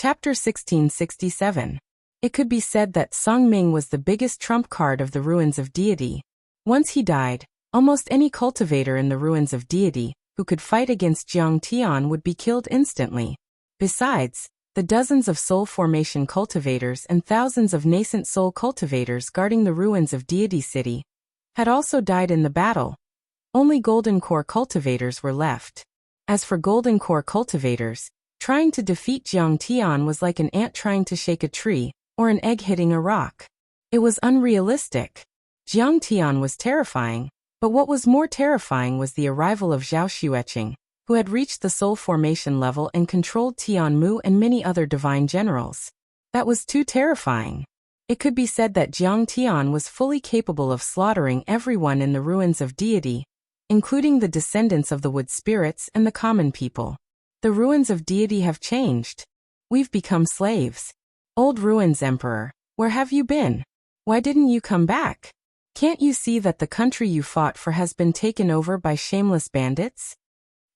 Chapter 1667. It could be said that Song Ming was the biggest trump card of the ruins of deity. Once he died, almost any cultivator in the ruins of deity who could fight against Jiang Tian would be killed instantly. Besides, the dozens of soul formation cultivators and thousands of nascent soul cultivators guarding the ruins of deity city had also died in the battle. Only golden core cultivators were left. As for golden core cultivators, trying to defeat Jiang Tian was like an ant trying to shake a tree, or an egg hitting a rock. It was unrealistic. Jiang Tian was terrifying, but what was more terrifying was the arrival of Zhao Xueqing, who had reached the soul formation level and controlled Tian Mu and many other divine generals. That was too terrifying. It could be said that Jiang Tian was fully capable of slaughtering everyone in the ruins of deity, including the descendants of the wood spirits and the common people. The ruins of deity have changed. We've become slaves. Old ruins emperor, where have you been? Why didn't you come back? Can't you see that the country you fought for has been taken over by shameless bandits?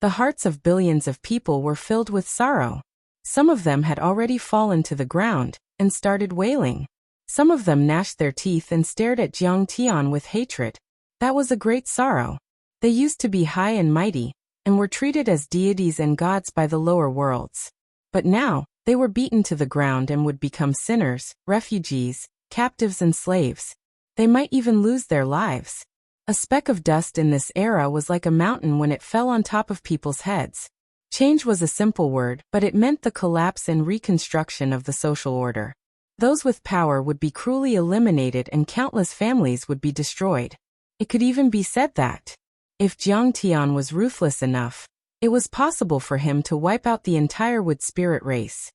The hearts of billions of people were filled with sorrow. Some of them had already fallen to the ground and started wailing. Some of them gnashed their teeth and stared at Jiang Tian with hatred. That was a great sorrow. They used to be high and mighty, and were treated as deities and gods by the lower worlds. But now, they were beaten to the ground and would become sinners, refugees, captives and slaves. They might even lose their lives. A speck of dust in this era was like a mountain when it fell on top of people's heads. Change was a simple word, but it meant the collapse and reconstruction of the social order. Those with power would be cruelly eliminated and countless families would be destroyed. It could even be said that, if Jiang Tian was ruthless enough, it was possible for him to wipe out the entire wood spirit race.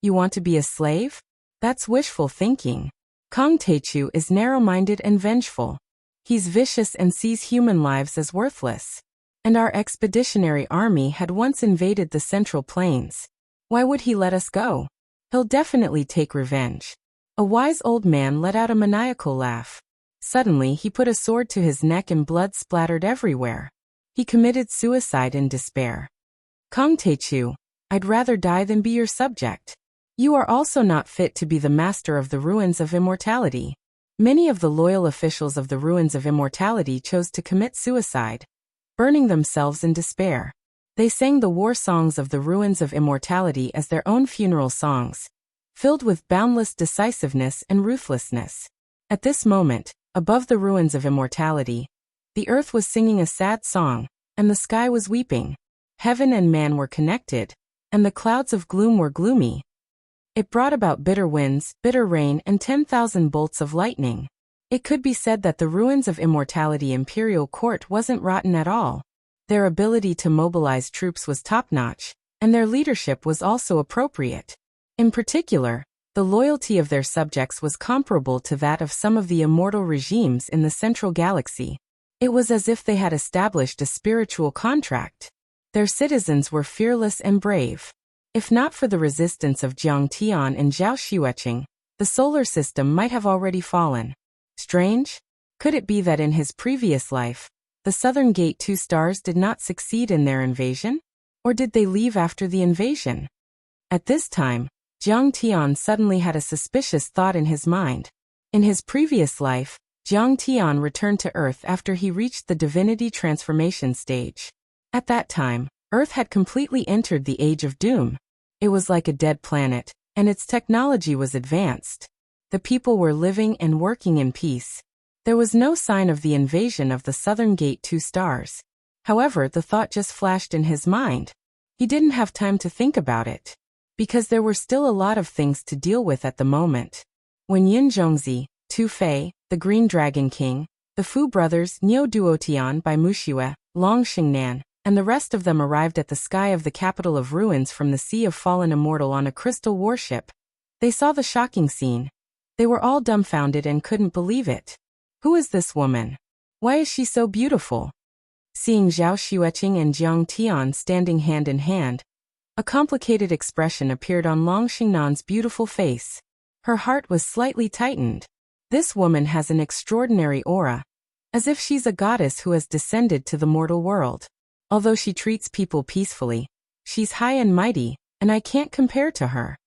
You want to be a slave? That's wishful thinking. Kong Teichu is narrow-minded and vengeful. He's vicious and sees human lives as worthless. And our expeditionary army had once invaded the Central Plains. Why would he let us go? He'll definitely take revenge. A wise old man let out a maniacal laugh. Suddenly he put a sword to his neck and blood splattered everywhere. He committed suicide in despair. Kong Teichu, I'd rather die than be your subject. You are also not fit to be the master of the ruins of immortality. Many of the loyal officials of the ruins of immortality chose to commit suicide, burning themselves in despair. They sang the war songs of the ruins of immortality as their own funeral songs, filled with boundless decisiveness and ruthlessness. At this moment, above the ruins of immortality, the earth was singing a sad song, and the sky was weeping. Heaven and man were connected, and the clouds of gloom were gloomy. It brought about bitter winds, bitter rain, and 10,000 bolts of lightning. It could be said that the ruins of immortality imperial court wasn't rotten at all. Their ability to mobilize troops was top-notch, and their leadership was also appropriate. In particular, the loyalty of their subjects was comparable to that of some of the immortal regimes in the Central Galaxy. It was as if they had established a spiritual contract. Their citizens were fearless and brave. If not for the resistance of Jiang Tian and Zhao Xueqing, the solar system might have already fallen. Strange? Could it be that in his previous life, the Southern Gate 2 stars did not succeed in their invasion? Or did they leave after the invasion? At this time, Jiang Tian suddenly had a suspicious thought in his mind. In his previous life, Jiang Tian returned to Earth after he reached the divinity transformation stage. At that time, Earth had completely entered the Age of Doom. It was like a dead planet, and its technology was advanced. The people were living and working in peace. There was no sign of the invasion of the Southern Gate 2 stars. However, the thought just flashed in his mind. He didn't have time to think about it, because there were still a lot of things to deal with at the moment. When Yin Zhongzi, Tu Fei, the Green Dragon King, the Fu brothers Niu Duotian by Muxia, Long Xingnan, and the rest of them arrived at the sky of the capital of ruins from the Sea of Fallen Immortal on a crystal warship, they saw the shocking scene. They were all dumbfounded and couldn't believe it. Who is this woman? Why is she so beautiful? Seeing Zhao Xueqing and Jiang Tian standing hand in hand, a complicated expression appeared on Long Xingnan's beautiful face. Her heart was slightly tightened. This woman has an extraordinary aura, as if she's a goddess who has descended to the mortal world. Although she treats people peacefully, she's high and mighty, and I can't compare to her.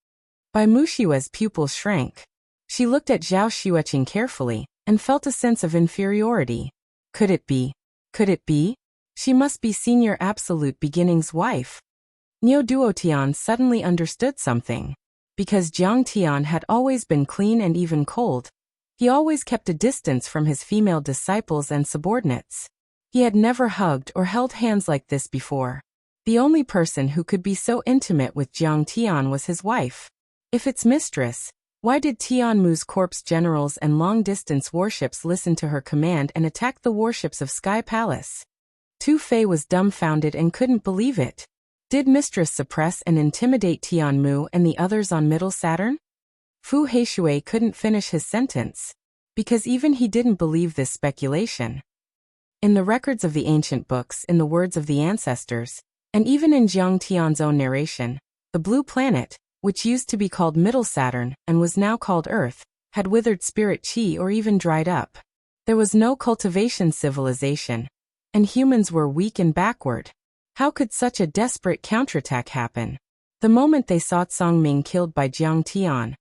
Bai Mushiwe's pupils shrank. She looked at Zhao Xueqing carefully, and felt a sense of inferiority. Could it be? Could it be? She must be Senior Absolute Beginning's wife. Niu Duotian suddenly understood something. Because Jiang Tian had always been clean and even cold, he always kept a distance from his female disciples and subordinates. He had never hugged or held hands like this before. The only person who could be so intimate with Jiang Tian was his wife. If its mistress, why did Tianmu's corpse generals and long-distance warships listen to her command and attack the warships of Sky Palace? Tu Fei was dumbfounded and couldn't believe it. Did Mistress suppress and intimidate Tianmu and the others on Middle Saturn? Fu Heishui couldn't finish his sentence, because even he didn't believe this speculation. In the records of the ancient books, in the words of the ancestors, and even in Jiang Tian's own narration, the blue planet, which used to be called Middle Saturn and was now called Earth, had withered spirit qi or even dried up. There was no cultivation civilization, and humans were weak and backward. How could such a desperate counterattack happen? The moment they saw Songming killed by Jiang Tian,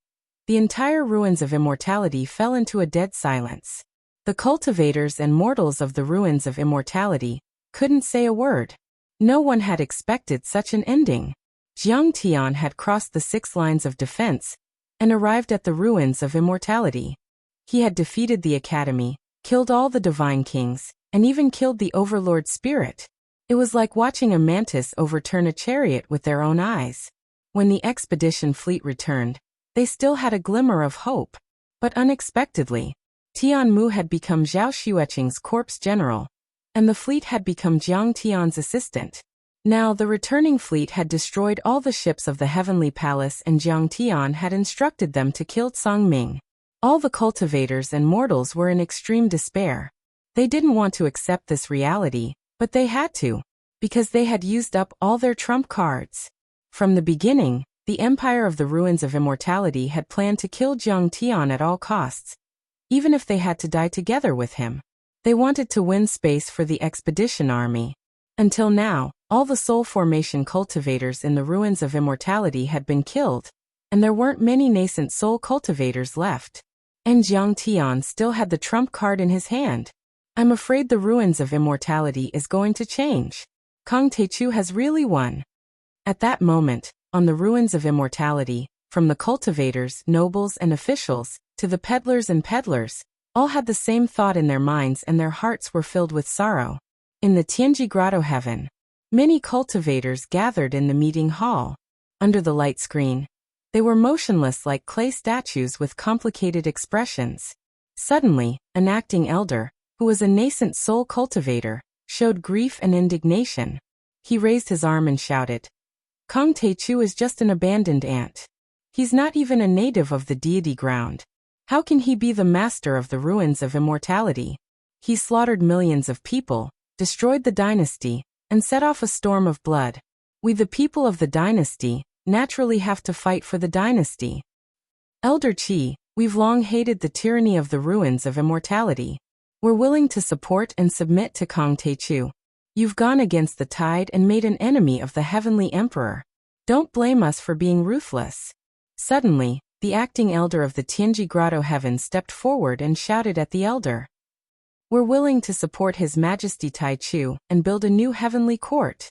the entire ruins of immortality fell into a dead silence. The cultivators and mortals of the ruins of immortality couldn't say a word. No one had expected such an ending. Jiang Tian had crossed the 6 lines of defense and arrived at the ruins of immortality. He had defeated the academy, killed all the divine kings, and even killed the overlord spirit. It was like watching a mantis overturn a chariot with their own eyes. When the expedition fleet returned, they still had a glimmer of hope. But unexpectedly, Tianmu had become Zhao Xueqing's corpse general, and the fleet had become Jiang Tian's assistant. Now the returning fleet had destroyed all the ships of the Heavenly Palace, and Jiang Tian had instructed them to kill Songming. All the cultivators and mortals were in extreme despair. They didn't want to accept this reality, but they had to, because they had used up all their trump cards. From the beginning, the Empire of the Ruins of Immortality had planned to kill Jiang Tian at all costs, even if they had to die together with him. They wanted to win space for the expedition army. Until now, all the soul formation cultivators in the Ruins of Immortality had been killed, and there weren't many nascent soul cultivators left. And Jiang Tian still had the trump card in his hand. I'm afraid the Ruins of Immortality is going to change. Kang Teichu has really won. At that moment, on the Ruins of Immortality, from the cultivators, nobles, and officials, to the peddlers and peddlers, all had the same thought in their minds, and their hearts were filled with sorrow. In the Tianji Grotto heaven, many cultivators gathered in the meeting hall. Under the light screen, they were motionless like clay statues with complicated expressions. Suddenly, an acting elder, who was a nascent soul cultivator, showed grief and indignation. He raised his arm and shouted, "Kang Teichu is just an abandoned ant. He's not even a native of the deity ground. How can he be the master of the Ruins of Immortality? He slaughtered millions of people, destroyed the dynasty, and set off a storm of blood. We, the people of the dynasty, naturally have to fight for the dynasty. Elder Qi, we've long hated the tyranny of the Ruins of Immortality. We're willing to support and submit to Kang Teichu. You've gone against the tide and made an enemy of the Heavenly Emperor. Don't blame us for being ruthless." Suddenly, the acting elder of the Tianji Grotto heaven stepped forward and shouted at the elder. "We're willing to support His Majesty Tai Chu and build a new heavenly court.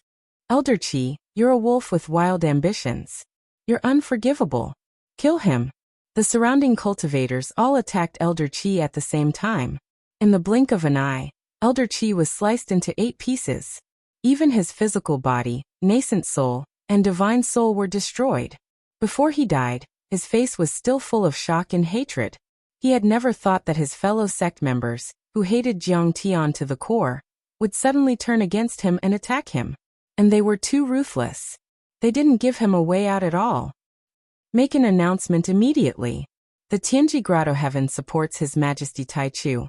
Elder Qi, you're a wolf with wild ambitions. You're unforgivable. Kill him." The surrounding cultivators all attacked Elder Qi at the same time. In the blink of an eye, Elder Qi was sliced into 8 pieces. Even his physical body, nascent soul, and divine soul were destroyed. Before he died, his face was still full of shock and hatred. He had never thought that his fellow sect members, who hated Jiang Tian to the core, would suddenly turn against him and attack him. And they were too ruthless. They didn't give him a way out at all. Make an announcement immediately. The Tianji Grotto heaven supports His Majesty Tai Chu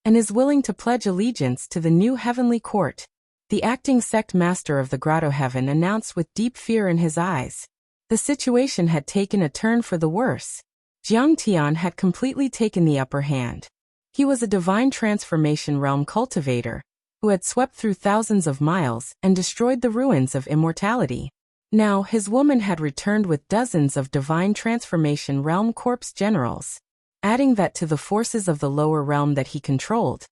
and is willing to pledge allegiance to the new heavenly court. The acting sect master of the Grotto heaven announced with deep fear in his eyes. The situation had taken a turn for the worse. Jiang Tian had completely taken the upper hand. He was a divine transformation realm cultivator, who had swept through thousands of miles and destroyed the Ruins of Immortality. Now, his woman had returned with dozens of divine transformation realm corpse generals, adding that to the forces of the lower realm that he controlled.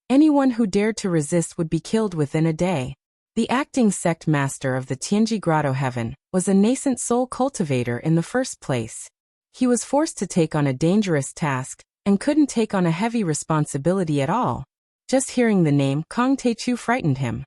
Anyone who dared to resist would be killed within a day. The acting sect master of the Tianji Grotto Heaven was a nascent soul cultivator in the first place. He was forced to take on a dangerous task and couldn't take on a heavy responsibility at all. Just hearing the name Kong Teichu frightened him.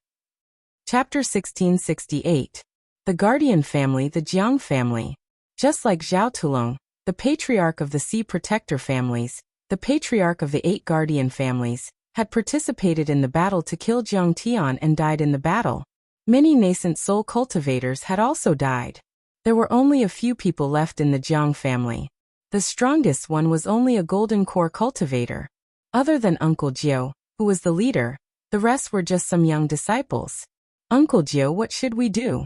Chapter 1668. The Guardian Family, the Jiang family. Just like Zhao Tulong, the patriarch of the Sea Protector families, the patriarch of the 8 Guardian families, had participated in the battle to kill Jiang Tian and died in the battle. Many nascent soul cultivators had also died. There were only a few people left in the Jiang family. The strongest one was only a golden core cultivator. Other than Uncle Jiu, who was the leader, the rest were just some young disciples. Uncle Jiu, what should we do?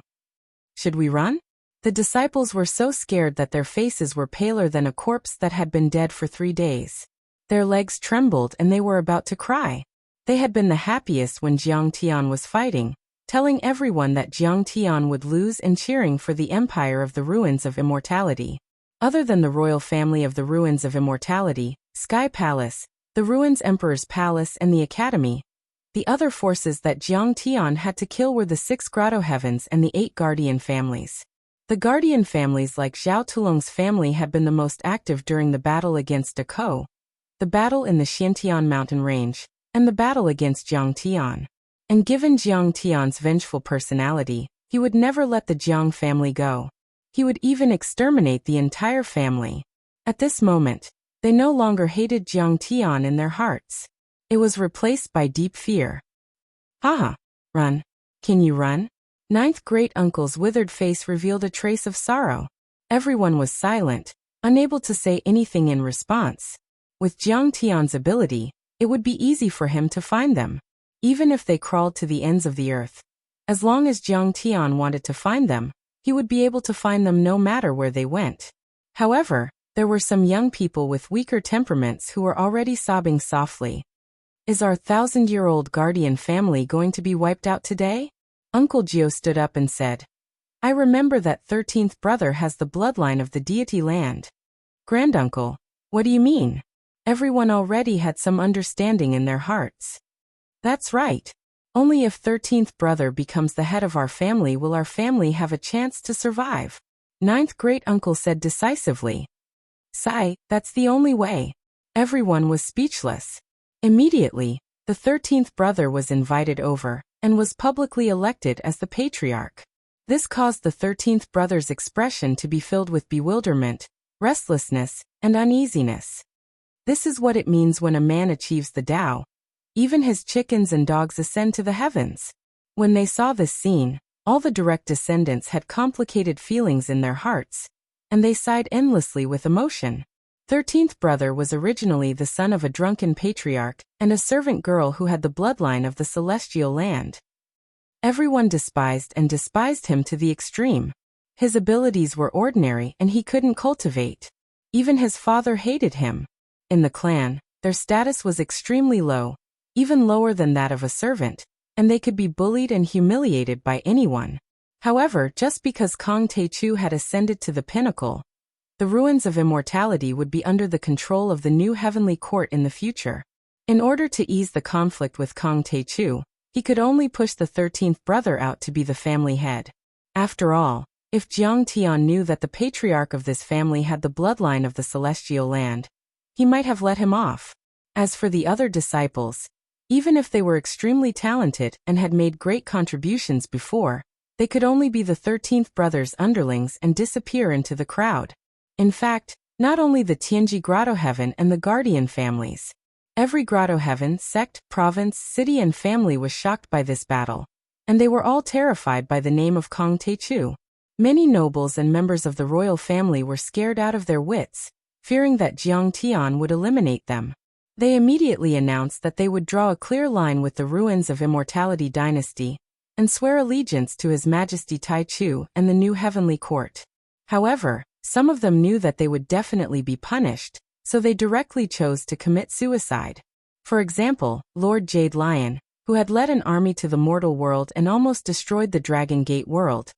Should we run? The disciples were so scared that their faces were paler than a corpse that had been dead for 3 days. Their legs trembled and they were about to cry. They had been the happiest when Jiang Tian was fighting, telling everyone that Jiang Tian would lose and cheering for the Empire of the Ruins of Immortality. Other than the royal family of the Ruins of Immortality, Sky Palace, the Ruins Emperor's Palace and the Academy, the other forces that Jiang Tian had to kill were the 6 Grotto Heavens and the 8 Guardian families. The Guardian families like Zhao Tulong's family had been the most active during the battle against Dakou, the battle in the Xiantian mountain range, and the battle against Jiang Tian. And given Jiang Tian's vengeful personality, he would never let the Jiang family go. He would even exterminate the entire family. At this moment, they no longer hated Jiang Tian in their hearts. It was replaced by deep fear. Haha, run. Can you run? Ninth great-uncle's withered face revealed a trace of sorrow. Everyone was silent, unable to say anything in response. With Jiang Tian's ability, it would be easy for him to find them, even if they crawled to the ends of the earth. As long as Jiang Tian wanted to find them, he would be able to find them no matter where they went. However, there were some young people with weaker temperaments who were already sobbing softly. Is our 1,000-year-old guardian family going to be wiped out today? Uncle Gio stood up and said, I remember that 13th brother has the bloodline of the deity land. Granduncle, what do you mean? Everyone already had some understanding in their hearts. That's right. Only if 13th brother becomes the head of our family will our family have a chance to survive. Ninth great-uncle said decisively. Sigh, that's the only way. Everyone was speechless. Immediately, the 13th brother was invited over and was publicly elected as the patriarch. This caused the 13th brother's expression to be filled with bewilderment, restlessness, and uneasiness. This is what it means when a man achieves the Tao. Even his chickens and dogs ascend to the heavens. When they saw this scene, all the direct descendants had complicated feelings in their hearts, and they sighed endlessly with emotion. 13th brother was originally the son of a drunken patriarch and a servant girl who had the bloodline of the celestial land. Everyone despised him to the extreme. His abilities were ordinary and he couldn't cultivate. Even his father hated him. In the clan, their status was extremely low, even lower than that of a servant, and they could be bullied and humiliated by anyone. However, just because Kong Teichu had ascended to the pinnacle, the ruins of immortality would be under the control of the new heavenly court in the future. In order to ease the conflict with Kong Teichu, he could only push the 13th brother out to be the family head. After all, if Jiang Tian knew that the patriarch of this family had the bloodline of the celestial land, he might have let him off. As for the other disciples, even if they were extremely talented and had made great contributions before, they could only be the 13th brother's underlings and disappear into the crowd. In fact, not only the Tianji Grotto Heaven and the Guardian families. Every Grotto Heaven, sect, province, city and family was shocked by this battle, and they were all terrified by the name of Kong Teichu. Many nobles and members of the royal family were scared out of their wits, fearing that Jiang Tian would eliminate them. They immediately announced that they would draw a clear line with the ruins of Immortality Dynasty and swear allegiance to His Majesty Taichu and the new heavenly court. However, some of them knew that they would definitely be punished, so they directly chose to commit suicide. For example, Lord Jade Lion, who had led an army to the mortal world and almost destroyed the Dragon Gate world,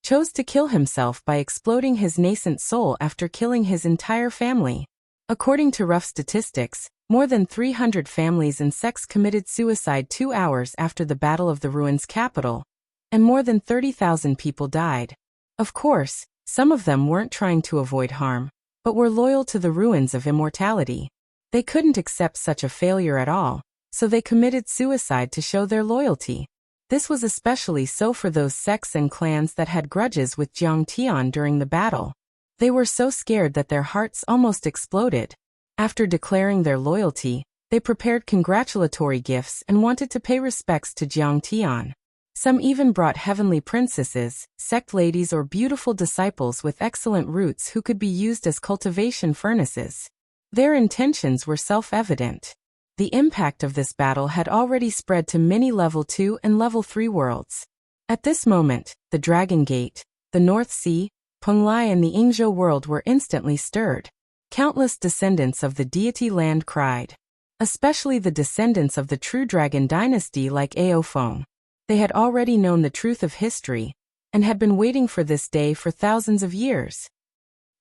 chose to kill himself by exploding his nascent soul after killing his entire family. According to rough statistics, more than 300 families and sects committed suicide 2 hours after the Battle of the Ruins capital, and more than 30,000 people died. Of course, some of them weren't trying to avoid harm, but were loyal to the ruins of immortality. They couldn't accept such a failure at all, so they committed suicide to show their loyalty. This was especially so for those sects and clans that had grudges with Jiang Tian during the battle. They were so scared that their hearts almost exploded. After declaring their loyalty, they prepared congratulatory gifts and wanted to pay respects to Jiang Tian. Some even brought heavenly princesses, sect ladies or beautiful disciples with excellent roots who could be used as cultivation furnaces. Their intentions were self-evident. The impact of this battle had already spread to many level 2 and level 3 worlds. At this moment, the Dragon Gate, the North Sea, Penglai and the Yingzhou world were instantly stirred. Countless descendants of the deity land cried. Especially the descendants of the true dragon dynasty like Aofeng. They had already known the truth of history, and had been waiting for this day for thousands of years.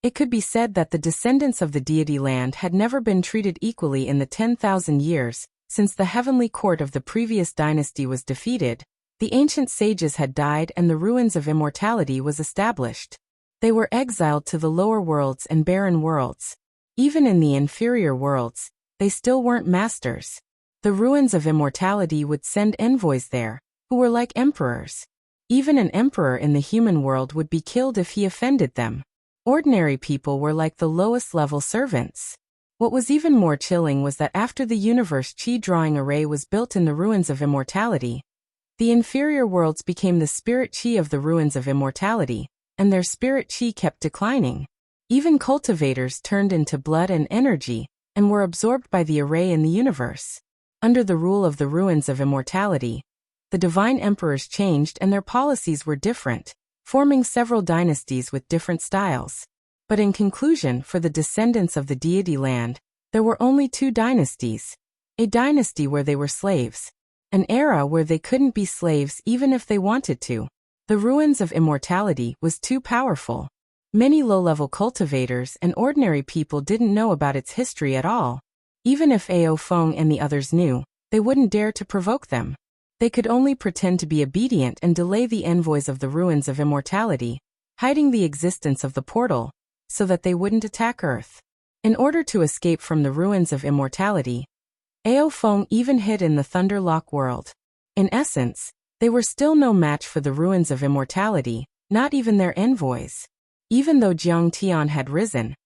It could be said that the descendants of the deity land had never been treated equally in the 10,000 years, since the heavenly court of the previous dynasty was defeated, the ancient sages had died and the ruins of immortality was established. They were exiled to the lower worlds and barren worlds. Even in the inferior worlds, they still weren't masters. The ruins of immortality would send envoys there, who were like emperors. Even an emperor in the human world would be killed if he offended them. Ordinary people were like the lowest level servants. What was even more chilling was that after the universe chi drawing array was built in the ruins of immortality, the inferior worlds became the spirit chi of the ruins of immortality, and their spirit chi kept declining. Even cultivators turned into blood and energy, and were absorbed by the array in the universe. Under the rule of the ruins of immortality, the divine emperors changed and their policies were different, forming several dynasties with different styles. But in conclusion, for the descendants of the deity land, there were only 2 dynasties. A dynasty where they were slaves. An era where they couldn't be slaves even if they wanted to. The ruins of immortality was too powerful. Many low-level cultivators and ordinary people didn't know about its history at all. Even if Aofeng and the others knew, they wouldn't dare to provoke them. They could only pretend to be obedient and delay the envoys of the ruins of immortality, hiding the existence of the portal, so that they wouldn't attack Earth. In order to escape from the ruins of immortality, Aofeng even hid in the Thunderlock world. In essence, they were still no match for the ruins of immortality, not even their envoys. Even though Jiang Tian had risen,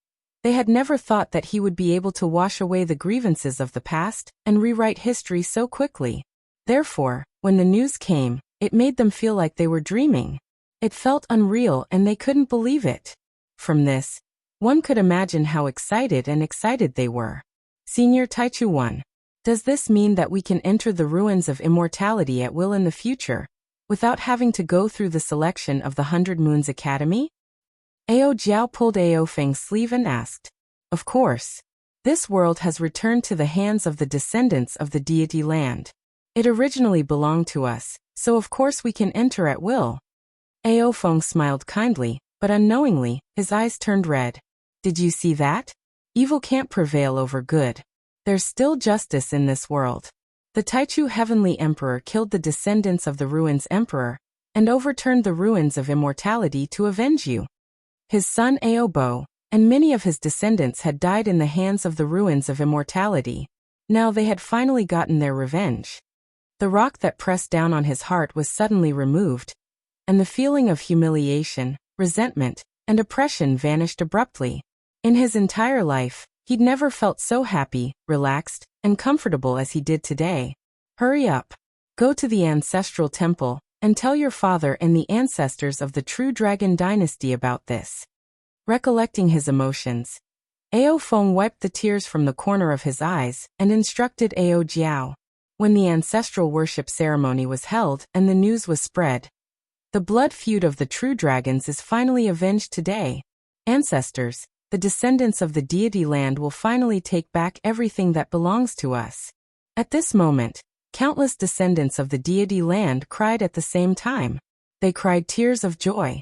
they had never thought that he would be able to wash away the grievances of the past and rewrite history so quickly. Therefore, when the news came, it made them feel like they were dreaming. It felt unreal and they couldn't believe it. From this, one could imagine how excited they were. Senior Taichu 1. Does this mean that we can enter the ruins of immortality at will in the future, without having to go through the selection of the 100 Moons Academy? Ao Jiao pulled Aofeng's sleeve and asked. Of course. This world has returned to the hands of the descendants of the deity land. It originally belonged to us, so of course we can enter at will. Aofeng smiled kindly, but unknowingly, his eyes turned red. Did you see that? Evil can't prevail over good. There's still justice in this world. The Taichu Heavenly Emperor killed the descendants of the Ruins Emperor, and overturned the ruins of immortality to avenge you. His son Aobo, and many of his descendants had died in the hands of the ruins of immortality. Now they had finally gotten their revenge. The rock that pressed down on his heart was suddenly removed, and the feeling of humiliation, resentment, and oppression vanished abruptly. In his entire life, he'd never felt so happy, relaxed, and comfortable as he did today. Hurry up. Go to the ancestral temple, and tell your father and the ancestors of the true dragon dynasty about this. Recollecting his emotions, Aofeng wiped the tears from the corner of his eyes and instructed Ao Jiao. When the ancestral worship ceremony was held and the news was spread, the blood feud of the true dragons is finally avenged today. Ancestors, the descendants of the deity land will finally take back everything that belongs to us. At this moment, countless descendants of the deity land cried at the same time. They cried tears of joy.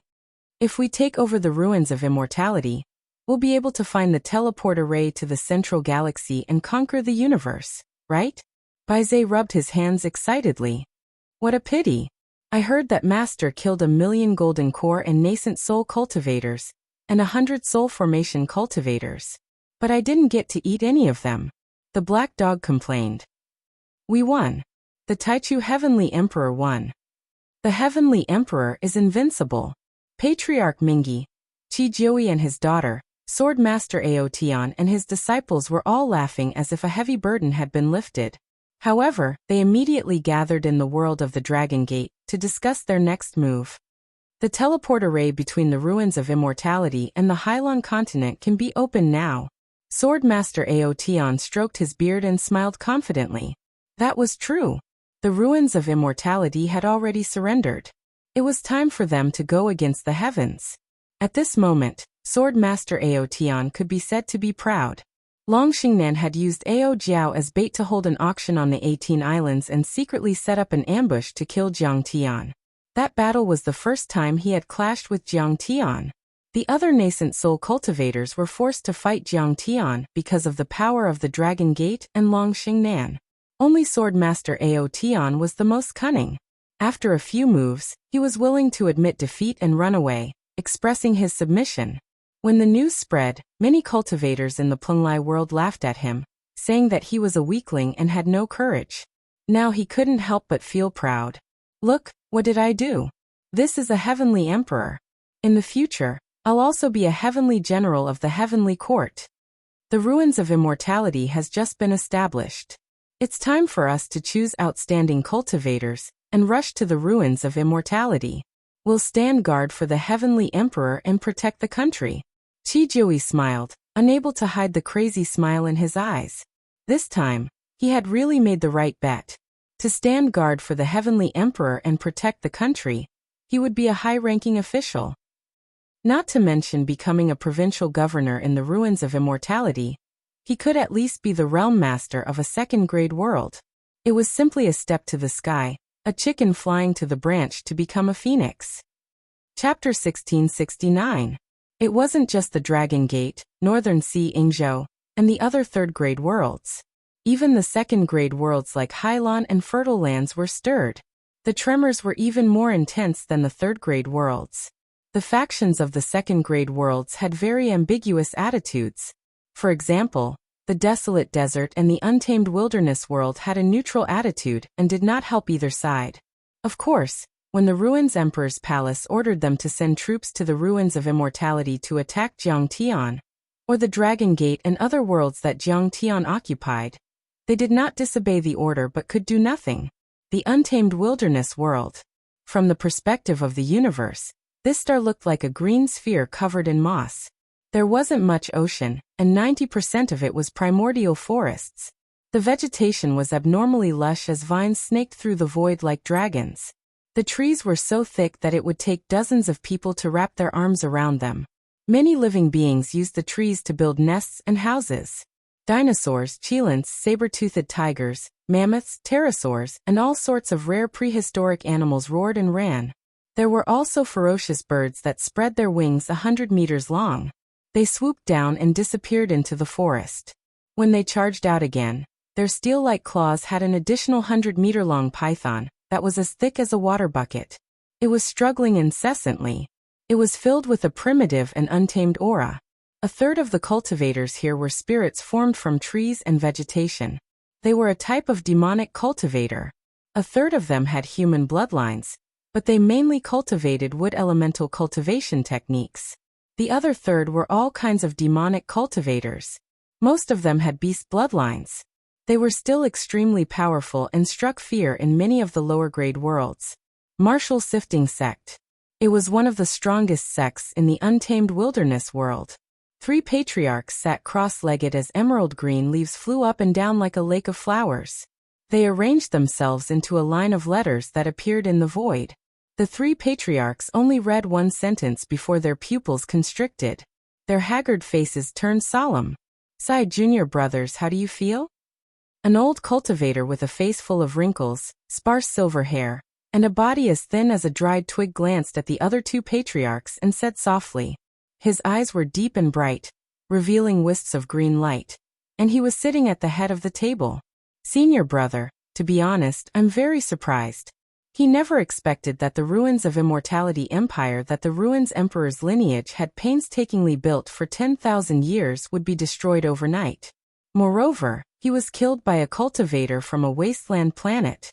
If we take over the ruins of immortality, we'll be able to find the teleport array to the central galaxy and conquer the universe, right? Baize rubbed his hands excitedly. What a pity. I heard that Master killed 1,000,000 golden core and nascent soul cultivators, and 100 soul formation cultivators. But I didn't get to eat any of them. The black dog complained. We won. The Taichu Heavenly Emperor won. The Heavenly Emperor is invincible. Patriarch Mingi, Qi Jiui and his daughter, Sword Master Aotian and his disciples were all laughing as if a heavy burden had been lifted. However, they immediately gathered in the world of the Dragon Gate to discuss their next move. The teleport array between the ruins of immortality and the Hylon continent can be opened now. Sword Master Aotian stroked his beard and smiled confidently. That was true. The ruins of immortality had already surrendered. It was time for them to go against the heavens. At this moment, Sword Master Aotian could be said to be proud. Long Xingnan had used Ao Jiao as bait to hold an auction on the 18 islands and secretly set up an ambush to kill Jiang Tian. That battle was the first time he had clashed with Jiang Tian. The other nascent soul cultivators were forced to fight Jiang Tian because of the power of the Dragon Gate and Long Xingnan. Only Sword Master Ao Tian was the most cunning. After a few moves, he was willing to admit defeat and run away, expressing his submission. When the news spread, many cultivators in the Plunglai world laughed at him, saying that he was a weakling and had no courage. Now he couldn't help but feel proud. Look, what did I do? This is a heavenly emperor. In the future, I'll also be a heavenly general of the heavenly court. The ruins of immortality has just been established. It's time for us to choose outstanding cultivators and rush to the ruins of immortality. We'll stand guard for the heavenly emperor and protect the country. Qi Jiui smiled, unable to hide the crazy smile in his eyes. This time, he had really made the right bet. To stand guard for the heavenly emperor and protect the country, he would be a high-ranking official. Not to mention becoming a provincial governor in the ruins of immortality, he could at least be the realm master of a second-grade world. It was simply a step to the sky, a chicken flying to the branch to become a phoenix. Chapter 1669. It wasn't just the Dragon Gate, Northern Sea Ingzhou, and the other third-grade worlds. Even the second-grade worlds like Hylon and Fertile Lands were stirred. The tremors were even more intense than the third-grade worlds. The factions of the second-grade worlds had very ambiguous attitudes. For example, the Desolate Desert and the Untamed Wilderness world had a neutral attitude and did not help either side. Of course, when the Ruins Emperor's palace ordered them to send troops to the ruins of immortality to attack Jiang Tian, or the Dragon Gate and other worlds that Jiang Tian occupied, they did not disobey the order but could do nothing. The Untamed Wilderness world. From the perspective of the universe, this star looked like a green sphere covered in moss. There wasn't much ocean, and 90% of it was primordial forests. The vegetation was abnormally lush as vines snaked through the void like dragons. The trees were so thick that it would take dozens of people to wrap their arms around them. Many living beings used the trees to build nests and houses. Dinosaurs, cheilants, saber-toothed tigers, mammoths, pterosaurs, and all sorts of rare prehistoric animals roared and ran. There were also ferocious birds that spread their wings 100 meters long. They swooped down and disappeared into the forest. When they charged out again, their steel-like claws had an additional 100-meter-long python that was as thick as a water bucket. It was struggling incessantly. It was filled with a primitive and untamed aura. A third of the cultivators here were spirits formed from trees and vegetation. They were a type of demonic cultivator. A third of them had human bloodlines, but they mainly cultivated wood elemental cultivation techniques. The other third were all kinds of demonic cultivators. Most of them had beast bloodlines. They were still extremely powerful and struck fear in many of the lower-grade worlds. Martial Sifting Sect. It was one of the strongest sects in the Untamed Wilderness world. 3 patriarchs sat cross-legged as emerald green leaves flew up and down like a lake of flowers. They arranged themselves into a line of letters that appeared in the void. The 3 patriarchs only read one sentence before their pupils constricted. Their haggard faces turned solemn. Sighed Junior Brothers, how do you feel? An old cultivator with a face full of wrinkles, sparse silver hair, and a body as thin as a dried twig glanced at the other two patriarchs and said softly. His eyes were deep and bright, revealing wisps of green light, and he was sitting at the head of the table. Senior brother, to be honest, I'm very surprised. He never expected that the ruins of Immortality Empire that the Ruins Emperor's lineage had painstakingly built for 10,000 years would be destroyed overnight. Moreover, he was killed by a cultivator from a wasteland planet.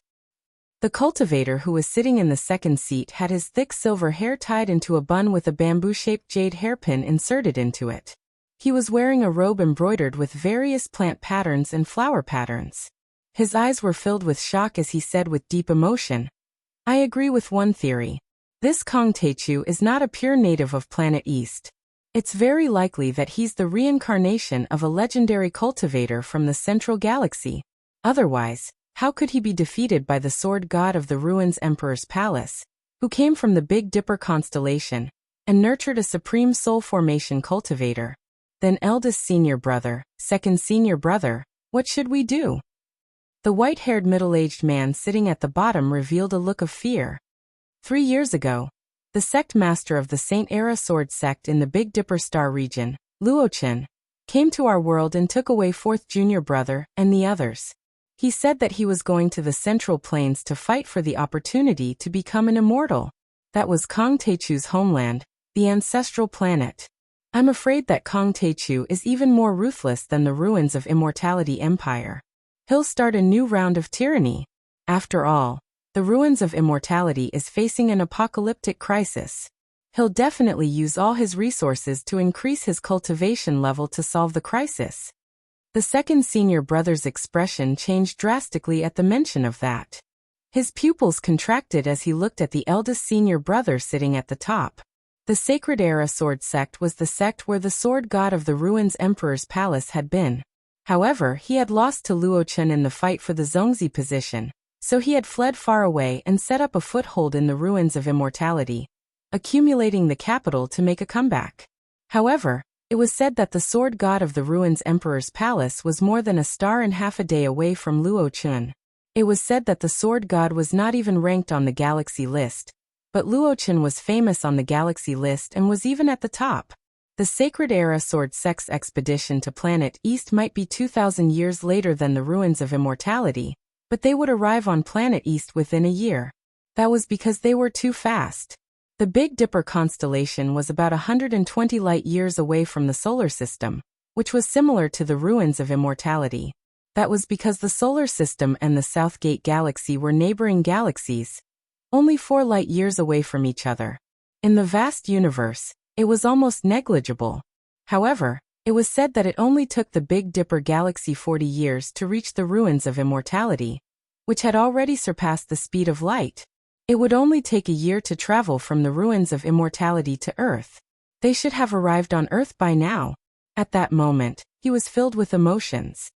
The cultivator who was sitting in the second seat had his thick silver hair tied into a bun with a bamboo-shaped jade hairpin inserted into it. He was wearing a robe embroidered with various plant patterns and flower patterns. His eyes were filled with shock as he said with deep emotion, I agree with one theory. This Kong Teichu is not a pure native of Planet East. It's very likely that he's the reincarnation of a legendary cultivator from the Central Galaxy. Otherwise, how could he be defeated by the sword god of the Ruins Emperor's palace, who came from the Big Dipper constellation, and nurtured a supreme soul formation cultivator? Then eldest senior brother, second senior brother, what should we do? The white-haired middle-aged man sitting at the bottom revealed a look of fear. 3 years ago, the sect master of the Saint Era Sword sect in the Big Dipper Star region, Luochen, came to our world and took away fourth junior brother and the others. He said that he was going to the Central Plains to fight for the opportunity to become an immortal. That was Kong Teichu's homeland, the ancestral planet. I'm afraid that Kong Teichu is even more ruthless than the ruins of Immortality Empire. He'll start a new round of tyranny. After all, the ruins of Immortality is facing an apocalyptic crisis. He'll definitely use all his resources to increase his cultivation level to solve the crisis. The second senior brother's expression changed drastically at the mention of that. His pupils contracted as he looked at the eldest senior brother sitting at the top. The Sacred Era Sword sect was the sect where the sword god of the Ruins Emperor's palace had been. However, he had lost to Luochen in the fight for the Zongzi position, so he had fled far away and set up a foothold in the ruins of Immortality, accumulating the capital to make a comeback. However, it was said that the sword god of the Ruins Emperor's palace was more than a star and half a day away from Luochen. It was said that the sword god was not even ranked on the galaxy list, but Luochen was famous on the galaxy list and was even at the top. The Sacred Era Sword sect's expedition to Planet East might be 2,000 years later than the ruins of Immortality, but they would arrive on Planet East within a year. That was because they were too fast. The Big Dipper constellation was about 120 light-years away from the solar system, which was similar to the ruins of Immortality. That was because the solar system and the Southgate galaxy were neighboring galaxies, only 4 light-years away from each other. In the vast universe, it was almost negligible. However, it was said that it only took the Big Dipper galaxy 40 years to reach the ruins of Immortality, which had already surpassed the speed of light. It would only take a year to travel from the ruins of Immortality to Earth. They should have arrived on Earth by now. At that moment, he was filled with emotions.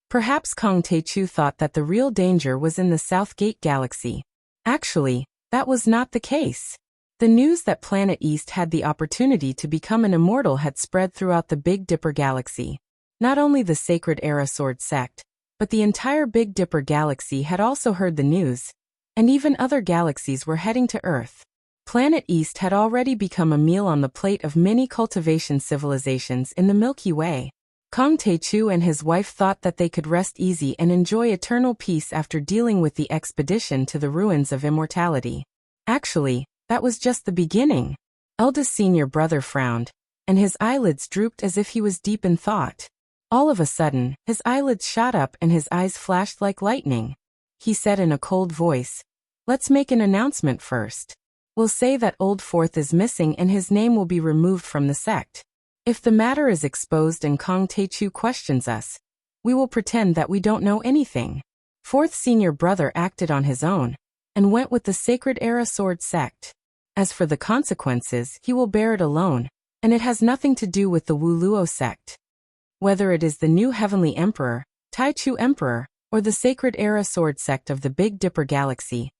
Perhaps Kong Teichu thought that the real danger was in the Southgate galaxy. Actually, that was not the case. The news that Planet East had the opportunity to become an immortal had spread throughout the Big Dipper galaxy. Not only the Sacred Era Sword sect, but the entire Big Dipper galaxy had also heard the news, and even other galaxies were heading to Earth. Planet East had already become a meal on the plate of many cultivation civilizations in the Milky Way. Kong Teichu and his wife thought that they could rest easy and enjoy eternal peace after dealing with the expedition to the ruins of Immortality. Actually, that was just the beginning. Eldest senior brother frowned, and his eyelids drooped as if he was deep in thought. All of a sudden, his eyelids shot up and his eyes flashed like lightning. He said in a cold voice, "Let's make an announcement first. We'll say that Old Fourth is missing and his name will be removed from the sect. If the matter is exposed and Kong Teichu questions us, we will pretend that we don't know anything." Fourth senior brother acted on his own, and went with the Sacred Era Sword sect. As for the consequences, he will bear it alone, and it has nothing to do with the Wu Luo sect. Whether it is the new Heavenly Emperor, Taichu Emperor, or the Sacred Era Sword sect of the Big Dipper galaxy,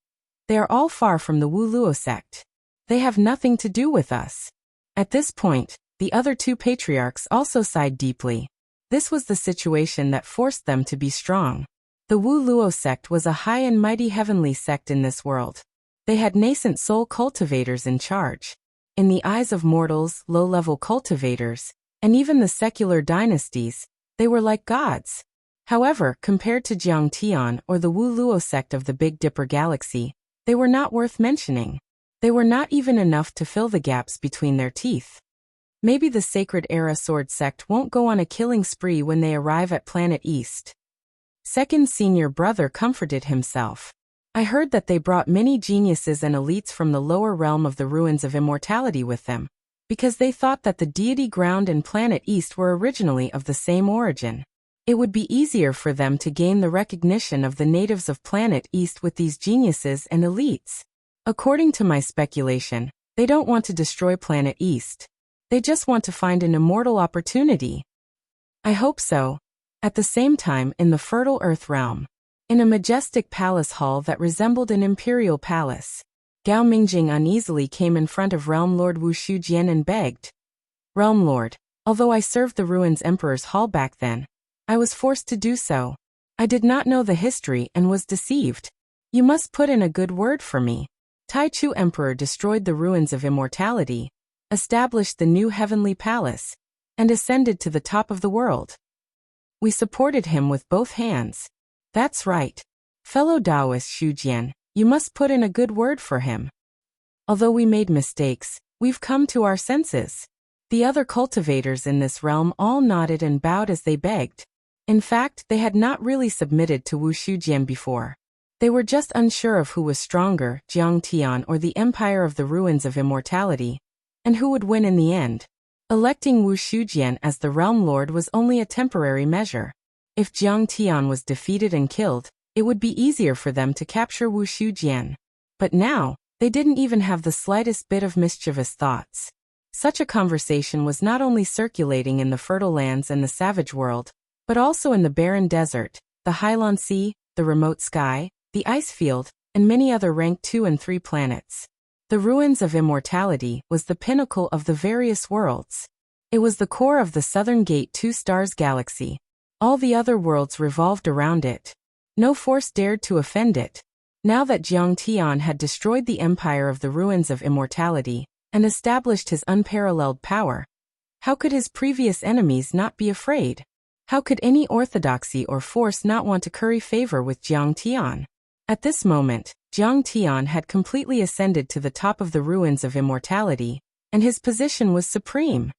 they are all far from the Wu Luo sect. They have nothing to do with us. At this point, the other two patriarchs also sighed deeply. This was the situation that forced them to be strong. The Wu Luo sect was a high and mighty heavenly sect in this world. They had nascent soul cultivators in charge. In the eyes of mortals, low-level cultivators, and even the secular dynasties, they were like gods. However, compared to Jiang Tian or the Wu Luo sect of the Big Dipper galaxy, they were not worth mentioning. They were not even enough to fill the gaps between their teeth. Maybe the Sacred Era Sword sect won't go on a killing spree when they arrive at Planet East. Second senior brother comforted himself. I heard that they brought many geniuses and elites from the lower realm of the ruins of immortality with them, because they thought that the deity ground and Planet East were originally of the same origin. It would be easier for them to gain the recognition of the natives of Planet East with these geniuses and elites. According to my speculation, they don't want to destroy Planet East. They just want to find an immortal opportunity. I hope so. At the same time, in the fertile Earth realm, in a majestic palace hall that resembled an imperial palace, Gao Mingjing uneasily came in front of Realm Lord Wu Shujian and begged. Realm Lord, although I served the Ruins Emperor's hall back then, I was forced to do so. I did not know the history and was deceived. You must put in a good word for me. Tai Chu Emperor destroyed the ruins of immortality, established the new heavenly palace, and ascended to the top of the world. We supported him with both hands. That's right. Fellow Taoist Shujian, you must put in a good word for him. Although we made mistakes, we've come to our senses. The other cultivators in this realm all nodded and bowed as they begged. In fact, they had not really submitted to Wu Shujian before. They were just unsure of who was stronger, Jiang Tian or the Empire of the Ruins of Immortality, and who would win in the end. Electing Wu Shujian as the Realm Lord was only a temporary measure. If Jiang Tian was defeated and killed, it would be easier for them to capture Wu Shujian. But now, they didn't even have the slightest bit of mischievous thoughts. Such a conversation was not only circulating in the fertile lands and the savage world, but also in the barren desert, the Highland Sea, the remote sky, the ice field, and many other rank 2 and 3 planets. The Ruins of Immortality was the pinnacle of the various worlds. It was the core of the Southern Gate 2 Stars galaxy. All the other worlds revolved around it. No force dared to offend it. Now that Jiang Tian had destroyed the empire of the Ruins of Immortality and established his unparalleled power, how could his previous enemies not be afraid? How could any orthodoxy or force not want to curry favor with Jiang Tian? At this moment, Jiang Tian had completely ascended to the top of the Ruins of Immortality, and his position was supreme.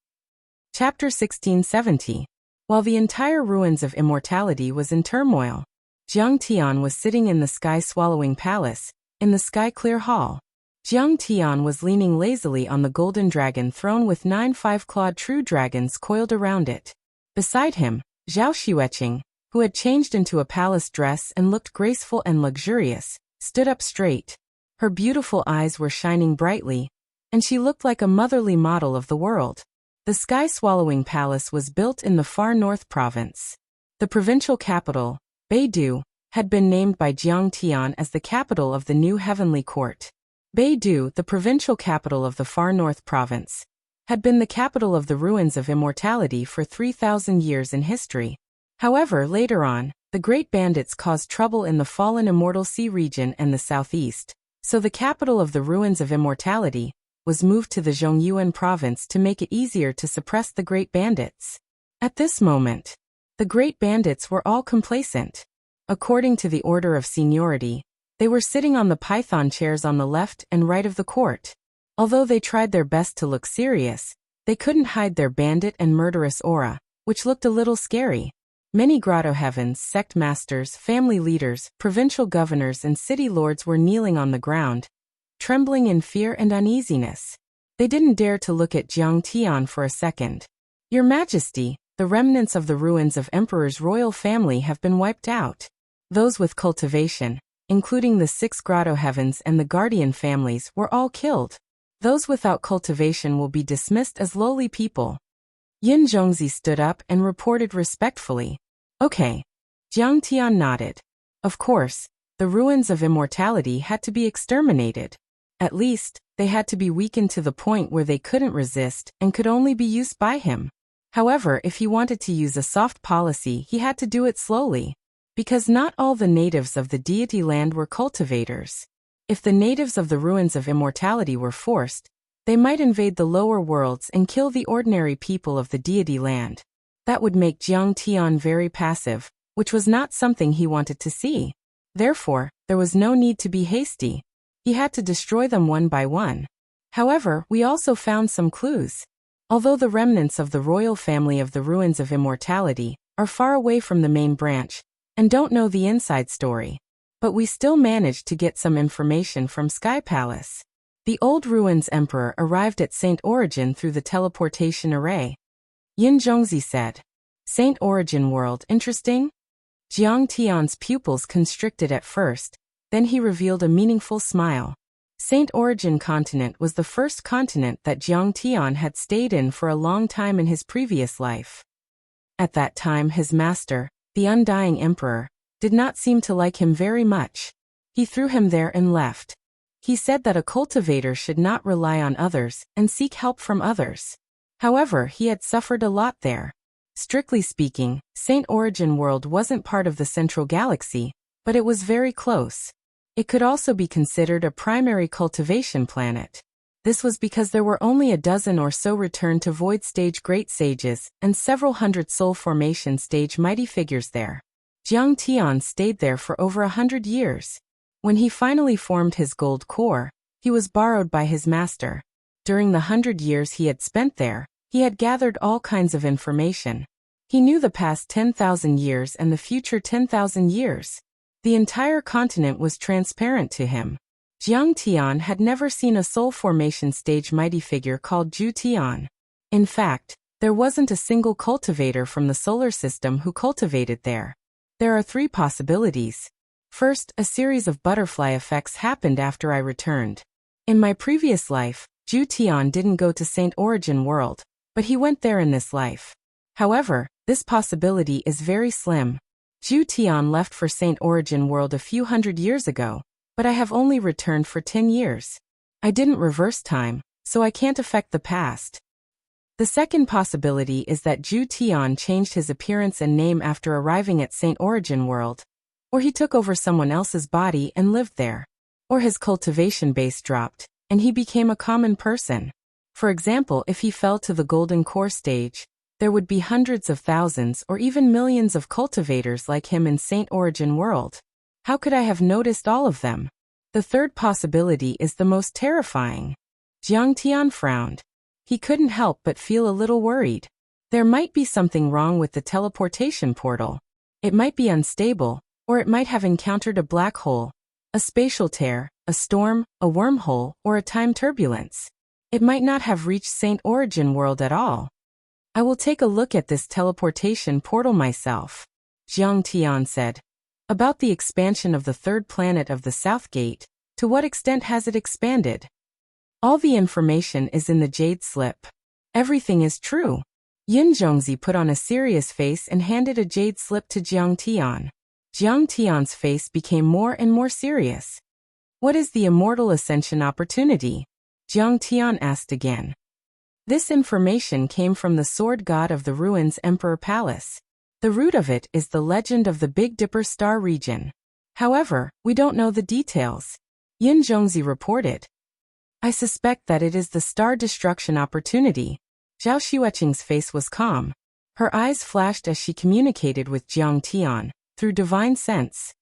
Chapter 1670. While the entire Ruins of Immortality was in turmoil, Jiang Tian was sitting in the sky-swallowing palace, in the sky-clear hall. Jiang Tian was leaning lazily on the golden dragon throne with 9 5-clawed true dragons coiled around it. Beside him, Zhao Xueqing, who had changed into a palace dress and looked graceful and luxurious, stood up straight. Her beautiful eyes were shining brightly, and she looked like a motherly model of the world. The sky-swallowing palace was built in the far north province. The provincial capital, Beidu, had been named by Jiang Tian as the capital of the new heavenly court. Beidu, the provincial capital of the far north province, had been the capital of the Ruins of Immortality for 3,000 years in history. However, later on, the Great Bandits caused trouble in the fallen Immortal Sea region and the southeast, so the capital of the Ruins of Immortality was moved to the Zhongyuan province to make it easier to suppress the Great Bandits. At this moment, the Great Bandits were all complacent. According to the order of seniority, they were sitting on the python chairs on the left and right of the court. Although they tried their best to look serious, they couldn't hide their bandit and murderous aura, which looked a little scary. Many grotto heavens, sect masters, family leaders, provincial governors and city lords were kneeling on the ground, trembling in fear and uneasiness. They didn't dare to look at Jiang Tian for a second. Your Majesty, the remnants of the ruins of Emperor's royal family have been wiped out. Those with cultivation, including the 6 grotto heavens and the guardian families, were all killed. Those without cultivation will be dismissed as lowly people. Yin Zhongzi stood up and reported respectfully. Okay. Jiang Tian nodded. Of course, the Ruins of Immortality had to be exterminated. At least, they had to be weakened to the point where they couldn't resist and could only be used by him. However, if he wanted to use a soft policy, he had to do it slowly. Because not all the natives of the deity land were cultivators. If the natives of the ruins of immortality were forced, they might invade the lower worlds and kill the ordinary people of the deity land. That would make Jiang Tian very passive, which was not something he wanted to see. Therefore, there was no need to be hasty. He had to destroy them one by one. However, we also found some clues. Although the remnants of the royal family of the ruins of immortality are far away from the main branch and don't know the inside story, but we still managed to get some information from Sky Palace. The old ruins emperor arrived at Saint Origin through the teleportation array. Yin Zhongzi said. Saint Origin world, interesting? Jiang Tian's pupils constricted at first, then he revealed a meaningful smile. Saint Origin continent was the first continent that Jiang Tian had stayed in for a long time in his previous life. At that time his master, the Undying Emperor, did not seem to like him very much. He threw him there and left. He said that a cultivator should not rely on others and seek help from others. However, he had suffered a lot there. Strictly speaking, Saint Origin world wasn't part of the central galaxy, but it was very close. It could also be considered a primary cultivation planet. This was because there were only a dozen or so return to void stage great sages and several hundred soul formation stage mighty figures there. Jiang Tian stayed there for over 100 years. When he finally formed his gold core, he was borrowed by his master. During the 100 years he had spent there, he had gathered all kinds of information. He knew the past 10,000 years and the future 10,000 years. The entire continent was transparent to him. Jiang Tian had never seen a soul formation stage mighty figure called Zhu Tian. In fact, there wasn't a single cultivator from the solar system who cultivated there. There are 3 possibilities. First, a series of butterfly effects happened after I returned. In my previous life, Zhu Tian didn't go to Saint Origin world, but he went there in this life. However, this possibility is very slim. Zhu Tian left for Saint Origin world a few hundred years ago, but I have only returned for 10 years. I didn't reverse time, so I can't affect the past. The second possibility is that Zhu Tian changed his appearance and name after arriving at Saint Origin world. Or he took over someone else's body and lived there. Or his cultivation base dropped, and he became a common person. For example, if he fell to the golden core stage, there would be hundreds of thousands or even millions of cultivators like him in Saint Origin world. How could I have noticed all of them? The third possibility is the most terrifying. Jiang Tian frowned. He couldn't help but feel a little worried. There might be something wrong with the teleportation portal. It might be unstable, or it might have encountered a black hole, a spatial tear, a storm, a wormhole, or a time turbulence. It might not have reached Saint Origin world at all. I will take a look at this teleportation portal myself, Jiang Tian said. About the expansion of the third planet of the South Gate, to what extent has it expanded? All the information is in the jade slip. Everything is true. Yin Zhongzi put on a serious face and handed a jade slip to Jiang Tian. Jiang Tian's face became more and more serious. What is the immortal ascension opportunity? Jiang Tian asked again. This information came from the sword god of the ruins Emperor Palace. The root of it is the legend of the Big Dipper star region. However, we don't know the details. Yin Zhongzi reported. I suspect that it is the star destruction opportunity. Zhao Xueqing's face was calm. Her eyes flashed as she communicated with Jiang Tian through divine sense.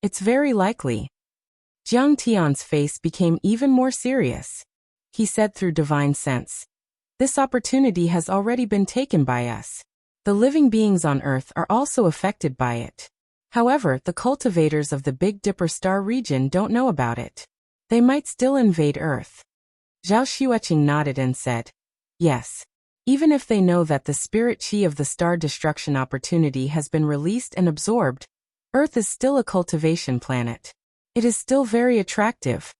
It's very likely. Jiang Tian's face became even more serious. He said through divine sense. This opportunity has already been taken by us. The living beings on Earth are also affected by it. However, the cultivators of the Big Dipper star region don't know about it. They might still invade Earth. Zhao Xueqing nodded and said, yes. Even if they know that the spirit chi of the star destruction opportunity has been released and absorbed, Earth is still a cultivation planet. It is still very attractive.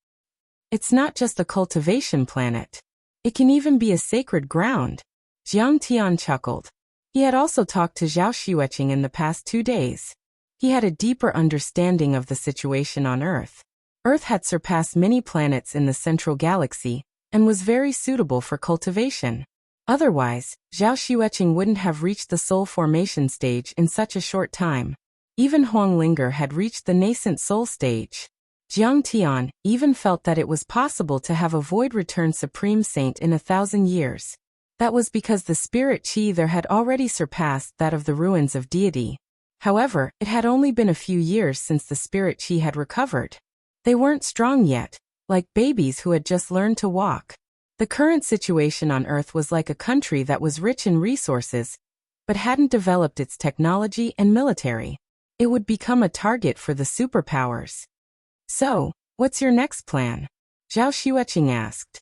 It's not just a cultivation planet. It can even be a sacred ground. Jiang Tian chuckled. He had also talked to Zhao Xueqing in the past 2 days. He had a deeper understanding of the situation on Earth. Earth had surpassed many planets in the central galaxy and was very suitable for cultivation. Otherwise, Zhao Xueqing wouldn't have reached the soul formation stage in such a short time. Even Huang Linger had reached the nascent soul stage. Jiang Tian even felt that it was possible to have a void-returned supreme saint in 1,000 years. That was because the spirit qi there had already surpassed that of the ruins of deity. However, it had only been a few years since the spirit qi had recovered. They weren't strong yet, like babies who had just learned to walk. The current situation on Earth was like a country that was rich in resources, but hadn't developed its technology and military. It would become a target for the superpowers. So, what's your next plan? Zhao Xueqing asked.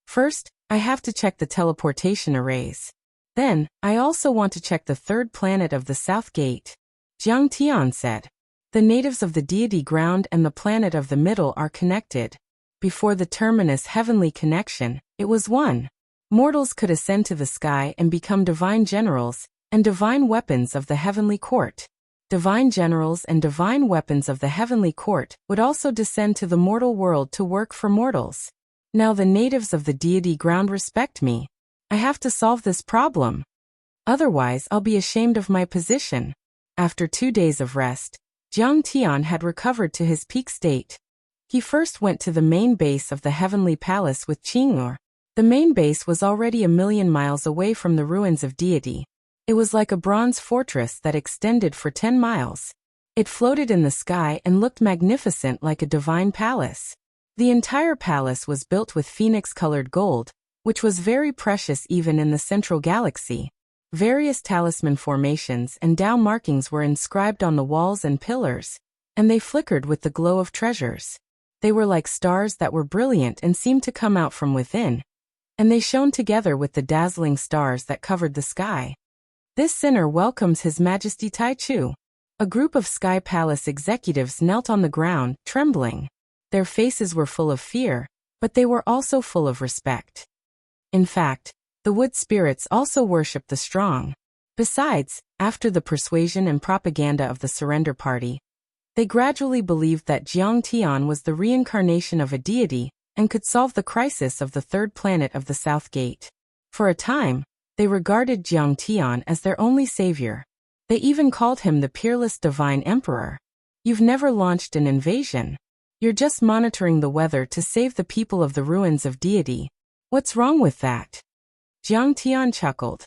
First, I have to check the teleportation arrays. Then, I also want to check the third planet of the South Gate. Jiang Tian said. The natives of the deity ground and the planet of the middle are connected. Before the terminus heavenly connection, it was one. Mortals could ascend to the sky and become divine generals and divine weapons of the heavenly court. Divine generals and divine weapons of the heavenly court would also descend to the mortal world to work for mortals. Now the natives of the deity ground respect me. I have to solve this problem. Otherwise, I'll be ashamed of my position. After 2 days of rest, Jiang Tian had recovered to his peak state. He first went to the main base of the heavenly palace with Qing'er. The main base was already 1,000,000 miles away from the ruins of deity. It was like a bronze fortress that extended for 10 miles. It floated in the sky and looked magnificent like a divine palace. The entire palace was built with phoenix-colored gold, which was very precious even in the central galaxy. Various talisman formations and Tao markings were inscribed on the walls and pillars, and they flickered with the glow of treasures. They were like stars that were brilliant and seemed to come out from within, and they shone together with the dazzling stars that covered the sky. This sinner welcomes His Majesty Tai Chu. A group of Sky Palace executives knelt on the ground, trembling. Their faces were full of fear, but they were also full of respect. In fact, the wood spirits also worshipped the strong. Besides, after the persuasion and propaganda of the surrender party, they gradually believed that Jiang Tian was the reincarnation of a deity and could solve the crisis of the third planet of the South Gate. For a time, they regarded Jiang Tian as their only savior. They even called him the peerless divine emperor. You've never launched an invasion. You're just monitoring the weather to save the people of the ruins of deity. What's wrong with that? Jiang Tian chuckled.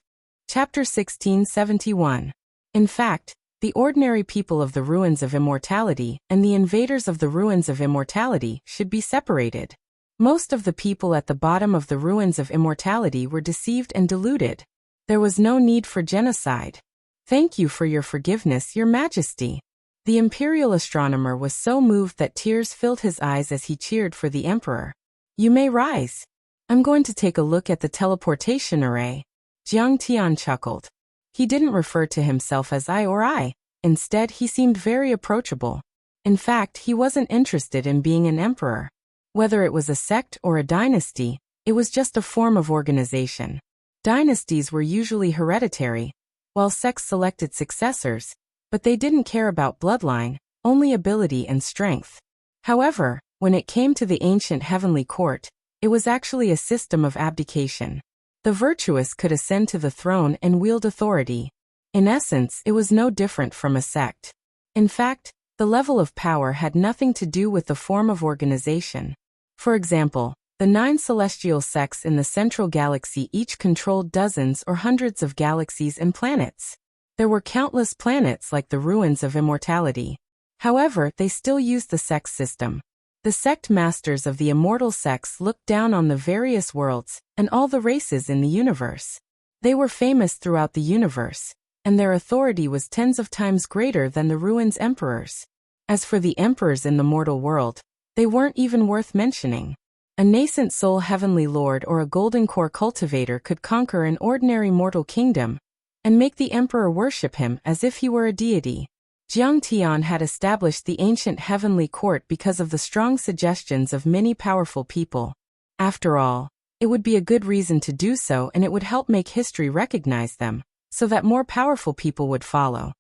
Chapter 1671. In fact, the ordinary people of the ruins of immortality and the invaders of the ruins of immortality should be separated. Most of the people at the bottom of the ruins of immortality were deceived and deluded. There was no need for genocide. Thank you for your forgiveness, Your Majesty. The imperial astronomer was so moved that tears filled his eyes as he cheered for the emperor. You may rise. I'm going to take a look at the teleportation array. Jiang Tian chuckled. He didn't refer to himself as I. Instead, he seemed very approachable. In fact, he wasn't interested in being an emperor. Whether it was a sect or a dynasty, it was just a form of organization. Dynasties were usually hereditary, while sects selected successors, but they didn't care about bloodline, only ability and strength. However, when it came to the ancient heavenly court, it was actually a system of abdication. The virtuous could ascend to the throne and wield authority. In essence, it was no different from a sect. In fact, the level of power had nothing to do with the form of organization. For example, the 9 celestial sects in the central galaxy each controlled dozens or hundreds of galaxies and planets. There were countless planets like the ruins of immortality. However, they still used the sect system. The sect masters of the immortal sects looked down on the various worlds and all the races in the universe. They were famous throughout the universe, and their authority was tens of times greater than the ruins' emperors. As for the emperors in the mortal world, they weren't even worth mentioning. A nascent soul heavenly lord or a golden core cultivator could conquer an ordinary mortal kingdom and make the emperor worship him as if he were a deity. Jiang Tian had established the ancient heavenly court because of the strong suggestions of many powerful people. After all, it would be a good reason to do so, and it would help make history recognize them, so that more powerful people would follow.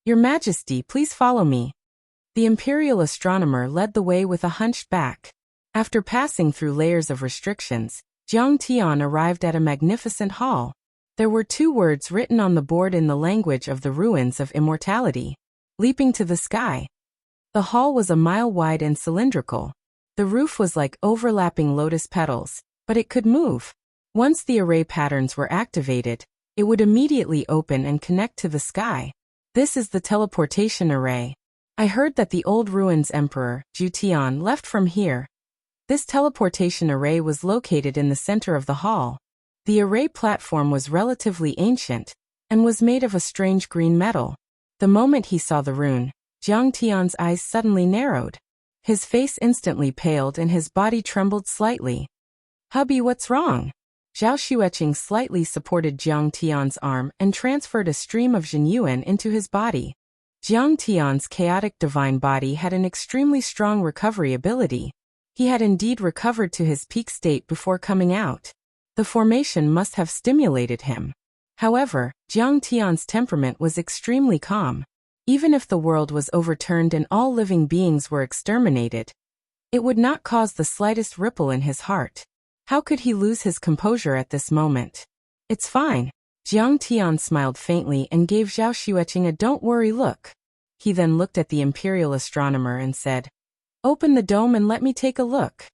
Your Majesty, please follow me. The imperial astronomer led the way with a hunched back. After passing through layers of restrictions, Jiang Tian arrived at a magnificent hall. There were 2 words written on the board in the language of the ruins of immortality. Leaping to the sky. The hall was a mile wide and cylindrical. The roof was like overlapping lotus petals, but it could move. Once the array patterns were activated, it would immediately open and connect to the sky. This is the teleportation array. I heard that the old ruins emperor, Zhu Tian, left from here. This teleportation array was located in the center of the hall. The array platform was relatively ancient and was made of a strange green metal. The moment he saw the rune, Jiang Tian's eyes suddenly narrowed. His face instantly paled and his body trembled slightly. "Hubby, what's wrong?" Zhao Xueqing slightly supported Jiang Tian's arm and transferred a stream of Zhenyuan into his body. Jiang Tian's chaotic divine body had an extremely strong recovery ability. He had indeed recovered to his peak state before coming out. The formation must have stimulated him. However, Jiang Tian's temperament was extremely calm. Even if the world was overturned and all living beings were exterminated, it would not cause the slightest ripple in his heart. How could he lose his composure at this moment? "It's fine." Jiang Tian smiled faintly and gave Zhao Xueqing a "don't worry" look. He then looked at the imperial astronomer and said, "Open the dome and let me take a look."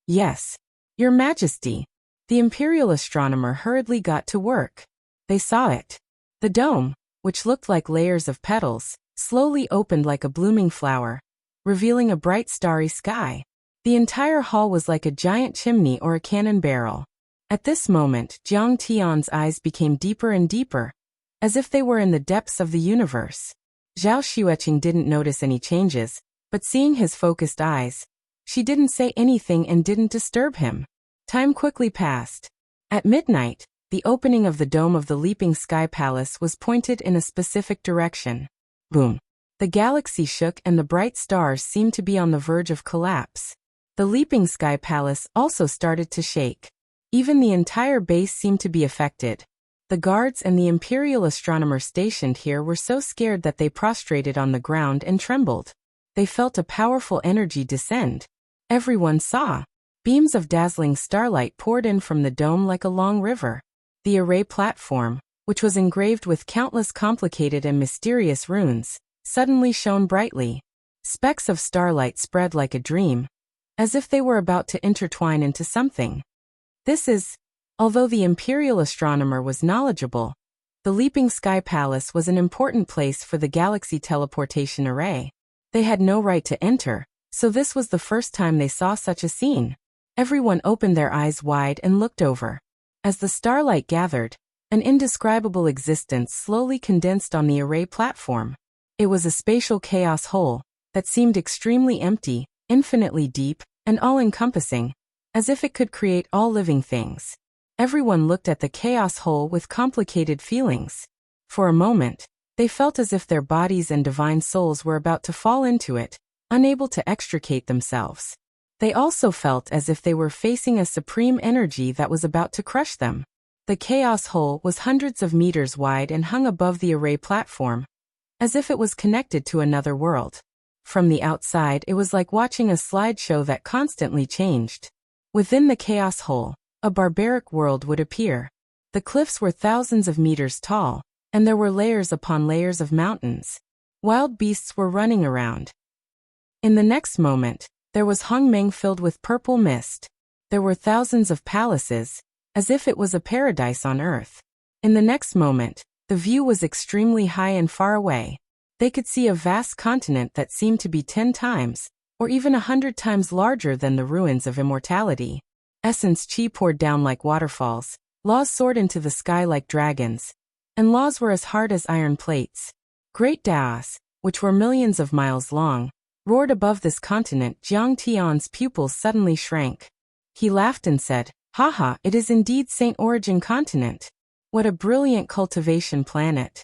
"Yes, Your Majesty." The imperial astronomer hurriedly got to work. They saw it. The dome, which looked like layers of petals, slowly opened like a blooming flower, revealing a bright starry sky. The entire hall was like a giant chimney or a cannon barrel. At this moment, Jiang Tian's eyes became deeper and deeper, as if they were in the depths of the universe. Zhao Xueqing didn't notice any changes, but seeing his focused eyes, she didn't say anything and didn't disturb him. Time quickly passed. At midnight, the opening of the dome of the Leaping Sky Palace was pointed in a specific direction. Boom! The galaxy shook and the bright stars seemed to be on the verge of collapse. The Leaping Sky Palace also started to shake. Even the entire base seemed to be affected. The guards and the imperial astronomer stationed here were so scared that they prostrated on the ground and trembled. They felt a powerful energy descend. Everyone saw. Beams of dazzling starlight poured in from the dome like a long river. The array platform, which was engraved with countless complicated and mysterious runes, suddenly shone brightly. Specks of starlight spread like a dream, as if they were about to intertwine into something. Although the imperial astronomer was knowledgeable, the Leaping Sky Palace was an important place for the galaxy teleportation array. They had no right to enter, so this was the first time they saw such a scene. Everyone opened their eyes wide and looked over. As the starlight gathered, an indescribable existence slowly condensed on the array platform. It was a spatial chaos hole that seemed extremely empty, infinitely deep, and all-encompassing, as if it could create all living things. Everyone looked at the chaos hole with complicated feelings. For a moment, they felt as if their bodies and divine souls were about to fall into it, unable to extricate themselves. They also felt as if they were facing a supreme energy that was about to crush them. The chaos hole was hundreds of meters wide and hung above the array platform, as if it was connected to another world. From the outside, it was like watching a slideshow that constantly changed. Within the chaos hole, a barbaric world would appear. The cliffs were thousands of meters tall, and there were layers upon layers of mountains. Wild beasts were running around. In the next moment, there was Hongmeng filled with purple mist. There were thousands of palaces, as if it was a paradise on earth. In the next moment, the view was extremely high and far away. They could see a vast continent that seemed to be 10 times, or even 100 times larger than the ruins of immortality. Essence chi poured down like waterfalls, laws soared into the sky like dragons, and laws were as hard as iron plates. Great Daos, which were millions of miles long, roared above this continent. Jiang Tian's pupils suddenly shrank. He laughed and said, "Haha, it is indeed Saint Origin Continent. What a brilliant cultivation planet.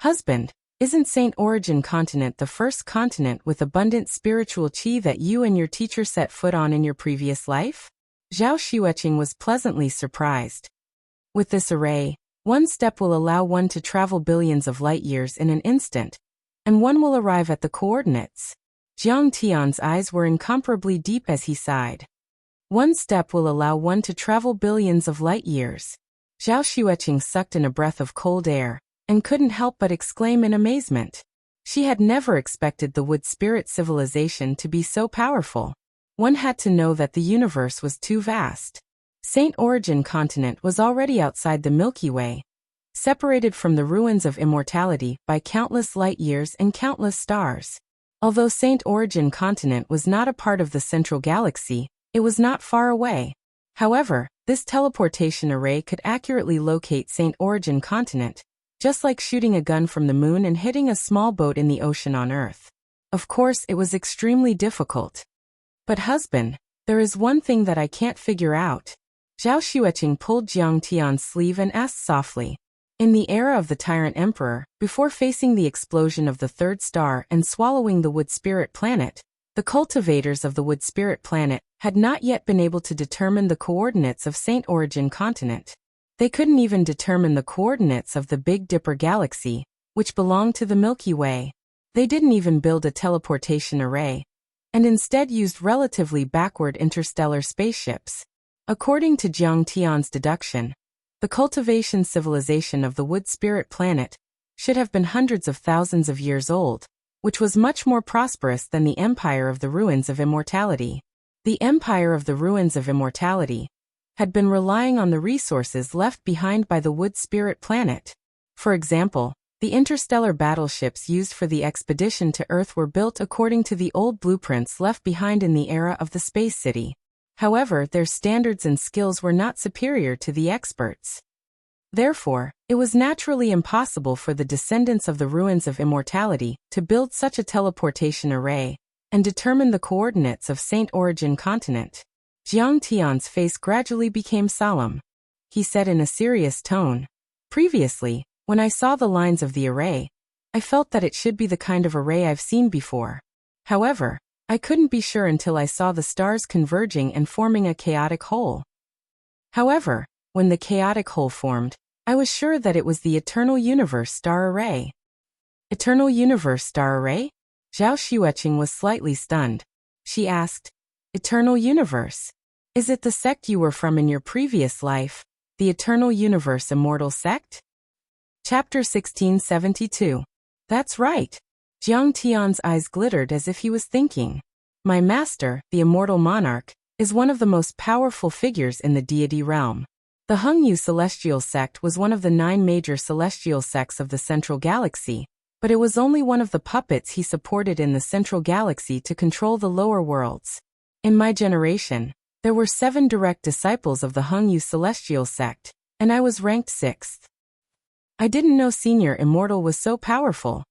Husband, isn't Saint Origin Continent the first continent with abundant spiritual chi that you and your teacher set foot on in your previous life?" Zhao Xueqing was pleasantly surprised. With this array, one step will allow one to travel billions of light years in an instant, and one will arrive at the coordinates. Jiang Tian's eyes were incomparably deep as he sighed. One step will allow one to travel billions of light years. Zhao Xueqing sucked in a breath of cold air, and couldn't help but exclaim in amazement. She had never expected the wood spirit civilization to be so powerful. One had to know that the universe was too vast. Saint Origin continent was already outside the Milky Way, separated from the ruins of immortality by countless light years and countless stars. Although Saint Origin continent was not a part of the central galaxy, it was not far away. However, this teleportation array could accurately locate Saint Origin continent, just like shooting a gun from the moon and hitting a small boat in the ocean on Earth. Of course, it was extremely difficult. But husband, there is one thing that I can't figure out. Zhao Xueqing pulled Jiang Tian's sleeve and asked softly. In the era of the Tyrant Emperor, before facing the explosion of the third star and swallowing the Wood Spirit planet, the cultivators of the Wood Spirit planet had not yet been able to determine the coordinates of Saint Origin continent. They couldn't even determine the coordinates of the Big Dipper galaxy, which belonged to the Milky Way. They didn't even build a teleportation array, and instead used relatively backward interstellar spaceships. According to Jiang Tian's deduction, the cultivation civilization of the Wood Spirit planet should have been hundreds of thousands of years old, which was much more prosperous than the Empire of the Ruins of Immortality. The Empire of the Ruins of Immortality had been relying on the resources left behind by the Wood Spirit planet. For example, the interstellar battleships used for the expedition to Earth were built according to the old blueprints left behind in the era of the Space City. However, their standards and skills were not superior to the experts. Therefore, it was naturally impossible for the descendants of the Ruins of Immortality to build such a teleportation array and determine the coordinates of Saint Origin continent. Jiang Tian's face gradually became solemn. He said in a serious tone, "Previously, when I saw the lines of the array, I felt that it should be the kind of array I've seen before. However, I couldn't be sure until I saw the stars converging and forming a chaotic whole. However, when the chaotic whole formed, I was sure that it was the Eternal Universe Star Array." Eternal Universe Star Array? Zhao Xueqing was slightly stunned. She asked, "Eternal Universe? Is it the sect you were from in your previous life, the Eternal Universe Immortal Sect?" Chapter 1672. That's right. Jiang Tian's eyes glittered as if he was thinking. My master, the Immortal Monarch, is one of the most powerful figures in the deity realm. The Hengyu Celestial Sect was one of the 9 major celestial sects of the Central Galaxy, but it was only one of the puppets he supported in the Central Galaxy to control the lower worlds. In my generation, there were 7 direct disciples of the Hengyu Celestial Sect, and I was ranked 6th. I didn't know Senior Immortal was so powerful,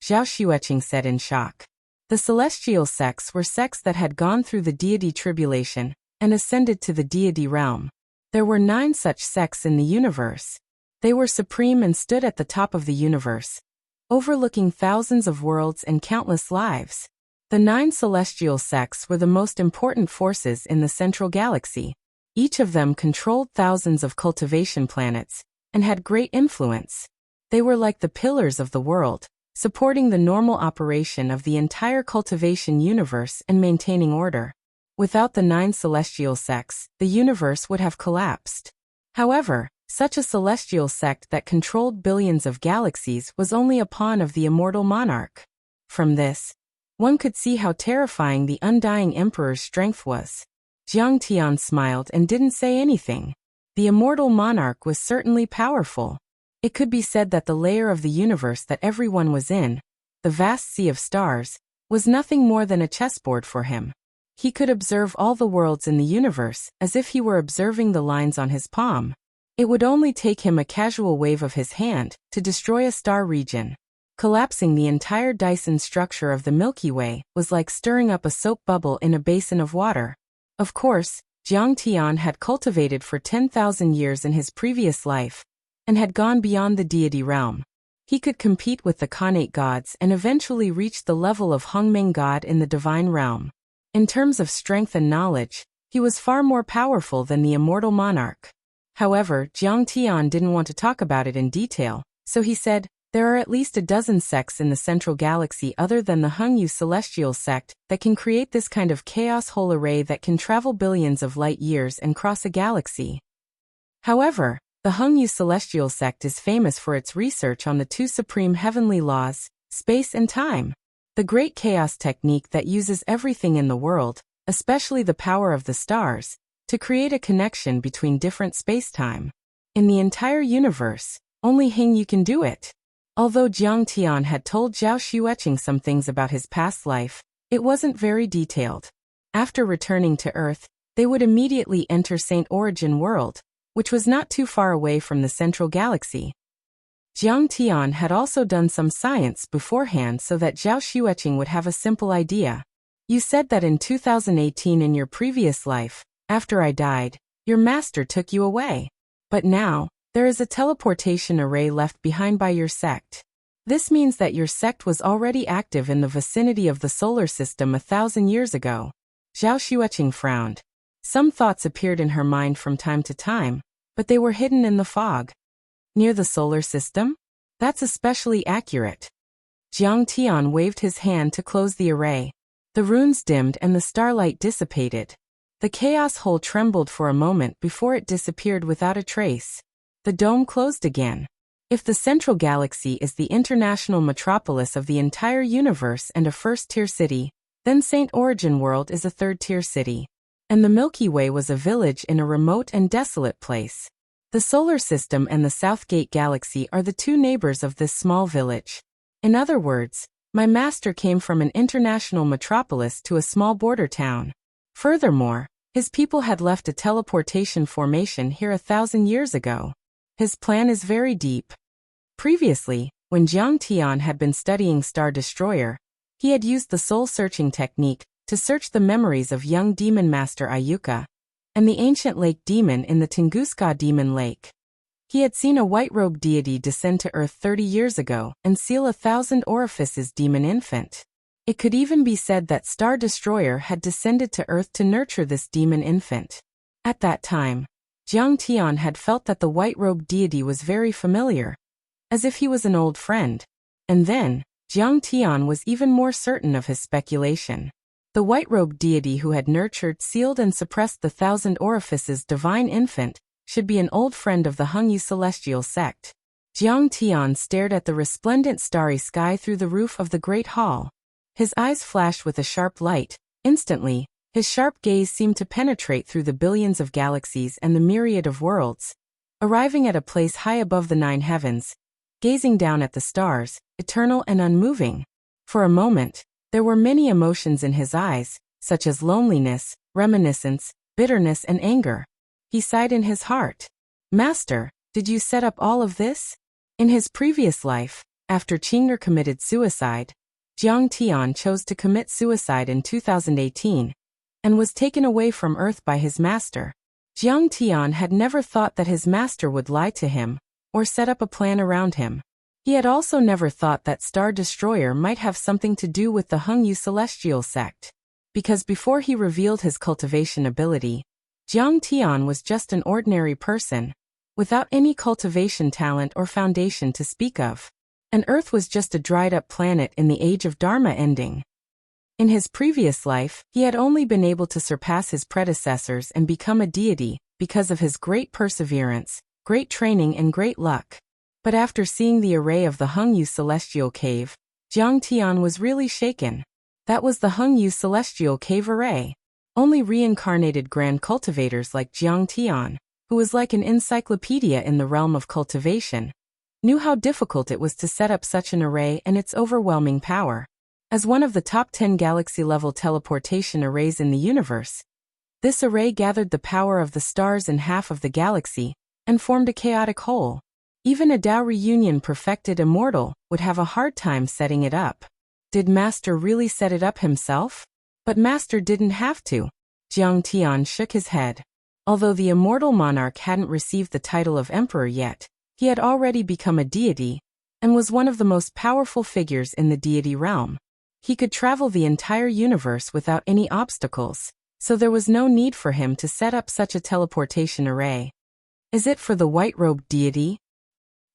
Zhao Xueqing said in shock. The celestial sects were sects that had gone through the deity tribulation and ascended to the deity realm. There were 9 such sects in the universe. They were supreme and stood at the top of the universe, overlooking thousands of worlds and countless lives. The 9 celestial sects were the most important forces in the central galaxy. Each of them controlled thousands of cultivation planets and had great influence. They were like the pillars of the world, supporting the normal operation of the entire cultivation universe and maintaining order. Without the 9 celestial sects, the universe would have collapsed. However, such a celestial sect that controlled billions of galaxies was only a pawn of the Immortal Monarch. From this, one could see how terrifying the Undying Emperor's strength was. Jiang Tian smiled and didn't say anything. The Immortal Monarch was certainly powerful. It could be said that the layer of the universe that everyone was in, the vast sea of stars, was nothing more than a chessboard for him. He could observe all the worlds in the universe as if he were observing the lines on his palm. It would only take him a casual wave of his hand to destroy a star region. Collapsing the entire Dyson structure of the Milky Way was like stirring up a soap bubble in a basin of water. Of course, Jiang Tian had cultivated for 10,000 years in his previous life, and had gone beyond the deity realm. He could compete with the Khanate gods and eventually reach the level of Hongming God in the divine realm. In terms of strength and knowledge, he was far more powerful than the Immortal Monarch. However, Jiang Tian didn't want to talk about it in detail, so he said, "There are at least a dozen sects in the central galaxy other than the Hengyu Celestial Sect that can create this kind of chaos whole array that can travel billions of light years and cross a galaxy. However, the Hengyu Celestial Sect is famous for its research on the 2 supreme heavenly laws, space and time. The Great Chaos technique that uses everything in the world, especially the power of the stars, to create a connection between different space-time. In the entire universe, only Hing Yu can do it. Although Jiang Tian had told Zhao Xueqing some things about his past life, it wasn't very detailed. After returning to Earth, they would immediately enter Saint Origin World, which was not too far away from the central galaxy. Jiang Tian had also done some science beforehand so that Zhao Xueqing would have a simple idea. You said that in 2018 in your previous life, after I died, your master took you away. But now, there is a teleportation array left behind by your sect. This means that your sect was already active in the vicinity of the solar system 1,000 years ago. Zhao Xueqing frowned. Some thoughts appeared in her mind from time to time, but they were hidden in the fog. Near the solar system? That's especially accurate. Jiang Tian waved his hand to close the array. The runes dimmed and the starlight dissipated. The chaos hole trembled for a moment before it disappeared without a trace. The dome closed again. If the central galaxy is the international metropolis of the entire universe and a first-tier city, then Saint Origin World is a third-tier city. And the Milky Way was a village in a remote and desolate place. The solar system and the Southgate Galaxy are the two neighbors of this small village. In other words, my master came from an international metropolis to a small border town. Furthermore, his people had left a teleportation formation here 1,000 years ago. His plan is very deep. Previously, when Jiang Tian had been studying Star Destroyer, he had used the soul-searching technique to search the memories of young demon master Ayuka and the ancient lake demon in the Tunguska Demon Lake. He had seen a white-robed deity descend to Earth 30 years ago and seal 1,000 orifices demon infant. It could even be said that Star Destroyer had descended to Earth to nurture this demon infant. At that time, Jiang Tian had felt that the white-robed deity was very familiar, as if he was an old friend. And then, Jiang Tian was even more certain of his speculation. The white-robed deity who had nurtured, sealed and suppressed the 1,000 orifices divine infant should be an old friend of the Hung Yu celestial sect. Jiang Tian stared at the resplendent starry sky through the roof of the great hall. His eyes flashed with a sharp light. Instantly, his sharp gaze seemed to penetrate through the billions of galaxies and the myriad of worlds. Arriving at a place high above the 9 heavens, gazing down at the stars, eternal and unmoving. For a moment, there were many emotions in his eyes, such as loneliness, reminiscence, bitterness and anger. He sighed in his heart. Master, did you set up all of this? In his previous life, after Qing'er committed suicide, Jiang Tian chose to commit suicide in 2018 and was taken away from Earth by his master. Jiang Tian had never thought that his master would lie to him or set up a plan around him. He had also never thought that Star Destroyer might have something to do with the Hung Yu celestial sect. Because before he revealed his cultivation ability, Jiang Tian was just an ordinary person, without any cultivation talent or foundation to speak of. And Earth was just a dried-up planet in the age of Dharma ending. In his previous life, he had only been able to surpass his predecessors and become a deity because of his great perseverance, great training and great luck. But after seeing the array of the Hung Yu celestial cave, Jiang Tian was really shaken. That was the Hung Yu celestial cave array. Only reincarnated grand cultivators like Jiang Tian, who was like an encyclopedia in the realm of cultivation, knew how difficult it was to set up such an array and its overwhelming power. As one of the top 10 galaxy-level teleportation arrays in the universe, this array gathered the power of the stars in half of the galaxy and formed a chaotic whole. Even a Tao reunion perfected immortal would have a hard time setting it up. Did Master really set it up himself? But Master didn't have to. Jiang Tian shook his head. Although the immortal monarch hadn't received the title of emperor yet, he had already become a deity and was one of the most powerful figures in the deity realm. He could travel the entire universe without any obstacles, so there was no need for him to set up such a teleportation array. Is it for the white-robed deity?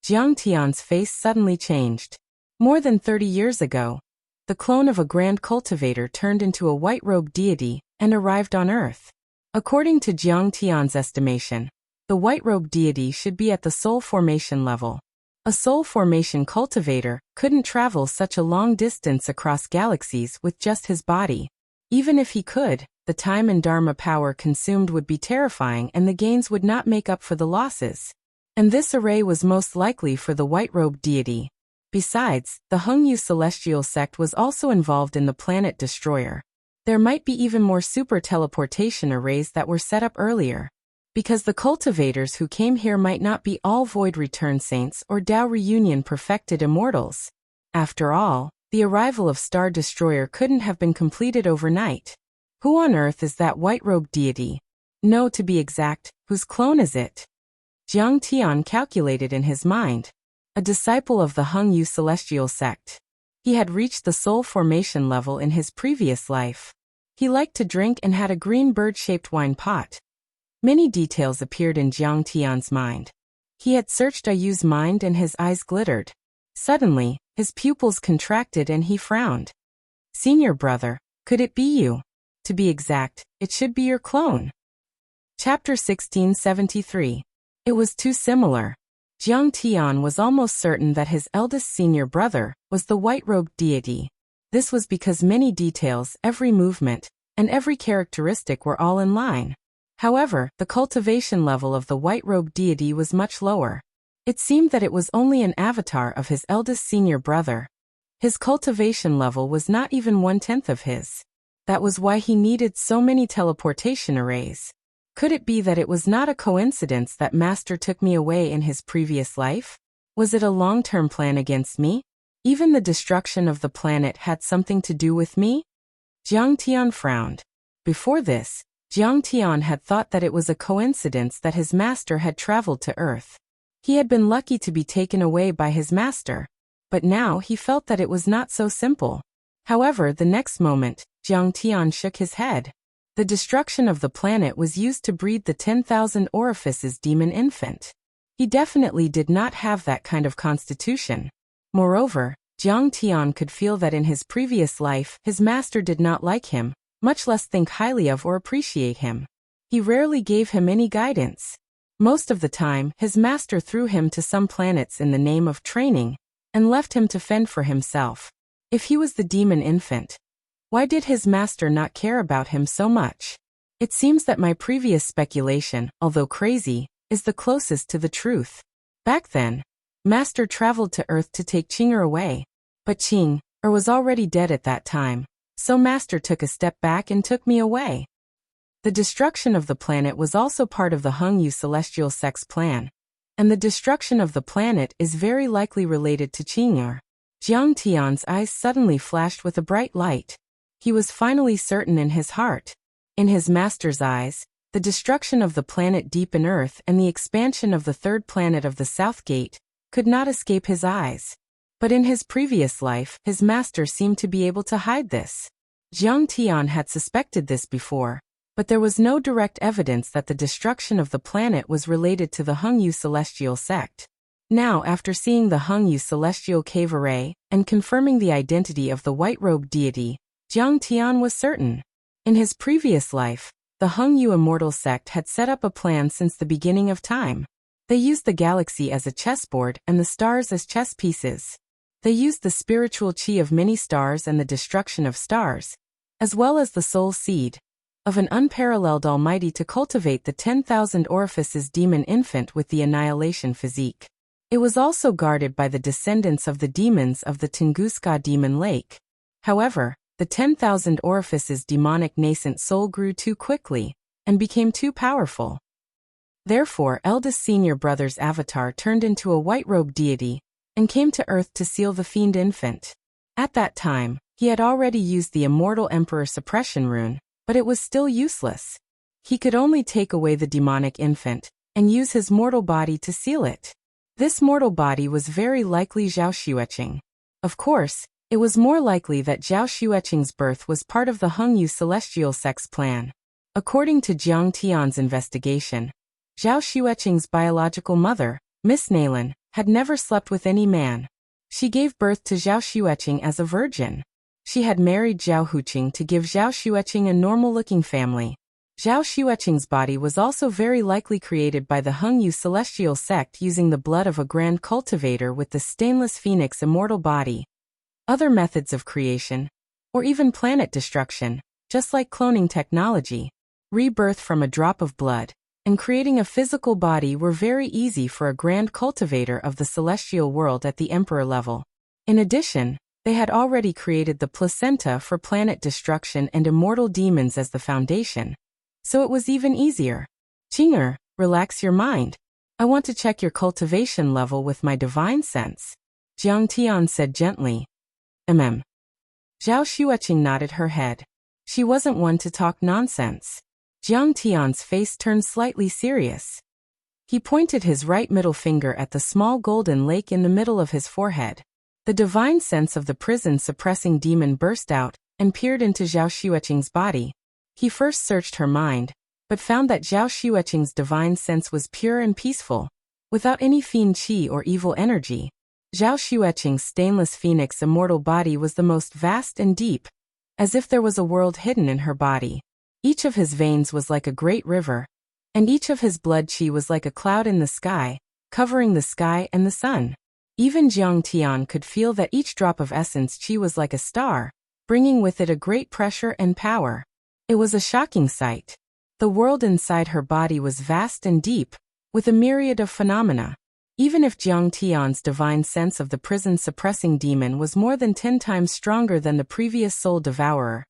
Jiang Tian's face suddenly changed. More than 30 years ago, the clone of a grand cultivator turned into a white-robed deity and arrived on Earth. According to Jiang Tian's estimation, the white-robed deity should be at the soul formation level. A soul formation cultivator couldn't travel such a long distance across galaxies with just his body. Even if he could, the time and dharma power consumed would be terrifying and the gains would not make up for the losses. And this array was most likely for the white-robed deity. Besides, the Hengyu celestial sect was also involved in the planet destroyer. There might be even more super teleportation arrays that were set up earlier. Because the cultivators who came here might not be all void return saints or Tao reunion perfected immortals. After all, the arrival of Star Destroyer couldn't have been completed overnight. Who on earth is that white-robed deity? No, to be exact, whose clone is it? Jiang Tian calculated in his mind. A disciple of the Hengyu celestial sect. He had reached the soul formation level in his previous life. He liked to drink and had a green bird-shaped wine pot. Many details appeared in Jiang Tian's mind. He had searched Ayu's mind and his eyes glittered. Suddenly, his pupils contracted and he frowned. Senior brother, could it be you? To be exact, it should be your clone. Chapter 1673. It was too similar. Jiang Tian was almost certain that his eldest senior brother was the white-robed deity. This was because many details, every movement, and every characteristic were all in line. However, the cultivation level of the white-robed deity was much lower. It seemed that it was only an avatar of his eldest senior brother. His cultivation level was not even 1/10 of his. That was why he needed so many teleportation arrays. Could it be that it was not a coincidence that Master took me away in his previous life? Was it a long-term plan against me? Even the destruction of the planet had something to do with me? Jiang Tian frowned. Before this, Jiang Tian had thought that it was a coincidence that his master had traveled to Earth. He had been lucky to be taken away by his master. But now he felt that it was not so simple. However, the next moment, Jiang Tian shook his head. The destruction of the planet was used to breed the 10,000 orifices demon infant. He definitely did not have that kind of constitution. Moreover, Jiang Tian could feel that in his previous life his master did not like him, much less think highly of or appreciate him. He rarely gave him any guidance. Most of the time, his master threw him to some planets in the name of training, and left him to fend for himself. If he was the demon infant, why did his master not care about him so much? It seems that my previous speculation, although crazy, is the closest to the truth. Back then, Master traveled to Earth to take Qing'er away. But Qing'er was already dead at that time. So Master took a step back and took me away. The destruction of the planet was also part of the Hengyu celestial sect's plan. And the destruction of the planet is very likely related to Qing'er. Jiang Tian's eyes suddenly flashed with a bright light. He was finally certain in his heart. In his master's eyes, the destruction of the planet deep in Earth and the expansion of the third planet of the South Gate could not escape his eyes. But in his previous life, his master seemed to be able to hide this. Jiang Tian had suspected this before, but there was no direct evidence that the destruction of the planet was related to the Hengyu celestial sect. Now, after seeing the Hengyu celestial cave array and confirming the identity of the white-robed deity, Jiang Tian was certain. In his previous life, the Hengyu immortal sect had set up a plan since the beginning of time. They used the galaxy as a chessboard and the stars as chess pieces. They used the spiritual chi of many stars and the destruction of stars, as well as the soul seed of an unparalleled almighty to cultivate the 10,000 orifices demon infant with the annihilation physique. It was also guarded by the descendants of the demons of the Tunguska demon lake. However, the 10,000 orifices demonic nascent soul grew too quickly and became too powerful. Therefore, eldest senior brother's avatar turned into a white-robed deity and came to Earth to seal the fiend infant. At that time, he had already used the immortal emperor suppression rune, but it was still useless. He could only take away the demonic infant and use his mortal body to seal it. This mortal body was very likely Zhao Xueqing. Of course, it was more likely that Zhao Xueqing's birth was part of the Hengyu celestial sect's plan. According to Jiang Tian's investigation, Zhao Xueqing's biological mother, Miss Naylan, had never slept with any man. She gave birth to Zhao Xueqing as a virgin. She had married Zhao Huqing to give Zhao Xueqing a normal-looking family. Zhao Xueqing's body was also very likely created by the Hengyu celestial sect using the blood of a grand cultivator with the stainless phoenix immortal body. Other methods of creation, or even planet destruction, just like cloning technology, rebirth from a drop of blood, and creating a physical body were very easy for a grand cultivator of the celestial world at the emperor level. In addition, they had already created the placenta for planet destruction and immortal demons as the foundation. So it was even easier. Qing'er, relax your mind. I want to check your cultivation level with my divine sense. Jiang Tian said gently. Zhao Xueqing nodded her head. She wasn't one to talk nonsense. Jiang Tian's face turned slightly serious. He pointed his right middle finger at the small golden lake in the middle of his forehead. The divine sense of the prison-suppressing demon burst out and peered into Zhao Xueqing's body. He first searched her mind, but found that Zhao Xueqing's divine sense was pure and peaceful, without any fiend qi or evil energy. Zhao Xueqing's stainless phoenix immortal body was the most vast and deep, as if there was a world hidden in her body. Each of his veins was like a great river, and each of his blood qi was like a cloud in the sky, covering the sky and the sun. Even Jiang Tian could feel that each drop of essence qi was like a star, bringing with it a great pressure and power. It was a shocking sight. The world inside her body was vast and deep, with a myriad of phenomena. Even if Jiang Tian's divine sense of the prison-suppressing demon was more than 10 times stronger than the previous soul devourer,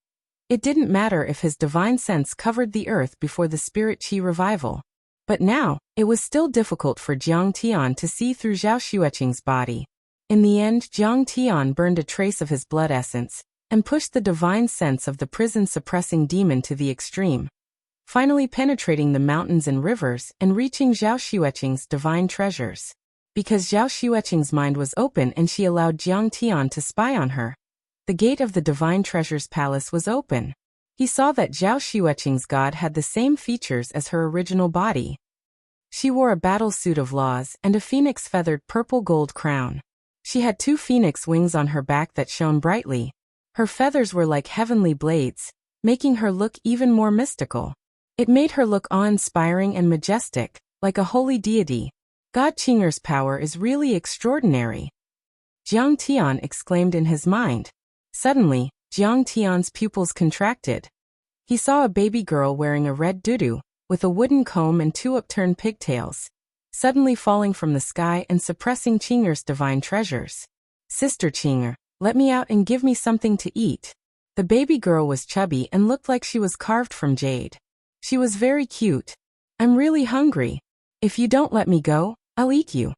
it didn't matter if his divine sense covered the earth before the spirit qi revival. But now, it was still difficult for Jiang Tian to see through Zhao Xueqing's body. In the end, Jiang Tian burned a trace of his blood essence, and pushed the divine sense of the prison-suppressing demon to the extreme, finally penetrating the mountains and rivers and reaching Zhao Xueqing's divine treasures. Because Zhao Xueqing's mind was open and she allowed Jiang Tian to spy on her, the gate of the divine treasures palace was open. He saw that Zhao Xueqing's god had the same features as her original body. She wore a battle suit of laws and a phoenix-feathered purple-gold crown. She had 2 phoenix wings on her back that shone brightly. Her feathers were like heavenly blades, making her look even more mystical. It made her look awe-inspiring and majestic, like a holy deity. God Qing'er's power is really extraordinary. Jiang Tian exclaimed in his mind. Suddenly, Jiang Tian's pupils contracted. He saw a baby girl wearing a red tutu, with a wooden comb and 2 upturned pigtails, suddenly falling from the sky and suppressing Qing'er's divine treasures. Sister Qing'er, let me out and give me something to eat. The baby girl was chubby and looked like she was carved from jade. She was very cute. I'm really hungry. If you don't let me go, I'll eat you.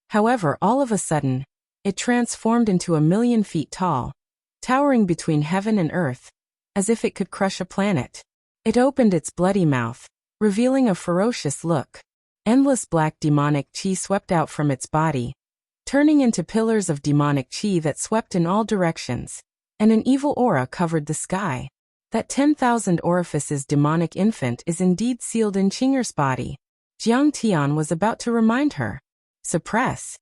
However, all of a sudden, it transformed into 1,000,000 feet tall, towering between heaven and earth, as if it could crush a planet. It opened its bloody mouth, revealing a ferocious look. Endless black demonic qi swept out from its body, turning into pillars of demonic qi that swept in all directions, and an evil aura covered the sky. That 10,000 orifices demonic infant is indeed sealed in Qing'er's body. Jiang Tian was about to remind her. Suppress.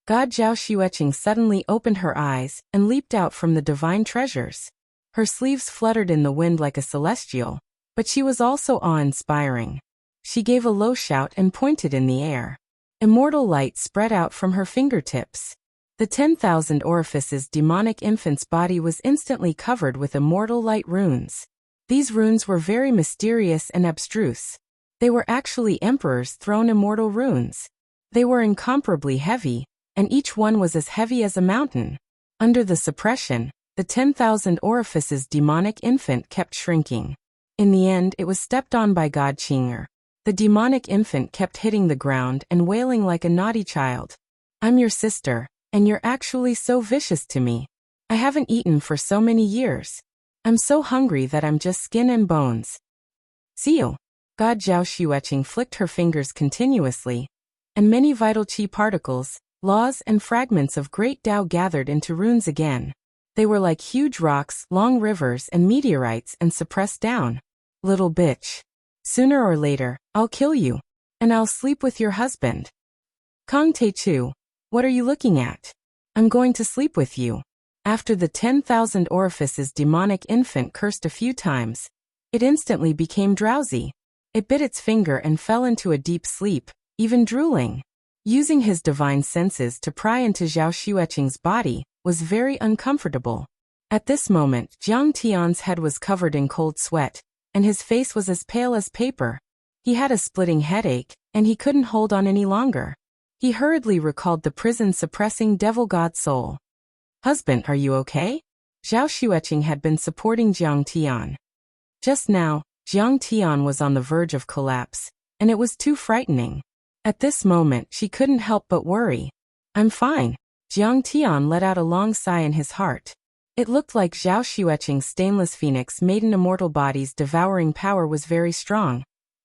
God Zhao Xueqing suddenly opened her eyes and leaped out from the divine treasures. Her sleeves fluttered in the wind like a celestial, but she was also awe-inspiring. She gave a low shout and pointed in the air. Immortal light spread out from her fingertips. The 10,000 orifices demonic infant's body was instantly covered with immortal light runes. These runes were very mysterious and abstruse. They were actually Emperor's Throne immortal runes. They were incomparably heavy, and each one was as heavy as a mountain. Under the suppression, the 10,000 orifices demonic infant kept shrinking. In the end, it was stepped on by God Qing'er. The demonic infant kept hitting the ground and wailing like a naughty child. I'm your sister, and you're actually so vicious to me. I haven't eaten for so many years. I'm so hungry that I'm just skin and bones. Seal. God Zhao Xueqing flicked her fingers continuously, and many vital qi particles, laws and fragments of great Tao gathered into runes again. They were like huge rocks, long rivers and meteorites and suppressed down. Little bitch. Sooner or later, I'll kill you. And I'll sleep with your husband. Kong Te-Chu, what are you looking at? I'm going to sleep with you. After the 10,000 orifices demonic infant cursed a few times, it instantly became drowsy. It bit its finger and fell into a deep sleep, even drooling. Using his divine senses to pry into Zhao Xueqing's body was very uncomfortable. At this moment, Jiang Tian's head was covered in cold sweat, and his face was as pale as paper. He had a splitting headache, and he couldn't hold on any longer. He hurriedly recalled the prison-suppressing devil god soul. "Husband, are you okay?" Zhao Xueqing had been supporting Jiang Tian. Just now, Jiang Tian was on the verge of collapse, and it was too frightening. At this moment, she couldn't help but worry. "I'm fine." Jiang Tian let out a long sigh in his heart. It looked like Zhao Xueqing's stainless phoenix maiden immortal body's devouring power was very strong,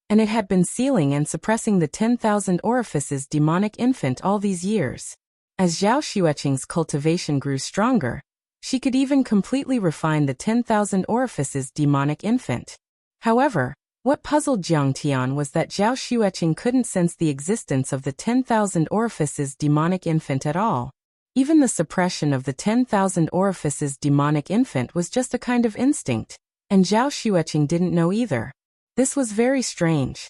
and it had been sealing and suppressing the 10,000 orifices demonic infant all these years. As Zhao Xueqing's cultivation grew stronger, she could even completely refine the 10,000 orifices demonic infant. However, what puzzled Jiang Tian was that Zhao Xueqing couldn't sense the existence of the 10,000 orifices demonic infant at all. Even the suppression of the 10,000 orifices demonic infant was just a kind of instinct, and Zhao Xueqing didn't know either. This was very strange.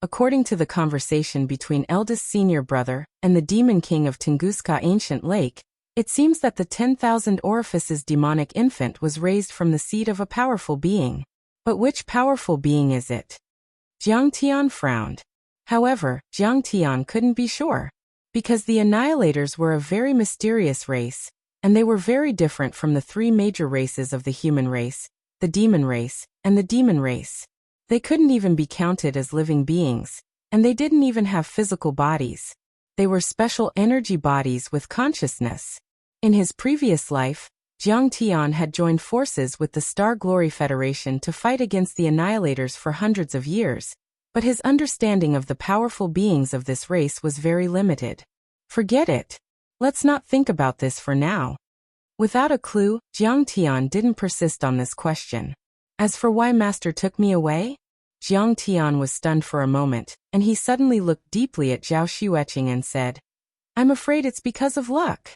According to the conversation between eldest senior brother and the demon king of Tunguska Ancient Lake, it seems that the 10,000 orifices demonic infant was raised from the seed of a powerful being. But which powerful being is it? Jiang Tian frowned. However, Jiang Tian couldn't be sure, because the Annihilators were a very mysterious race, and they were very different from the three major races of the human race, the demon race, and the demon race. They couldn't even be counted as living beings, and they didn't even have physical bodies. They were special energy bodies with consciousness. In his previous life, Jiang Tian had joined forces with the Star Glory Federation to fight against the Annihilators for hundreds of years, but his understanding of the powerful beings of this race was very limited. Forget it. Let's not think about this for now. Without a clue, Jiang Tian didn't persist on this question. As for why Master took me away? Jiang Tian was stunned for a moment, and he suddenly looked deeply at Zhao Xueqing and said, "I'm afraid it's because of luck."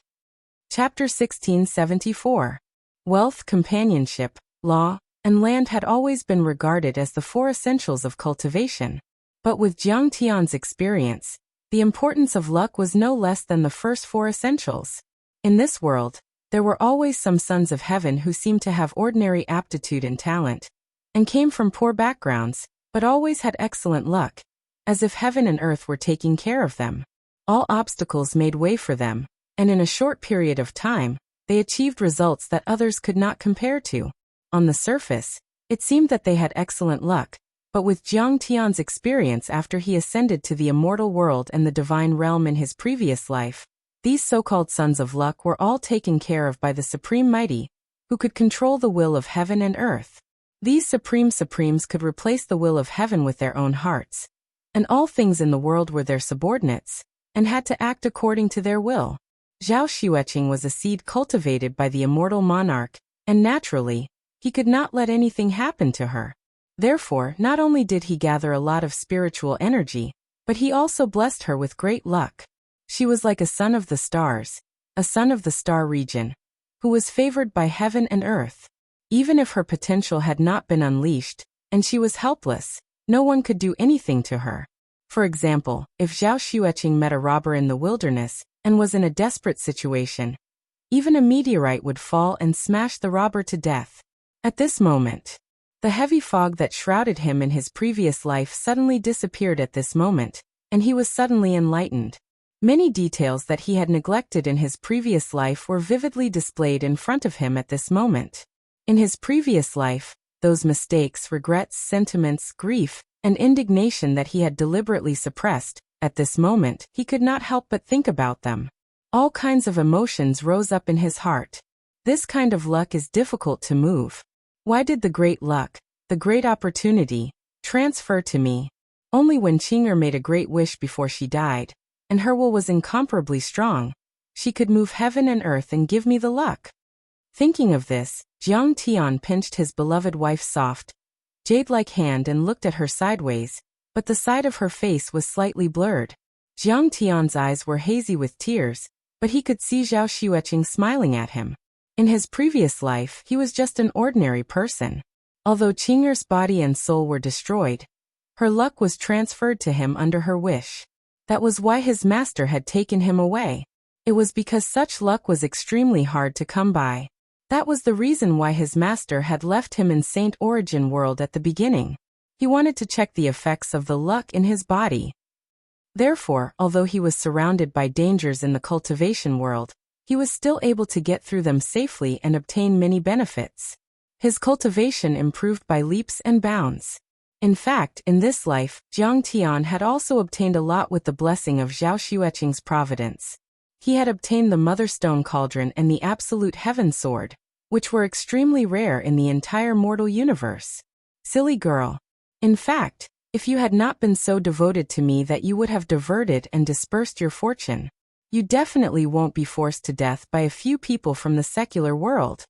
Chapter 1674. Wealth, companionship, law, and land had always been regarded as the four essentials of cultivation. But with Jiang Tian's experience, the importance of luck was no less than the first four essentials. In this world, there were always some sons of heaven who seemed to have ordinary aptitude and talent, and came from poor backgrounds, but always had excellent luck, as if heaven and earth were taking care of them. All obstacles made way for them, and in a short period of time, they achieved results that others could not compare to. On the surface, it seemed that they had excellent luck, but with Jiang Tian's experience after he ascended to the immortal world and the divine realm in his previous life, these so-called sons of luck were all taken care of by the Supreme Mighty, who could control the will of heaven and earth. These supremes could replace the will of heaven with their own hearts, and all things in the world were their subordinates, and had to act according to their will. Zhao Xueqing was a seed cultivated by the immortal monarch, and naturally, he could not let anything happen to her. Therefore, not only did he gather a lot of spiritual energy, but he also blessed her with great luck. She was like a son of the stars, a son of the star region, who was favored by heaven and earth. Even if her potential had not been unleashed, and she was helpless, no one could do anything to her. For example, if Zhao Xueqing met a robber in the wilderness, and was in a desperate situation, even a meteorite would fall and smash the robber to death. At this moment, the heavy fog that shrouded him in his previous life suddenly disappeared at this moment, and he was suddenly enlightened. Many details that he had neglected in his previous life were vividly displayed in front of him at this moment. In his previous life, those mistakes, regrets, sentiments, grief, and indignation that he had deliberately suppressed, at this moment, he could not help but think about them. All kinds of emotions rose up in his heart. This kind of luck is difficult to move. Why did the great luck, the great opportunity, transfer to me? Only when Qing'er made a great wish before she died, and her will was incomparably strong, she could move heaven and earth and give me the luck. Thinking of this, Jiang Tian pinched his beloved wife's soft, jade-like hand and looked at her sideways, but the side of her face was slightly blurred. Jiang Tian's eyes were hazy with tears, but he could see Zhao Xueqing smiling at him. In his previous life, he was just an ordinary person. Although Qing'er's body and soul were destroyed, Her luck was transferred to him under her wish. That was why his master had taken him away. It was because such luck was extremely hard to come by. That was the reason why his master had left him in Saint Origin World at the beginning. He wanted to check the effects of the luck in his body. Therefore, although he was surrounded by dangers in the cultivation world, he was still able to get through them safely and obtain many benefits. His cultivation improved by leaps and bounds. In fact, in this life, Jiang Tian had also obtained a lot with the blessing of Zhao Xueqing's providence. He had obtained the Mother Stone Cauldron and the Absolute Heaven Sword, which were extremely rare in the entire mortal universe. Silly girl. In fact, if you had not been so devoted to me that you would have diverted and dispersed your fortune, you definitely won't be forced to death by a few people from the secular world.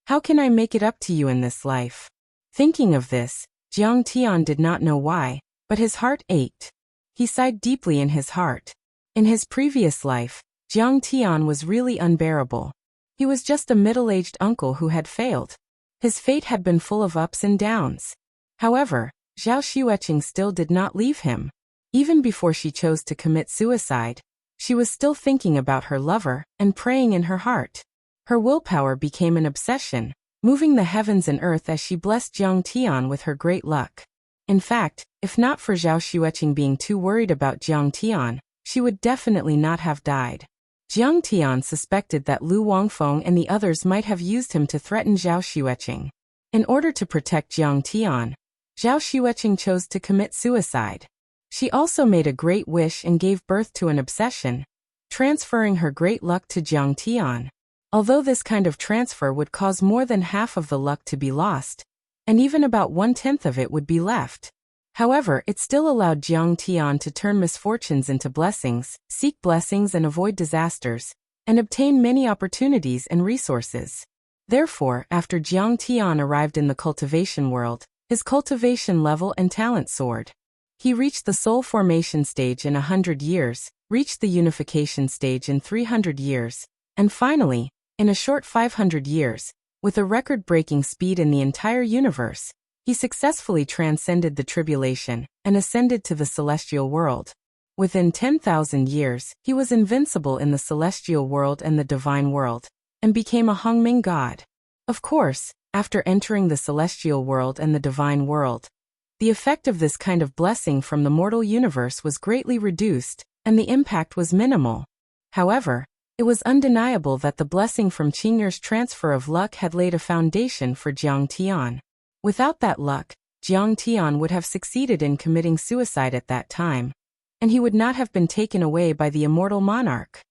How can I make it up to you in this life? Thinking of this, Jiang Tian did not know why, but his heart ached. He sighed deeply in his heart. In his previous life, Jiang Tian was really unbearable. He was just a middle-aged uncle who had failed. His fate had been full of ups and downs. However, Zhao Xueqing still did not leave him. Even before she chose to commit suicide, she was still thinking about her lover and praying in her heart. Her willpower became an obsession, moving the heavens and earth as she blessed Jiang Tian with her great luck. In fact, if not for Zhao Xueqing being too worried about Jiang Tian, she would definitely not have died. Jiang Tian suspected that Lu Wangfeng and the others might have used him to threaten Zhao Xueqing. In order to protect Jiang Tian, Zhao Xueqing chose to commit suicide. She also made a great wish and gave birth to an obsession, transferring her great luck to Jiang Tian. Although this kind of transfer would cause more than half of the luck to be lost, and even about 1/10 of it would be left. However, it still allowed Jiang Tian to turn misfortunes into blessings, seek blessings and avoid disasters, and obtain many opportunities and resources. Therefore, after Jiang Tian arrived in the cultivation world, his cultivation level and talent soared. He reached the soul formation stage in 100 years, reached the unification stage in 300 years, and finally, in a short 500 years, with a record-breaking speed in the entire universe, he successfully transcended the tribulation and ascended to the celestial world. Within 10,000 years, he was invincible in the celestial world and the divine world, and became a Hongming god. Of course, after entering the celestial world and the divine world, the effect of this kind of blessing from the mortal universe was greatly reduced, and the impact was minimal. However, it was undeniable that the blessing from Qingyer's transfer of luck had laid a foundation for Jiang Tian. Without that luck, Jiang Tian would have succeeded in committing suicide at that time, and he would not have been taken away by the immortal monarch.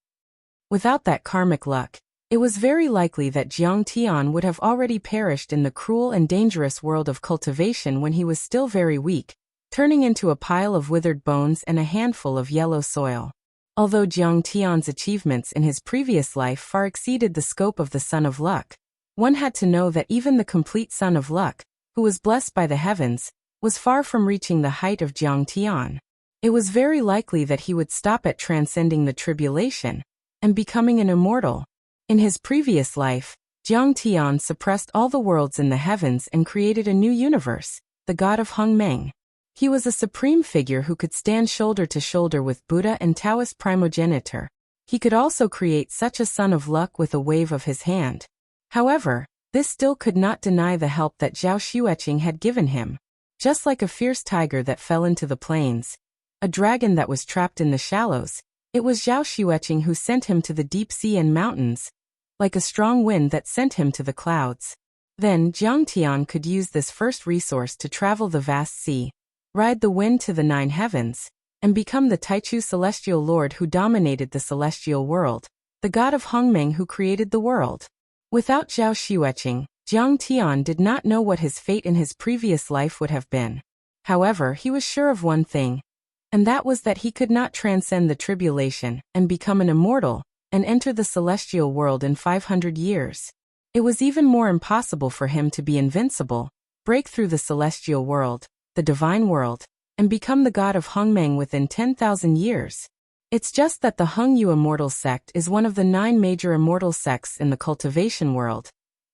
Without that karmic luck, it was very likely that Jiang Tian would have already perished in the cruel and dangerous world of cultivation when he was still very weak, turning into a pile of withered bones and a handful of yellow soil. Although Jiang Tian's achievements in his previous life far exceeded the scope of the Son of Luck, one had to know that even the complete Son of Luck, who was blessed by the heavens, was far from reaching the height of Jiang Tian. It was very likely that he would stop at transcending the tribulation and becoming an immortal. In his previous life, Jiang Tian suppressed all the worlds in the heavens and created a new universe, the god of Hongmeng. He was a supreme figure who could stand shoulder to shoulder with Buddha and Taoist primogeniture. He could also create such a Son of Luck with a wave of his hand. However, this still could not deny the help that Zhao Xueqing had given him. Just like a fierce tiger that fell into the plains, a dragon that was trapped in the shallows, it was Zhao Xueqing who sent him to the deep sea and mountains, like a strong wind that sent him to the clouds. Then Jiang Tian could use this first resource to travel the vast sea, ride the wind to the 9 heavens, and become the Taichu celestial lord who dominated the celestial world, the god of Hongmeng who created the world. Without Zhao Xueqing, Jiang Tian did not know what his fate in his previous life would have been. However, he was sure of one thing, and that was that he could not transcend the tribulation and become an immortal and enter the celestial world in 500 years. It was even more impossible for him to be invincible, break through the celestial world, the divine world, and become the god of Hongmeng within 10,000 years. It's just that the Hongyu immortal sect is one of the 9 major immortal sects in the cultivation world,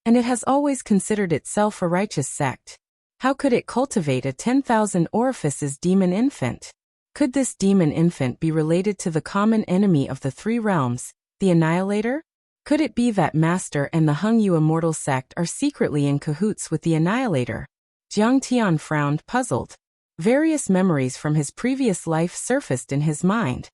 and it has always considered itself a righteous sect. How could it cultivate a 10,000 orifices demon infant? Could this demon infant be related to the common enemy of the three realms, the Annihilator? Could it be that Master and the Hungyu immortal sect are secretly in cahoots with the Annihilator? Jiang Tian frowned, puzzled. Various memories from his previous life surfaced in his mind.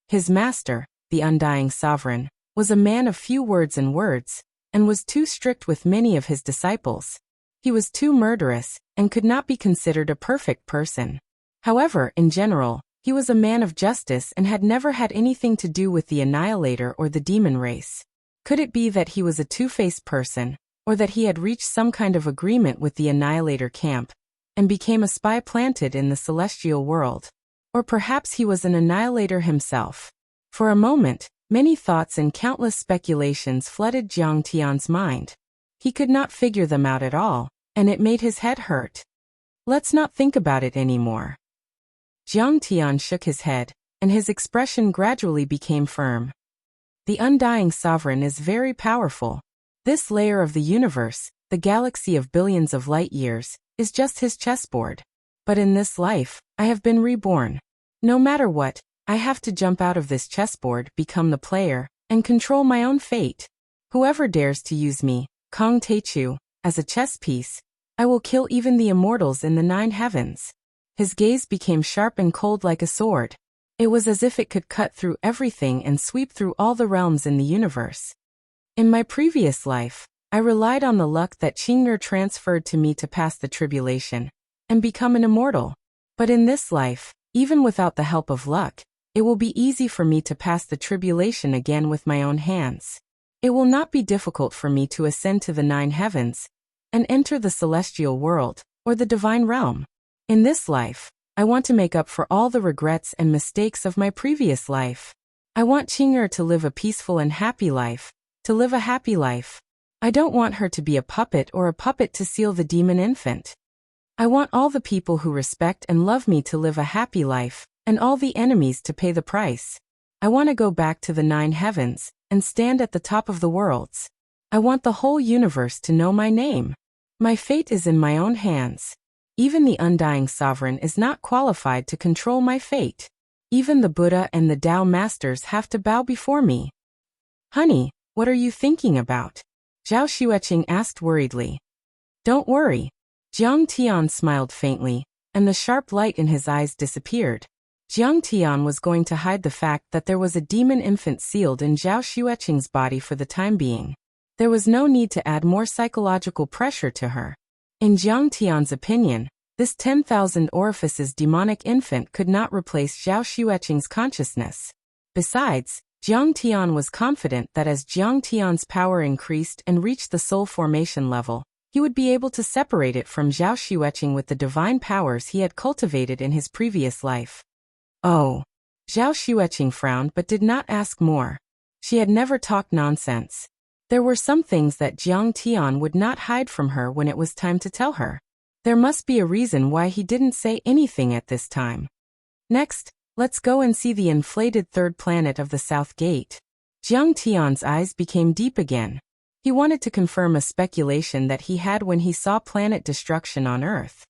His master, the undying sovereign, was a man of few words and was too strict with many of his disciples. He was too murderous, and could not be considered a perfect person. However, in general, he was a man of justice and had never had anything to do with the Annihilator or the demon race. Could it be that he was a two-faced person, or that he had reached some kind of agreement with the Annihilator camp, and became a spy planted in the celestial world? Or perhaps he was an Annihilator himself. For a moment, many thoughts and countless speculations flooded Jiang Tian's mind. He could not figure them out at all, and it made his head hurt. Let's not think about it anymore. Jiang Tian shook his head, and his expression gradually became firm. The undying sovereign is very powerful. This layer of the universe, the galaxy of billions of light years, is just his chessboard. But in this life, I have been reborn. No matter what, I have to jump out of this chessboard, become the player, and control my own fate. Whoever dares to use me, Kong Teichu, as a chess piece, I will kill even the immortals in the 9 heavens. His gaze became sharp and cold like a sword. It was as if it could cut through everything and sweep through all the realms in the universe. In my previous life, I relied on the luck that Qing'er transferred to me to pass the tribulation and become an immortal. But in this life, even without the help of luck, it will be easy for me to pass the tribulation again with my own hands. It will not be difficult for me to ascend to the 9 heavens and enter the celestial world or the divine realm. In this life, I want to make up for all the regrets and mistakes of my previous life. I want Qing'er to live a peaceful and happy life, to live a happy life. I don't want her to be a puppet or a puppet to seal the demon infant. I want all the people who respect and love me to live a happy life, and all the enemies to pay the price. I want to go back to the 9 heavens and stand at the top of the worlds. I want the whole universe to know my name. My fate is in my own hands. Even the undying sovereign is not qualified to control my fate. Even the Buddha and the Tao masters have to bow before me. Honey, what are you thinking about? Zhao Xueqing asked worriedly. Don't worry. Jiang Tian smiled faintly, and the sharp light in his eyes disappeared. Jiang Tian was going to hide the fact that there was a demon infant sealed in Zhao Xueqing's body for the time being. There was no need to add more psychological pressure to her. In Jiang Tian's opinion, this 10,000 orifices demonic infant could not replace Zhao Xueqing's consciousness. Besides, Jiang Tian was confident that as Jiang Tian's power increased and reached the soul formation level, he would be able to separate it from Zhao Xueqing with the divine powers he had cultivated in his previous life. Oh. Zhao Xueqing frowned but did not ask more. She had never talked nonsense. There were some things that Jiang Tian would not hide from her when it was time to tell her. There must be a reason why he didn't say anything at this time. Next, let's go and see the inflated third planet of the South Gate. Jiang Tian's eyes became deep again. He wanted to confirm a speculation that he had when he saw planet destruction on Earth.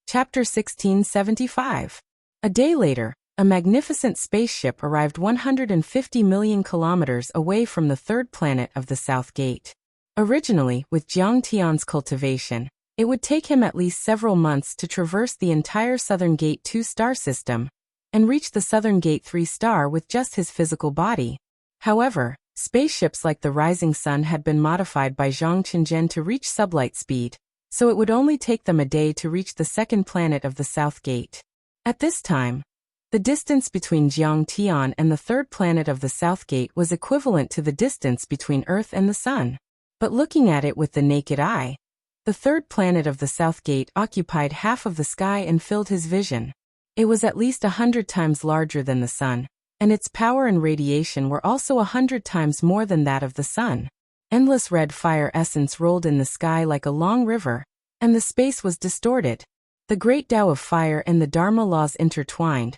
Chapter 1675. A day later, a magnificent spaceship arrived 150 million kilometers away from the third planet of the South Gate. Originally, with Jiang Tian's cultivation, it would take him at least several months to traverse the entire Southern Gate 2 star system and reach the Southern Gate 3 star with just his physical body. However, spaceships like the Rising Sun had been modified by Zhang Qinzhen to reach sublight speed, so it would only take them a day to reach the second planet of the South Gate. At this time, the distance between Jiang Tian and the third planet of the South Gate was equivalent to the distance between Earth and the Sun. But looking at it with the naked eye, the third planet of the South Gate occupied half of the sky and filled his vision. It was at least 100 times larger than the Sun, and its power and radiation were also 100 times more than that of the Sun. Endless red fire essence rolled in the sky like a long river, and the space was distorted. The great Tao of fire and the Dharma laws intertwined,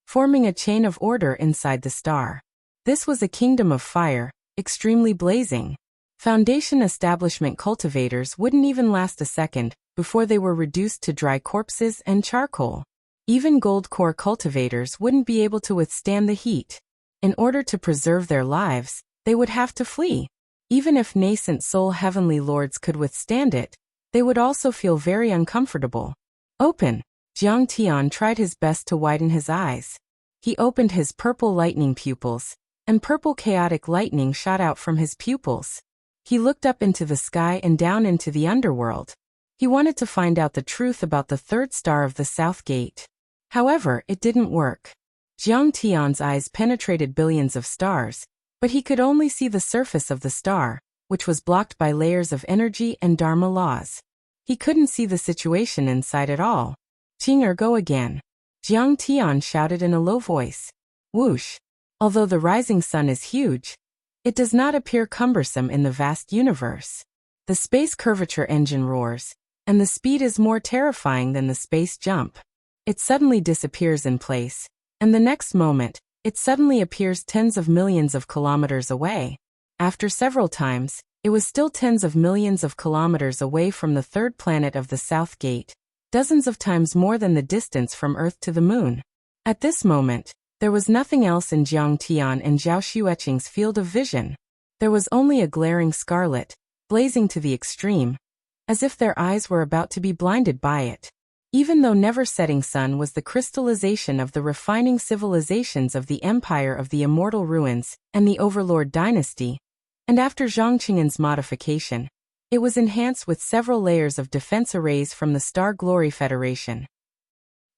forming a chain of order inside the star. This was a kingdom of fire, extremely blazing. Foundation establishment cultivators wouldn't even last a second before they were reduced to dry corpses and charcoal. Even gold core cultivators wouldn't be able to withstand the heat. In order to preserve their lives, they would have to flee. Even if nascent soul heavenly lords could withstand it, they would also feel very uncomfortable. Open. Jiang Tian tried his best to widen his eyes. He opened his purple lightning pupils, and purple chaotic lightning shot out from his pupils. He looked up into the sky and down into the underworld. He wanted to find out the truth about the third star of the South Gate. However, it didn't work. Jiang Tian's eyes penetrated billions of stars, but he could only see the surface of the star, which was blocked by layers of energy and Dharma laws. He couldn't see the situation inside at all. Qing'er, go again. Jiang Tian shouted in a low voice. Whoosh. Although the rising sun is huge, it does not appear cumbersome in the vast universe. The space curvature engine roars, and the speed is more terrifying than the space jump. It suddenly disappears in place, and the next moment, it suddenly appears tens of millions of kilometers away. After several times, it was still tens of millions of kilometers away from the third planet of the South Gate, dozens of times more than the distance from Earth to the Moon. At this moment, there was nothing else in Jiang Tian and Zhao Xueqing's field of vision. There was only a glaring scarlet, blazing to the extreme, as if their eyes were about to be blinded by it. Even though never-setting sun was the crystallization of the refining civilizations of the Empire of the Immortal Ruins and the Overlord Dynasty, and after Zhang Qing'an's modification, it was enhanced with several layers of defense arrays from the Star Glory Federation.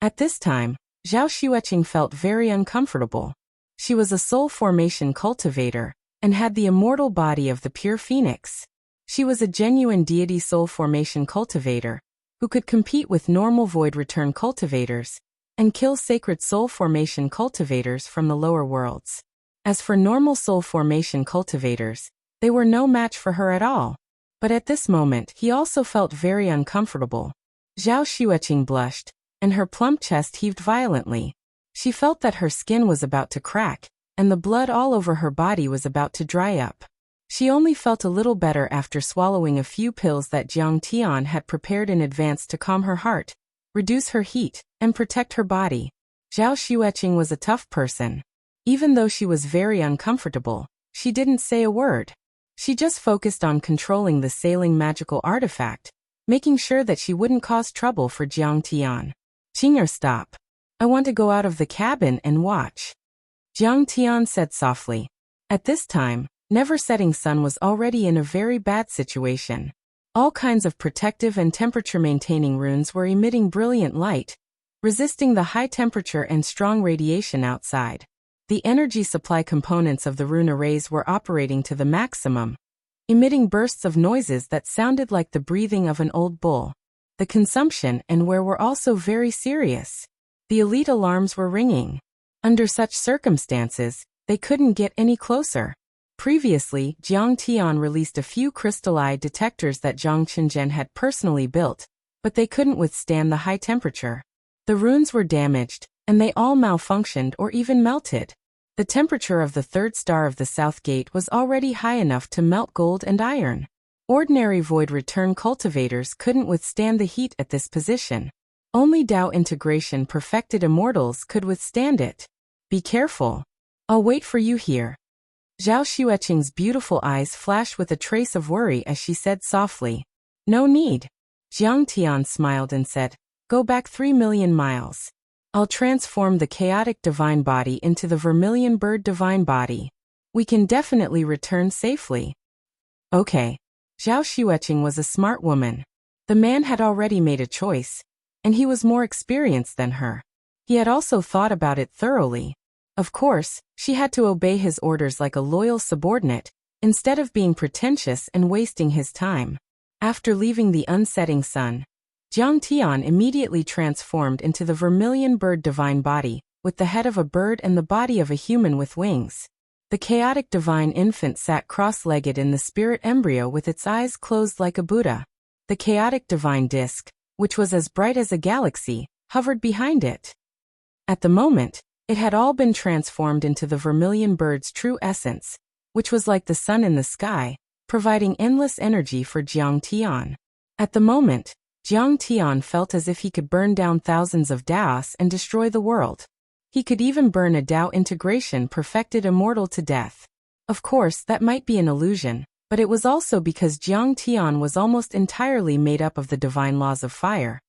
At this time, Zhao Xueqing felt very uncomfortable. She was a soul formation cultivator, and had the immortal body of the pure phoenix. She was a genuine deity soul formation cultivator, who could compete with normal void return cultivators, and kill sacred soul formation cultivators from the lower worlds. As for normal soul formation cultivators, they were no match for her at all. But at this moment he also felt very uncomfortable. Zhao Xueqing blushed, and her plump chest heaved violently. She felt that her skin was about to crack, and the blood all over her body was about to dry up. She only felt a little better after swallowing a few pills that Jiang Tian had prepared in advance to calm her heart, reduce her heat, and protect her body. Zhao Xueqing was a tough person. Even though she was very uncomfortable, she didn't say a word. She just focused on controlling the sailing magical artifact, making sure that she wouldn't cause trouble for Jiang Tian. Qing'er, stop. I want to go out of the cabin and watch. Jiang Tian said softly. At this time, never-setting sun was already in a very bad situation. All kinds of protective and temperature-maintaining runes were emitting brilliant light, resisting the high temperature and strong radiation outside. The energy supply components of the rune arrays were operating to the maximum, emitting bursts of noises that sounded like the breathing of an old bull. The consumption and wear were also very serious. The elite alarms were ringing. Under such circumstances, they couldn't get any closer. Previously, Jiang Tian released a few crystal eye detectors that Zhang Qing'an had personally built, but they couldn't withstand the high temperature. The runes were damaged, and they all malfunctioned or even melted. The temperature of the third star of the South Gate was already high enough to melt gold and iron. Ordinary void return cultivators couldn't withstand the heat at this position. Only Dao integration perfected immortals could withstand it. Be careful. I'll wait for you here. Zhao Xueqing's beautiful eyes flashed with a trace of worry as she said softly. No need. Jiang Tian smiled and said, go back 3 million miles. I'll transform the chaotic divine body into the vermilion bird divine body. We can definitely return safely. Okay. Zhao Xueqing was a smart woman. The man had already made a choice, and he was more experienced than her. He had also thought about it thoroughly. Of course, she had to obey his orders like a loyal subordinate, instead of being pretentious and wasting his time. After leaving the unsetting sun, Jiang Tian immediately transformed into the vermilion bird divine body, with the head of a bird and the body of a human with wings. The chaotic divine infant sat cross-legged in the spirit embryo with its eyes closed like a Buddha. The chaotic divine disk, which was as bright as a galaxy, hovered behind it. At the moment, it had all been transformed into the vermilion bird's true essence, which was like the sun in the sky, providing endless energy for Jiang Tian. At the moment, Jiang Tian felt as if he could burn down thousands of Daos and destroy the world. He could even burn a Dao integration perfected immortal to death. Of course, that might be an illusion, but it was also because Jiang Tian was almost entirely made up of the divine laws of fire.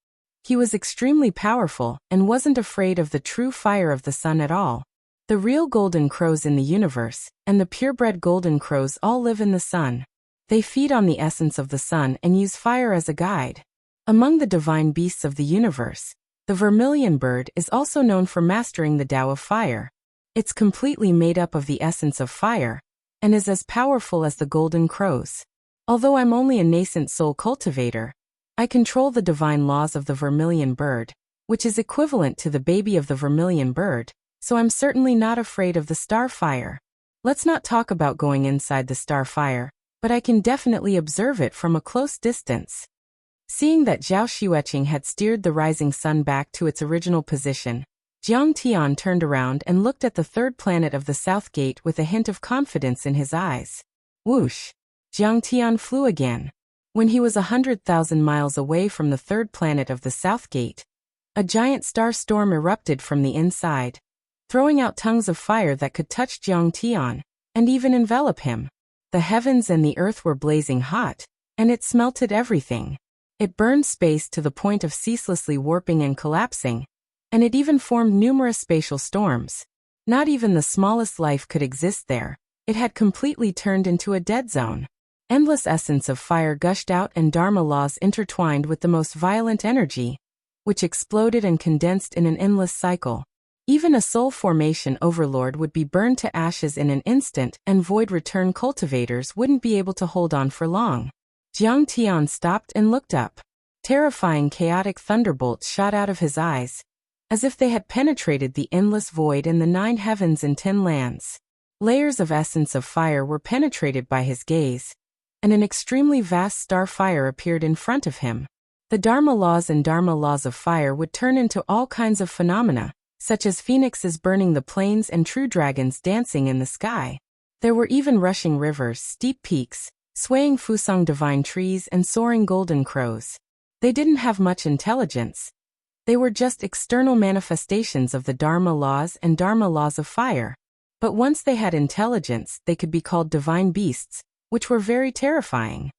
He was extremely powerful and wasn't afraid of the true fire of the sun at all. The real golden crows in the universe, and the purebred golden crows all live in the sun. They feed on the essence of the sun and use fire as a guide. Among the divine beasts of the universe, the vermilion bird is also known for mastering the Tao of fire. It's completely made up of the essence of fire, and is as powerful as the golden crows. Although I'm only a nascent soul cultivator, I control the divine laws of the vermilion bird, which is equivalent to the baby of the vermilion bird, so I'm certainly not afraid of the star fire. Let's not talk about going inside the star fire, but I can definitely observe it from a close distance. Seeing that Zhao Xueqing had steered the rising sun back to its original position, Jiang Tian turned around and looked at the third planet of the south gate with a hint of confidence in his eyes. Whoosh! Jiang Tian flew again. When he was 100,000 miles away from the third planet of the south gate, a giant star storm erupted from the inside, throwing out tongues of fire that could touch Jiang Tian, and even envelop him. The heavens and the earth were blazing hot, and it smelted everything. It burned space to the point of ceaselessly warping and collapsing, and it even formed numerous spatial storms. Not even the smallest life could exist there. It had completely turned into a dead zone. Endless essence of fire gushed out and Dharma laws intertwined with the most violent energy, which exploded and condensed in an endless cycle. Even a soul formation overlord would be burned to ashes in an instant, and void return cultivators wouldn't be able to hold on for long. Jiang Tian stopped and looked up. Terrifying chaotic thunderbolts shot out of his eyes, as if they had penetrated the endless void in the 9 heavens and 10 lands. Layers of essence of fire were penetrated by his gaze, and an extremely vast star fire appeared in front of him. The Dharma laws and Dharma laws of fire would turn into all kinds of phenomena, such as phoenixes burning the plains and true dragons dancing in the sky. There were even rushing rivers, steep peaks, swaying Fusang divine trees and soaring golden crows. They didn't have much intelligence. They were just external manifestations of the Dharma laws and Dharma laws of fire. But once they had intelligence, they could be called divine beasts, which were very terrifying.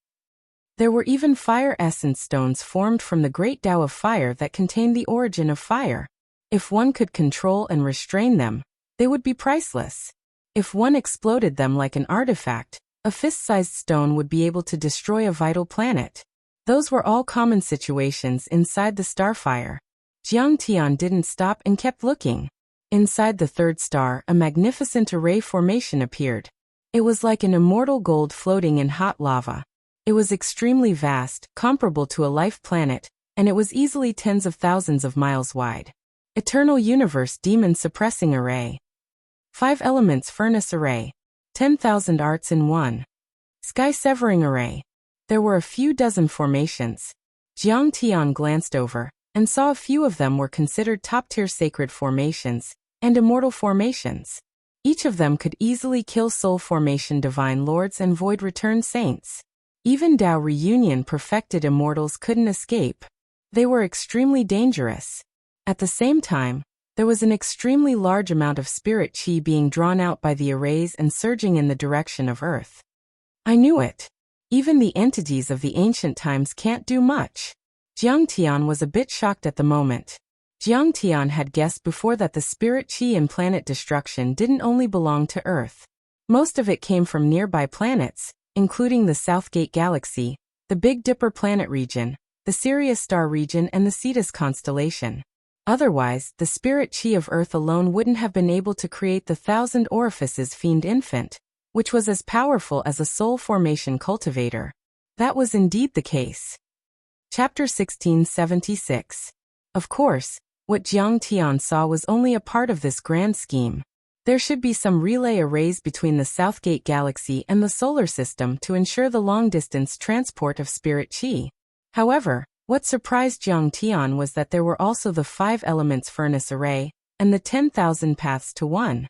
There were even fire essence stones formed from the great Tao of fire that contained the origin of fire. If one could control and restrain them, they would be priceless. If one exploded them like an artifact, a fist-sized stone would be able to destroy a vital planet. Those were all common situations inside the starfire. Jiang Tian didn't stop and kept looking. Inside the third star, a magnificent array formation appeared. It was like an immortal gold floating in hot lava. It was extremely vast, comparable to a life planet, and it was easily tens of thousands of miles wide. Eternal Universe Demon Suppressing Array. 5 Elements Furnace Array. 10,000 Arts in 1. Sky Severing Array. There were a few dozen formations. Jiang Tian glanced over, and saw a few of them were considered top-tier sacred formations, and immortal formations. Each of them could easily kill soul formation divine lords and void return saints. Even Dao reunion perfected immortals couldn't escape. They were extremely dangerous. At the same time, there was an extremely large amount of spirit chi being drawn out by the arrays and surging in the direction of Earth. I knew it. Even the entities of the ancient times can't do much. Jiang Tian was a bit shocked at the moment. Jiang Tian had guessed before that the spirit chi in planet destruction didn't only belong to Earth. Most of it came from nearby planets, including the Southgate Galaxy, the Big Dipper planet region, the Sirius star region and the Cetus constellation. Otherwise, the spirit chi of Earth alone wouldn't have been able to create the 1,000 orifices fiend infant, which was as powerful as a soul formation cultivator. That was indeed the case. Chapter 1676. Of course, what Jiang Tian saw was only a part of this grand scheme. There should be some relay arrays between the Southgate Galaxy and the solar system to ensure the long-distance transport of spirit chi. However, what surprised Jiang Tian was that there were also the 5 elements furnace array, and the 10,000 paths to 1.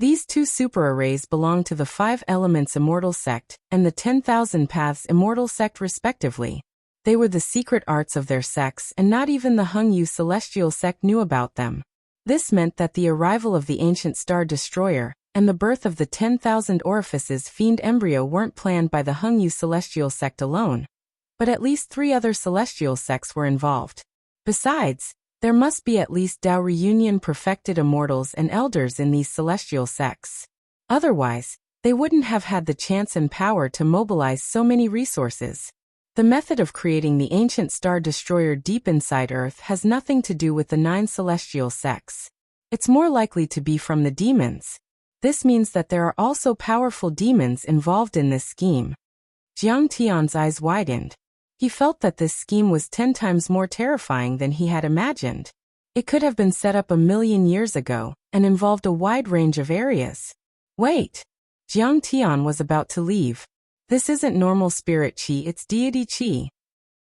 These two super-arrays belong to the 5 Elements Immortal Sect and the 10,000 Paths Immortal Sect respectively. They were the secret arts of their sects, and not even the Hengyu Celestial Sect knew about them. This meant that the arrival of the ancient Star Destroyer and the birth of the 10,000 Orifices Fiend embryo weren't planned by the Hengyu Celestial Sect alone, but at least 3 other celestial sects were involved. Besides, there must be at least Dao Reunion perfected immortals and elders in these celestial sects. Otherwise, they wouldn't have had the chance and power to mobilize so many resources. The method of creating the ancient Star Destroyer deep inside Earth has nothing to do with the 9 celestial sects. It's more likely to be from the demons. This means that there are also powerful demons involved in this scheme. Jiang Tian's eyes widened. He felt that this scheme was 10 times more terrifying than he had imagined. It could have been set up 1,000,000 years ago and involved a wide range of areas. Wait! Jiang Tian was about to leave. This isn't normal spirit qi, it's deity qi.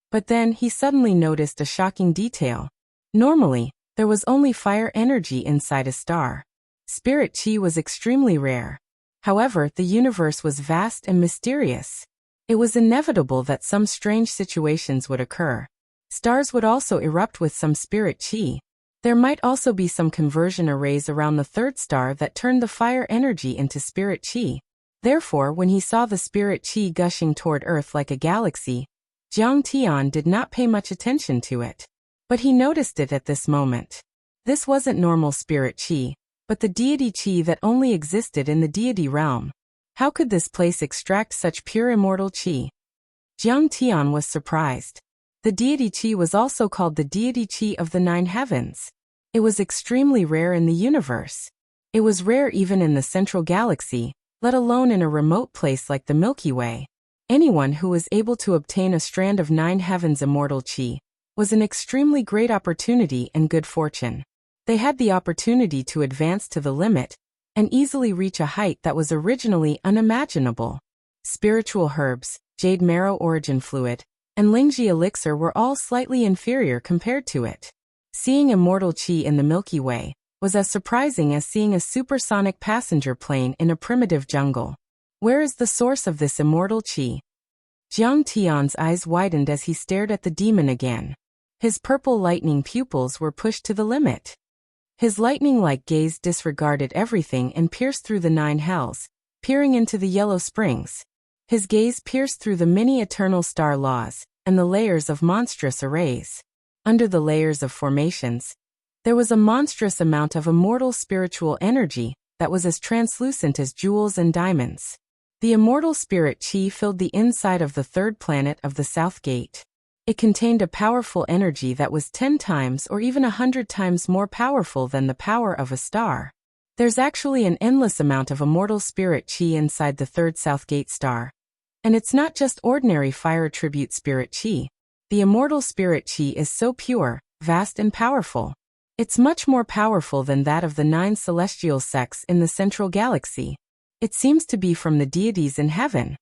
But then he suddenly noticed a shocking detail. Normally, there was only fire energy inside a star. Spirit qi was extremely rare. However, the universe was vast and mysterious. It was inevitable that some strange situations would occur. Stars would also erupt with some spirit qi. There might also be some conversion arrays around the third star that turned the fire energy into spirit qi. Therefore, when he saw the spirit qi gushing toward Earth like a galaxy, Jiang Tian did not pay much attention to it. But he noticed it at this moment. This wasn't normal spirit qi, but the deity qi that only existed in the deity realm. How could this place extract such pure immortal qi? Jiang Tian was surprised. The deity qi was also called the deity qi of the 9 heavens. It was extremely rare in the universe. It was rare even in the central galaxy, let alone in a remote place like the Milky Way. Anyone who was able to obtain a strand of 9 heavens immortal qi was an extremely great opportunity and good fortune. They had the opportunity to advance to the limit and easily reach a height that was originally unimaginable. Spiritual herbs, jade marrow origin fluid, and Lingji elixir were all slightly inferior compared to it. Seeing immortal qi in the Milky Way was as surprising as seeing a supersonic passenger plane in a primitive jungle. Where is the source of this immortal qi? Jiang Tian's eyes widened as he stared at the demon again. His purple lightning pupils were pushed to the limit. His lightning-like gaze disregarded everything and pierced through the 9 hells, peering into the yellow springs. His gaze pierced through the many eternal star laws and the layers of monstrous arrays. Under the layers of formations, there was a monstrous amount of immortal spiritual energy that was as translucent as jewels and diamonds. The immortal spirit qi filled the inside of the third planet of the South Gate. It contained a powerful energy that was 10 times or even 100 times more powerful than the power of a star. There's actually an endless amount of immortal spirit qi inside the third South Gate star. And it's not just ordinary fire tribute spirit qi. The immortal spirit qi is so pure, vast and powerful. It's much more powerful than that of the 9 celestial sects in the central galaxy. It seems to be from the deities in heaven.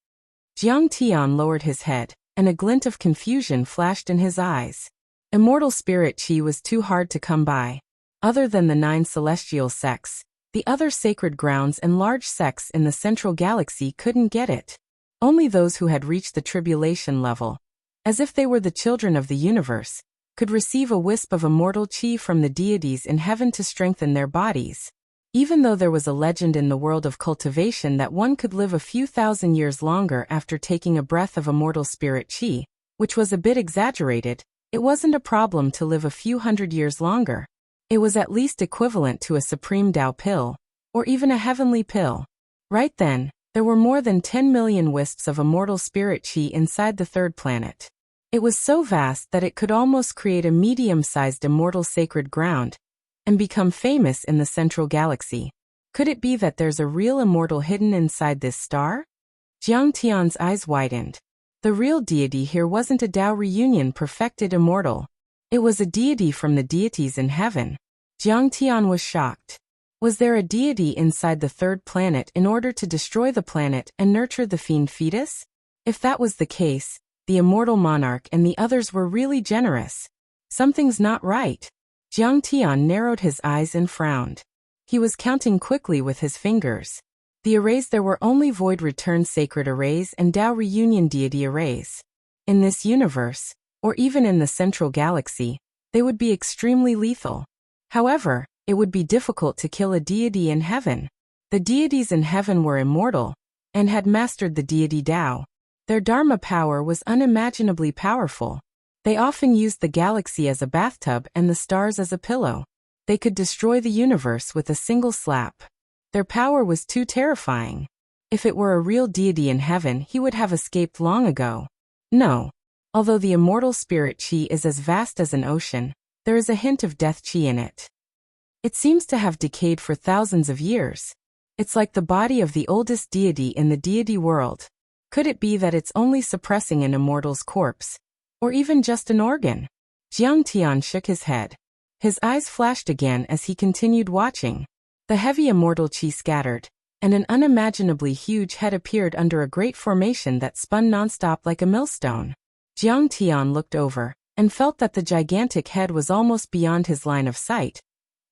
Jiang Tian lowered his head, and a glint of confusion flashed in his eyes. Immortal spirit qi was too hard to come by. Other than the 9 celestial sects, the other sacred grounds and large sects in the central galaxy couldn't get it. Only those who had reached the tribulation level, as if they were the children of the universe, could receive a wisp of immortal qi from the deities in heaven to strengthen their bodies. Even though there was a legend in the world of cultivation that one could live a few thousand years longer after taking a breath of immortal spirit qi, which was a bit exaggerated, it wasn't a problem to live a few hundred years longer. It was at least equivalent to a supreme Tao pill, or even a heavenly pill. Right then, there were more than 10 million wisps of immortal spirit qi inside the third planet. It was so vast that it could almost create a medium-sized immortal sacred ground and become famous in the central galaxy. Could it be that there's a real immortal hidden inside this star? Jiang Tian's eyes widened. The real deity here wasn't a Tao reunion perfected immortal. It was a deity from the deities in heaven. Jiang Tian was shocked. Was there a deity inside the third planet in order to destroy the planet and nurture the fiend fetus? If that was the case, the immortal monarch and the others were really generous. Something's not right. Jiang Tian narrowed his eyes and frowned. He was counting quickly with his fingers. The arrays there were only void return sacred arrays and Tao reunion deity arrays. In this universe, or even in the central galaxy, they would be extremely lethal. However, it would be difficult to kill a deity in heaven. The deities in heaven were immortal, and had mastered the deity Tao. Their Dharma power was unimaginably powerful. They often used the galaxy as a bathtub and the stars as a pillow. They could destroy the universe with a single slap. Their power was too terrifying. If it were a real deity in heaven, he would have escaped long ago. No. Although the immortal spirit chi is as vast as an ocean, there is a hint of death chi in it. It seems to have decayed for thousands of years. It's like the body of the oldest deity in the deity world. Could it be that it's only suppressing an immortal's corpse? Or even just an organ? Jiang Tian shook his head. His eyes flashed again as he continued watching. The heavy immortal chi scattered, and an unimaginably huge head appeared under a great formation that spun nonstop like a millstone. Jiang Tian looked over, and felt that the gigantic head was almost beyond his line of sight,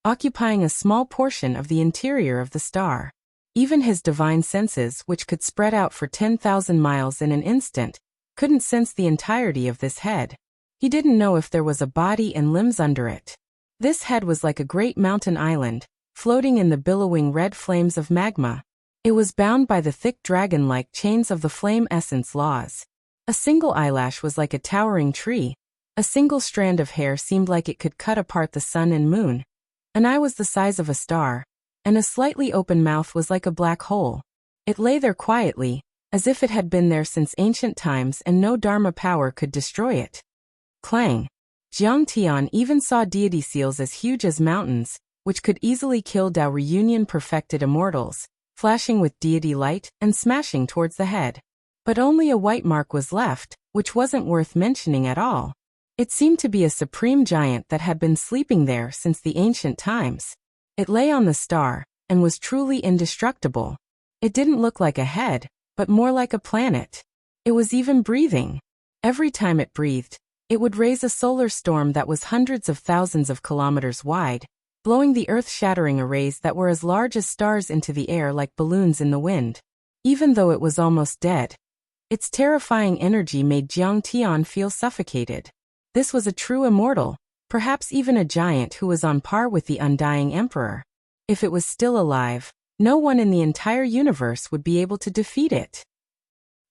occupying a small portion of the interior of the star. Even his divine senses, which could spread out for 10,000 miles in an instant, couldn't sense the entirety of this head. He didn't know if there was a body and limbs under it. This head was like a great mountain island, floating in the billowing red flames of magma. It was bound by the thick dragon-like chains of the flame essence laws. A single eyelash was like a towering tree. A single strand of hair seemed like it could cut apart the sun and moon. An eye was the size of a star, and a slightly open mouth was like a black hole. It lay there quietly, as if it had been there since ancient times and no Dharma power could destroy it. Clang! Jiang Tian even saw deity seals as huge as mountains, which could easily kill Tao reunion perfected immortals, flashing with deity light and smashing towards the head. But only a white mark was left, which wasn't worth mentioning at all. It seemed to be a supreme giant that had been sleeping there since the ancient times. It lay on the star, and was truly indestructible. It didn't look like a head, but more like a planet. It was even breathing. Every time it breathed, it would raise a solar storm that was hundreds of thousands of kilometers wide, blowing the earth-shattering arrays that were as large as stars into the air like balloons in the wind. Even though it was almost dead, its terrifying energy made Jiang Tian feel suffocated. This was a true immortal, perhaps even a giant who was on par with the undying emperor. If it was still alive, no one in the entire universe would be able to defeat it.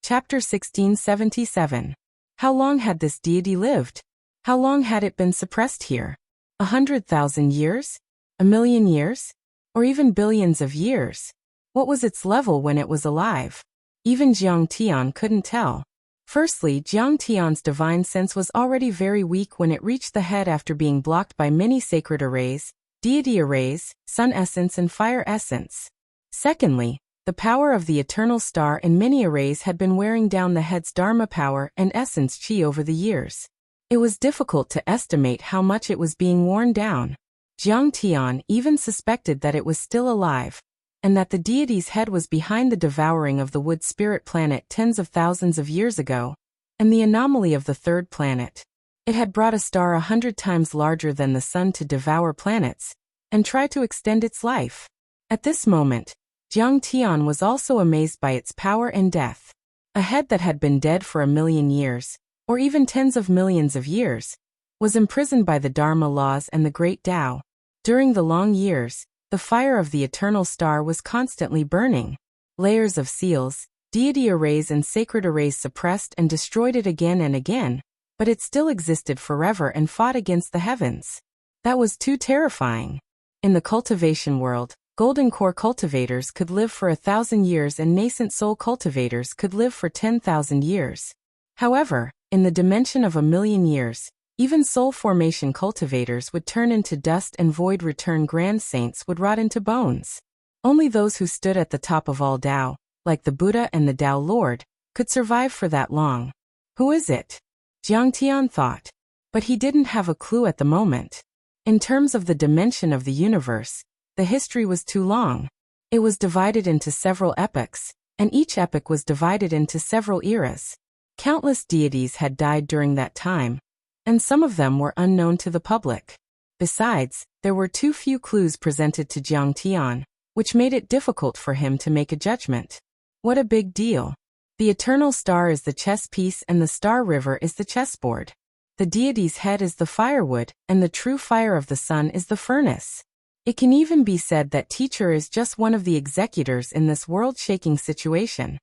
Chapter 1677. How long had this deity lived? How long had it been suppressed here? 100,000 years? 1,000,000 years? Or even billions of years? What was its level when it was alive? Even Jiang Tian couldn't tell. Firstly, Jiang Tian's divine sense was already very weak when it reached the head after being blocked by many sacred arrays, deity arrays, sun essence and fire essence. Secondly, the power of the eternal star and many arrays had been wearing down the head's Dharma power and essence chi over the years. It was difficult to estimate how much it was being worn down. Jiang Tian even suspected that it was still alive, and that the deity's head was behind the devouring of the wood spirit planet tens of thousands of years ago, and the anomaly of the third planet. It had brought a star 100 times larger than the sun to devour planets, and try to extend its life. At this moment, Jiang Tian was also amazed by its power and death. A head that had been dead for 1,000,000 years, or even tens of millions of years, was imprisoned by the Dharma laws and the great Tao. During the long years, the fire of the eternal star was constantly burning. Layers of seals, deity arrays and sacred arrays suppressed and destroyed it again and again, but it still existed forever and fought against the heavens. That was too terrifying. In the cultivation world, golden core cultivators could live for 1,000 years and nascent soul cultivators could live for 10,000 years. However, in the dimension of 1,000,000 years, even soul formation cultivators would turn into dust and void return grand saints would rot into bones. Only those who stood at the top of all Tao, like the Buddha and the Tao Lord, could survive for that long. Who is it? Jiang Tian thought. But he didn't have a clue at the moment. In terms of the dimension of the universe, the history was too long. It was divided into several epochs, and each epoch was divided into several eras. Countless deities had died during that time, and some of them were unknown to the public. Besides, there were too few clues presented to Jiang Tian, which made it difficult for him to make a judgment. What a big deal. The eternal star is the chess piece and the star river is the chessboard. The deity's head is the firewood, and the true fire of the sun is the furnace. It can even be said that teacher is just one of the executors in this world-shaking situation.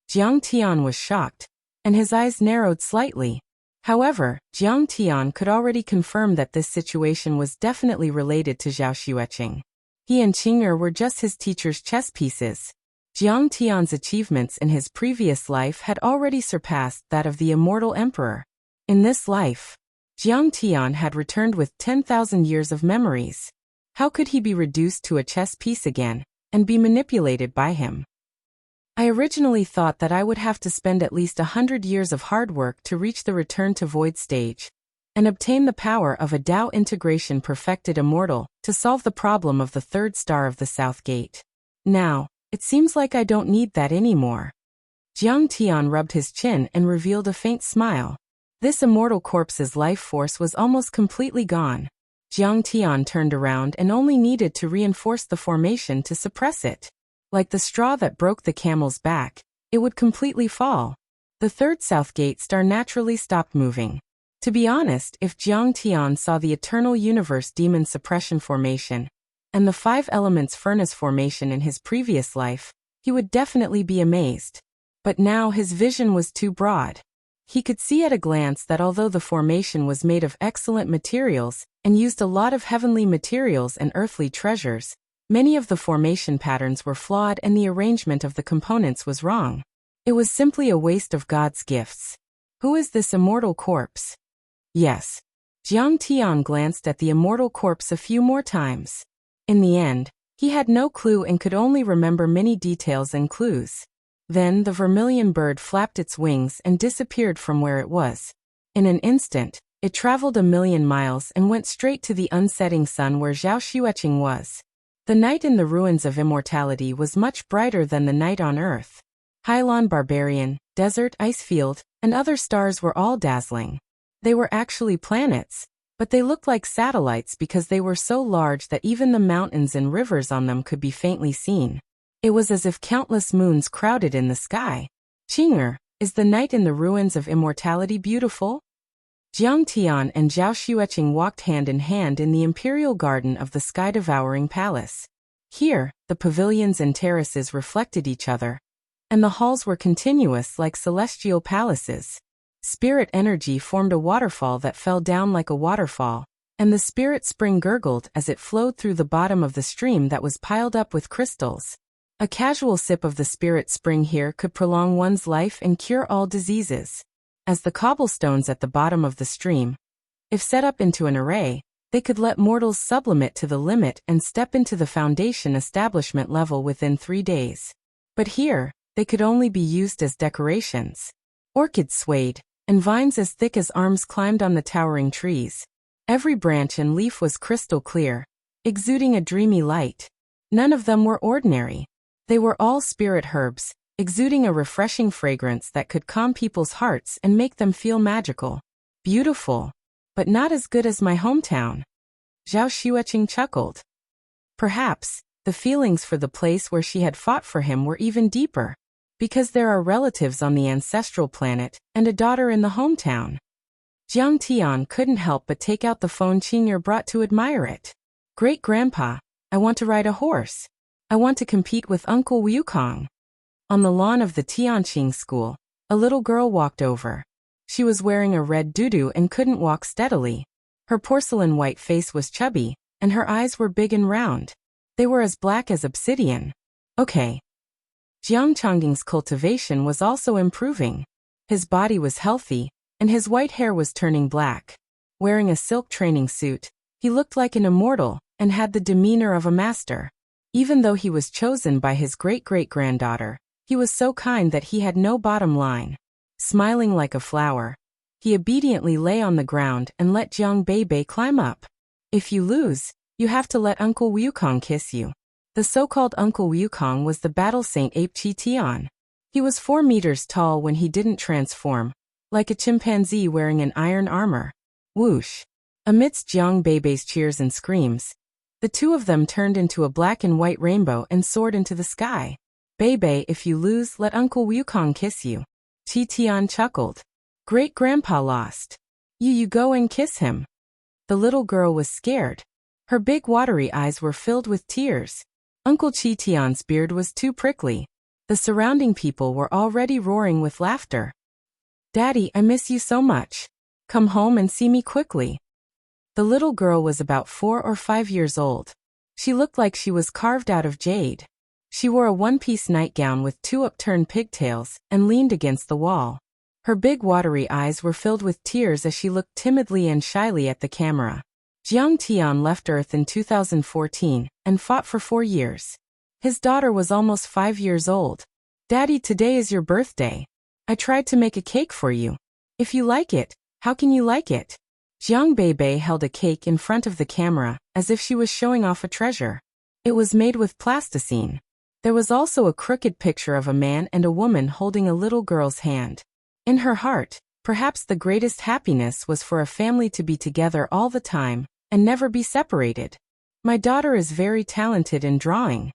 Jiang Tian was shocked, and his eyes narrowed slightly. However, Jiang Tian could already confirm that this situation was definitely related to Zhao Xueqing. He and Qing'er were just his teacher's chess pieces. Jiang Tian's achievements in his previous life had already surpassed that of the immortal emperor. In this life, Jiang Tian had returned with 10,000 years of memories. How could he be reduced to a chess piece again, and be manipulated by him? I originally thought that I would have to spend at least 100 years of hard work to reach the return to void stage, and obtain the power of a Tao integration perfected immortal to solve the problem of the third star of the South Gate. Now, it seems like I don't need that anymore. Jiang Tian rubbed his chin and revealed a faint smile. This immortal corpse's life force was almost completely gone. Jiang Tian turned around and only needed to reinforce the formation to suppress it. Like the straw that broke the camel's back, it would completely fall. The third South Gate star naturally stopped moving. To be honest, if Jiang Tian saw the eternal universe demon suppression formation and the 5 elements furnace formation in his previous life, he would definitely be amazed. But now his vision was too broad. He could see at a glance that although the formation was made of excellent materials and used a lot of heavenly materials and earthly treasures, many of the formation patterns were flawed and the arrangement of the components was wrong. It was simply a waste of God's gifts. Who is this immortal corpse? Yes. Jiang Tian glanced at the immortal corpse a few more times. In the end, he had no clue and could only remember many details and clues. Then the vermilion bird flapped its wings and disappeared from where it was. In an instant, it traveled 1,000,000 miles and went straight to the unsetting sun where Zhao Xueqing was. The night in the ruins of immortality was much brighter than the night on Earth. Hylon Barbarian, Desert Icefield, and other stars were all dazzling. They were actually planets, but they looked like satellites because they were so large that even the mountains and rivers on them could be faintly seen. It was as if countless moons crowded in the sky. Qing'er, is the night in the ruins of immortality beautiful? Jiang Tian and Zhao Xueqing walked hand in hand in the imperial garden of the sky-devouring palace. Here, the pavilions and terraces reflected each other, and the halls were continuous like celestial palaces. Spirit energy formed a waterfall that fell down like a waterfall, and the spirit spring gurgled as it flowed through the bottom of the stream that was piled up with crystals. A casual sip of the spirit spring here could prolong one's life and cure all diseases. As the cobblestones at the bottom of the stream, if set up into an array, they could let mortals sublimate to the limit and step into the foundation establishment level within 3 days. But here, they could only be used as decorations. Orchids swayed, and vines as thick as arms climbed on the towering trees. Every branch and leaf was crystal clear, exuding a dreamy light. None of them were ordinary. They were all spirit herbs, exuding a refreshing fragrance that could calm people's hearts and make them feel magical. Beautiful, but not as good as my hometown. Zhao Xueqing chuckled. Perhaps, the feelings for the place where she had fought for him were even deeper, because there are relatives on the ancestral planet and a daughter in the hometown. Jiang Tian couldn't help but take out the phone Qing'er brought to admire it. Great-grandpa, I want to ride a horse. I want to compete with Uncle Wukong. On the lawn of the Tianqing school, a little girl walked over. She was wearing a red tutu and couldn't walk steadily. Her porcelain white face was chubby, and her eyes were big and round. They were as black as obsidian. Okay. Jiang Changing's cultivation was also improving. His body was healthy, and his white hair was turning black. Wearing a silk training suit, he looked like an immortal and had the demeanor of a master. Even though he was chosen by his great-great-granddaughter, he was so kind that he had no bottom line. Smiling like a flower, he obediently lay on the ground and let Jiang Beibei climb up. If you lose, you have to let Uncle Wukong kiss you. The so-called Uncle Wukong was the battle saint ape Qi Tian. He was 4 meters tall when he didn't transform, like a chimpanzee wearing an iron armor. Whoosh! Amidst Jiang Beibei's cheers and screams, the two of them turned into a black and white rainbow and soared into the sky. Beibei, if you lose, let Uncle Wukong kiss you. Qi Tian chuckled. Great-grandpa lost. You go and kiss him. The little girl was scared. Her big watery eyes were filled with tears. Uncle Qi Tian's beard was too prickly. The surrounding people were already roaring with laughter. Daddy, I miss you so much. Come home and see me quickly. The little girl was about 4 or 5 years old. She looked like she was carved out of jade. She wore a one-piece nightgown with 2 upturned pigtails and leaned against the wall. Her big watery eyes were filled with tears as she looked timidly and shyly at the camera. Jiang Tian left Earth in 2014 and fought for 4 years. His daughter was almost 5 years old. Daddy, today is your birthday. I tried to make a cake for you. If you like it, how can you like it? Jiang Beibei held a cake in front of the camera, as if she was showing off a treasure. It was made with plasticine. There was also a crooked picture of a man and a woman holding a little girl's hand. In her heart, perhaps the greatest happiness was for a family to be together all the time and never be separated. My daughter is very talented in drawing.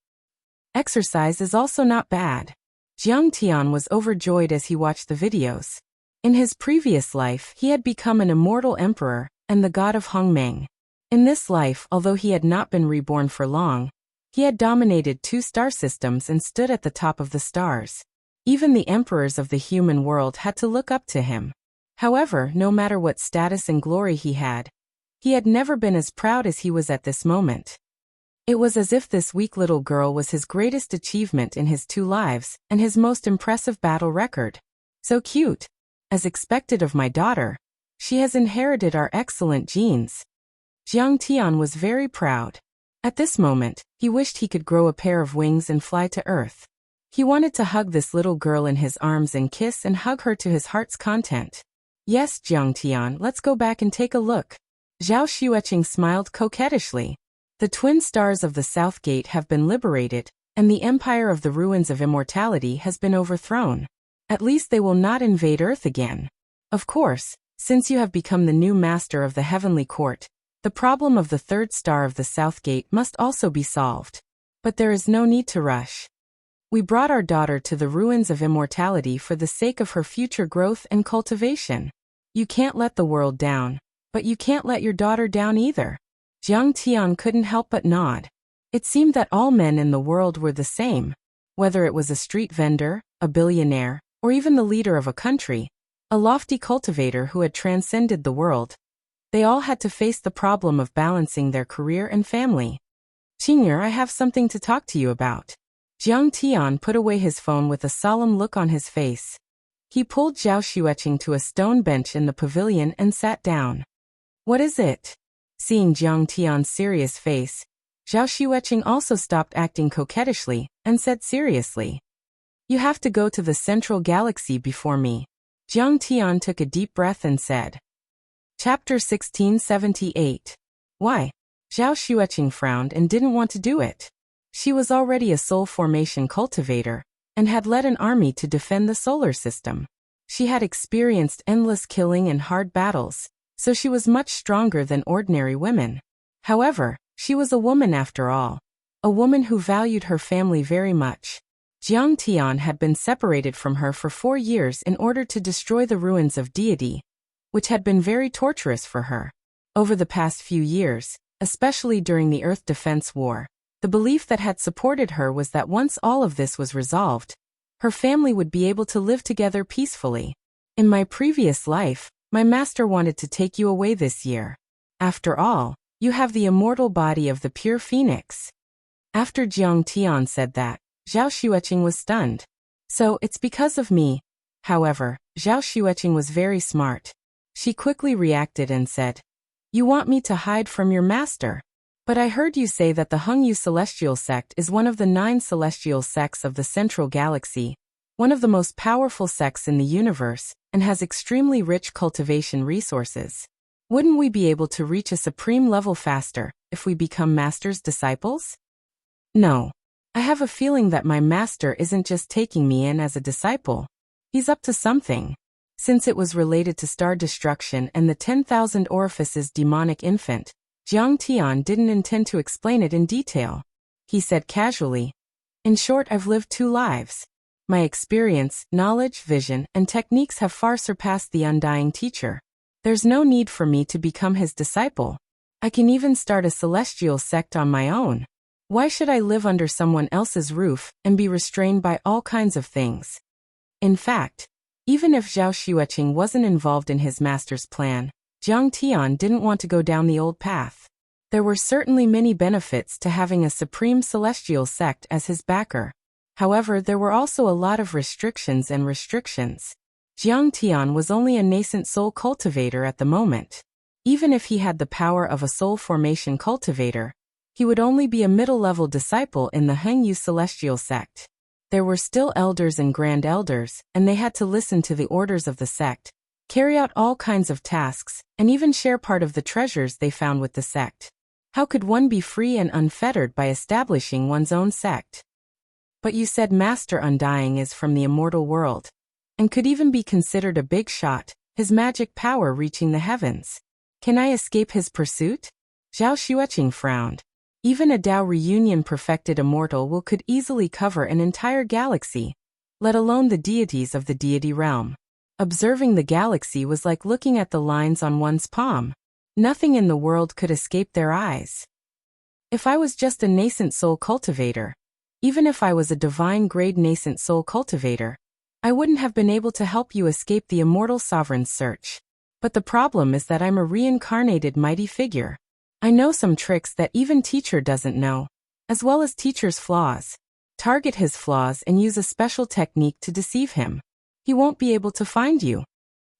Exercise is also not bad. Jiang Tian was overjoyed as he watched the videos. In his previous life, he had become an immortal emperor and the god of Hongmeng. In this life, although he had not been reborn for long, he had dominated 2 star systems and stood at the top of the stars. Even the emperors of the human world had to look up to him. However, no matter what status and glory he had never been as proud as he was at this moment. It was as if this weak little girl was his greatest achievement in his 2 lives and his most impressive battle record. So cute. As expected of my daughter, she has inherited our excellent genes. Jiang Tian was very proud. At this moment, he wished he could grow a pair of wings and fly to Earth. He wanted to hug this little girl in his arms and kiss and hug her to his heart's content. Yes, Jiang Tian, let's go back and take a look. Zhao Xueqing smiled coquettishly. The twin stars of the South Gate have been liberated, and the empire of the ruins of immortality has been overthrown. At least they will not invade Earth again. Of course, since you have become the new master of the heavenly court, the problem of the 3rd star of the South Gate must also be solved. But there is no need to rush. We brought our daughter to the ruins of immortality for the sake of her future growth and cultivation. You can't let the world down, but you can't let your daughter down either. Jiang Tian couldn't help but nod. It seemed that all men in the world were the same. Whether it was a street vendor, a billionaire, or even the leader of a country, a lofty cultivator who had transcended the world, they all had to face the problem of balancing their career and family. Qing'er, I have something to talk to you about. Jiang Tian put away his phone with a solemn look on his face. He pulled Zhao Xueqing to a stone bench in the pavilion and sat down. What is it? Seeing Jiang Tian's serious face, Zhao Xueqing also stopped acting coquettishly and said seriously, You have to go to the central galaxy before me. Jiang Tian took a deep breath and said. Chapter 1678. Why? Zhao Xueqing frowned and didn't want to do it. She was already a soul formation cultivator and had led an army to defend the solar system. She had experienced endless killing and hard battles, so she was much stronger than ordinary women. However, she was a woman after all, a woman who valued her family very much. Jiang Tian had been separated from her for 4 years in order to destroy the ruins of deity, which had been very torturous for her. Over the past few years, especially during the Earth Defense War, the belief that had supported her was that once all of this was resolved, her family would be able to live together peacefully. In my previous life, my master wanted to take you away this year. After all, you have the immortal body of the pure phoenix. After Jiang Tian said that, Zhao Xueqing was stunned. So, it's because of me. However, Zhao Xueqing was very smart. She quickly reacted and said, You want me to hide from your master? But I heard you say that the Hongyu celestial sect is one of the 9 celestial sects of the central galaxy, one of the most powerful sects in the universe, and has extremely rich cultivation resources. Wouldn't we be able to reach a supreme level faster if we become master's disciples? No. I have a feeling that my master isn't just taking me in as a disciple. He's up to something. Since it was related to star destruction and the 10,000 orifices demonic infant, Jiang Tian didn't intend to explain it in detail. He said casually, "In short, I've lived 2 lives. My experience, knowledge, vision, and techniques have far surpassed the undying teacher. There's no need for me to become his disciple. I can even start a celestial sect on my own. Why should I live under someone else's roof and be restrained by all kinds of things?" In fact, even if Zhao Xueqing wasn't involved in his master's plan, Jiang Tian didn't want to go down the old path. There were certainly many benefits to having a supreme celestial sect as his backer. However, there were also a lot of restrictions. Jiang Tian was only a nascent soul cultivator at the moment. Even if he had the power of a soul formation cultivator, he would only be a middle-level disciple in the Hengyu celestial sect. There were still elders and grand elders, and they had to listen to the orders of the sect, carry out all kinds of tasks, and even share part of the treasures they found with the sect. How could one be free and unfettered by establishing one's own sect? But you said Master Undying is from the immortal world, and could even be considered a big shot, his magic power reaching the heavens. Can I escape his pursuit? Zhao Xueqing frowned. Even a Dao reunion perfected immortal could easily cover an entire galaxy, let alone the deities of the deity realm. Observing the galaxy was like looking at the lines on one's palm. Nothing in the world could escape their eyes. If I was just a nascent soul cultivator, even if I was a divine-grade nascent soul cultivator, I wouldn't have been able to help you escape the immortal sovereign's search. But the problem is that I'm a reincarnated mighty figure. I know some tricks that even teacher doesn't know, as well as teacher's flaws. Target his flaws and use a special technique to deceive him. He won't be able to find you."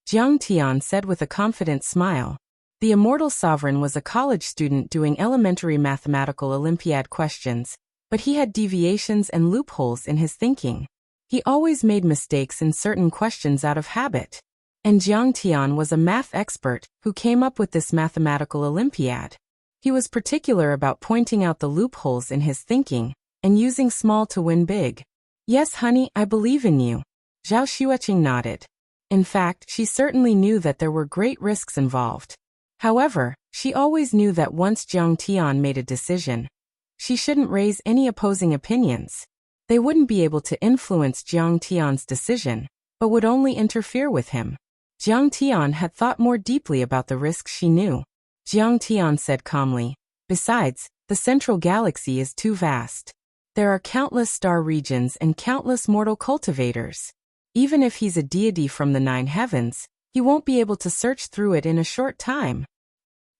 Jiang Tian said with a confident smile. The immortal sovereign was a college student doing elementary mathematical Olympiad questions, but he had deviations and loopholes in his thinking. He always made mistakes in certain questions out of habit. And Jiang Tian was a math expert who came up with this mathematical Olympiad. He was particular about pointing out the loopholes in his thinking and using small to win big. "Yes, honey, I believe in you." Zhao Xueqing nodded. In fact, she certainly knew that there were great risks involved. However, she always knew that once Jiang Tian made a decision, she shouldn't raise any opposing opinions. They wouldn't be able to influence Jiang Tian's decision, but would only interfere with him. Jiang Tian had thought more deeply about the risks she knew. Jiang Tian said calmly, "Besides, the central galaxy is too vast. There are countless star regions and countless mortal cultivators. Even if he's a deity from the 9 heavens, he won't be able to search through it in a short time."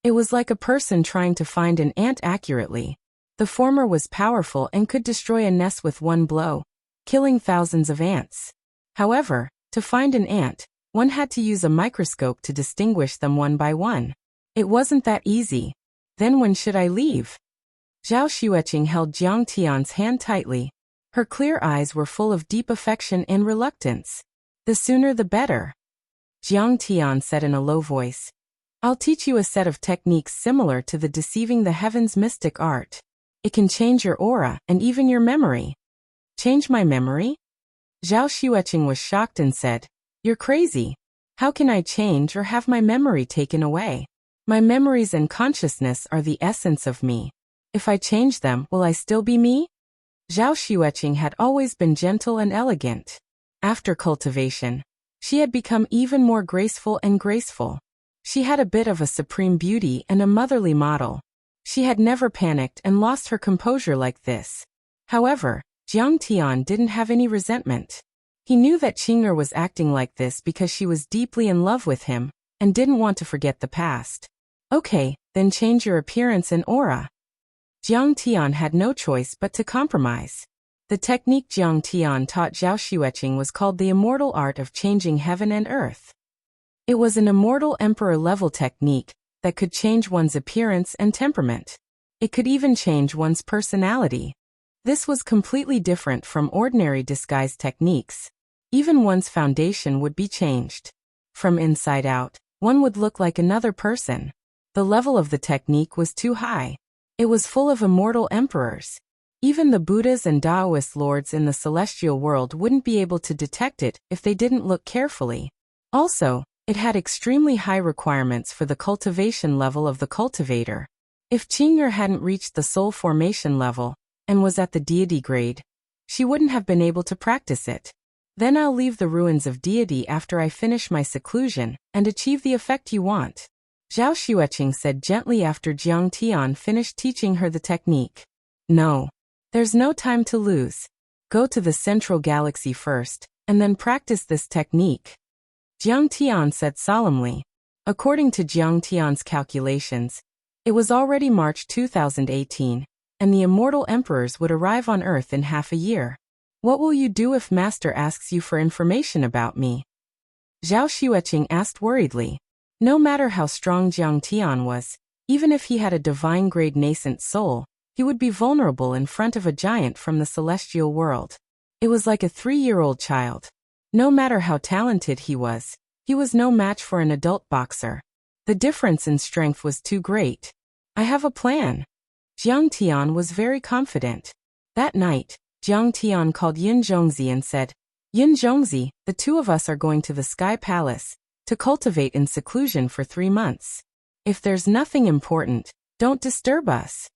It was like a person trying to find an ant accurately. The former was powerful and could destroy a nest with one blow, killing thousands of ants. However, to find an ant, one had to use a microscope to distinguish them one by one. It wasn't that easy. Then when should I leave? Zhao Xueqing held Jiang Tian's hand tightly. Her clear eyes were full of deep affection and reluctance. "The sooner the better." Jiang Tian said in a low voice, "I'll teach you a set of techniques similar to the deceiving the heavens mystic art. It can change your aura and even your memory." "Change my memory?" Zhao Xueqing was shocked and said, "You're crazy. How can I change or have my memory taken away? My memories and consciousness are the essence of me. If I change them, will I still be me?" Zhao Xueqing had always been gentle and elegant. After cultivation, she had become even more graceful and graceful. She had a bit of a supreme beauty and a motherly model. She had never panicked and lost her composure like this. However, Jiang Tian didn't have any resentment. He knew that Qing'er was acting like this because she was deeply in love with him and didn't want to forget the past. "Okay, then change your appearance and aura." Jiang Tian had no choice but to compromise. The technique Jiang Tian taught Zhao Xueqing was called the immortal art of changing heaven and earth. It was an immortal emperor-level technique that could change one's appearance and temperament. It could even change one's personality. This was completely different from ordinary disguise techniques. Even one's foundation would be changed. From inside out, one would look like another person. The level of the technique was too high. It was full of immortal emperors. Even the Buddhas and Taoist lords in the celestial world wouldn't be able to detect it if they didn't look carefully. Also, it had extremely high requirements for the cultivation level of the cultivator. If Qing'er hadn't reached the soul formation level, and was at the deity grade, she wouldn't have been able to practice it. Then I'll leave the ruins of deity after I finish my seclusion, and achieve the effect you want, Zhao Xueqing said gently after Jiang Tian finished teaching her the technique. No. There's no time to lose. Go to the central galaxy first, and then practice this technique, Jiang Tian said solemnly. According to Jiang Tian's calculations, it was already March 2018, and the immortal emperors would arrive on Earth in half a year. What will you do if Master asks you for information about me? Zhao Xueqing asked worriedly. No matter how strong Jiang Tian was, even if he had a divine-grade nascent soul, he would be vulnerable in front of a giant from the celestial world. It was like a 3-year-old child. No matter how talented he was no match for an adult boxer. The difference in strength was too great. I have a plan. Jiang Tian was very confident. That night, Jiang Tian called Yin Zhongzi and said, Yin Zhongzi, the two of us are going to the Sky Palace to cultivate in seclusion for 3 months. If there's nothing important, don't disturb us.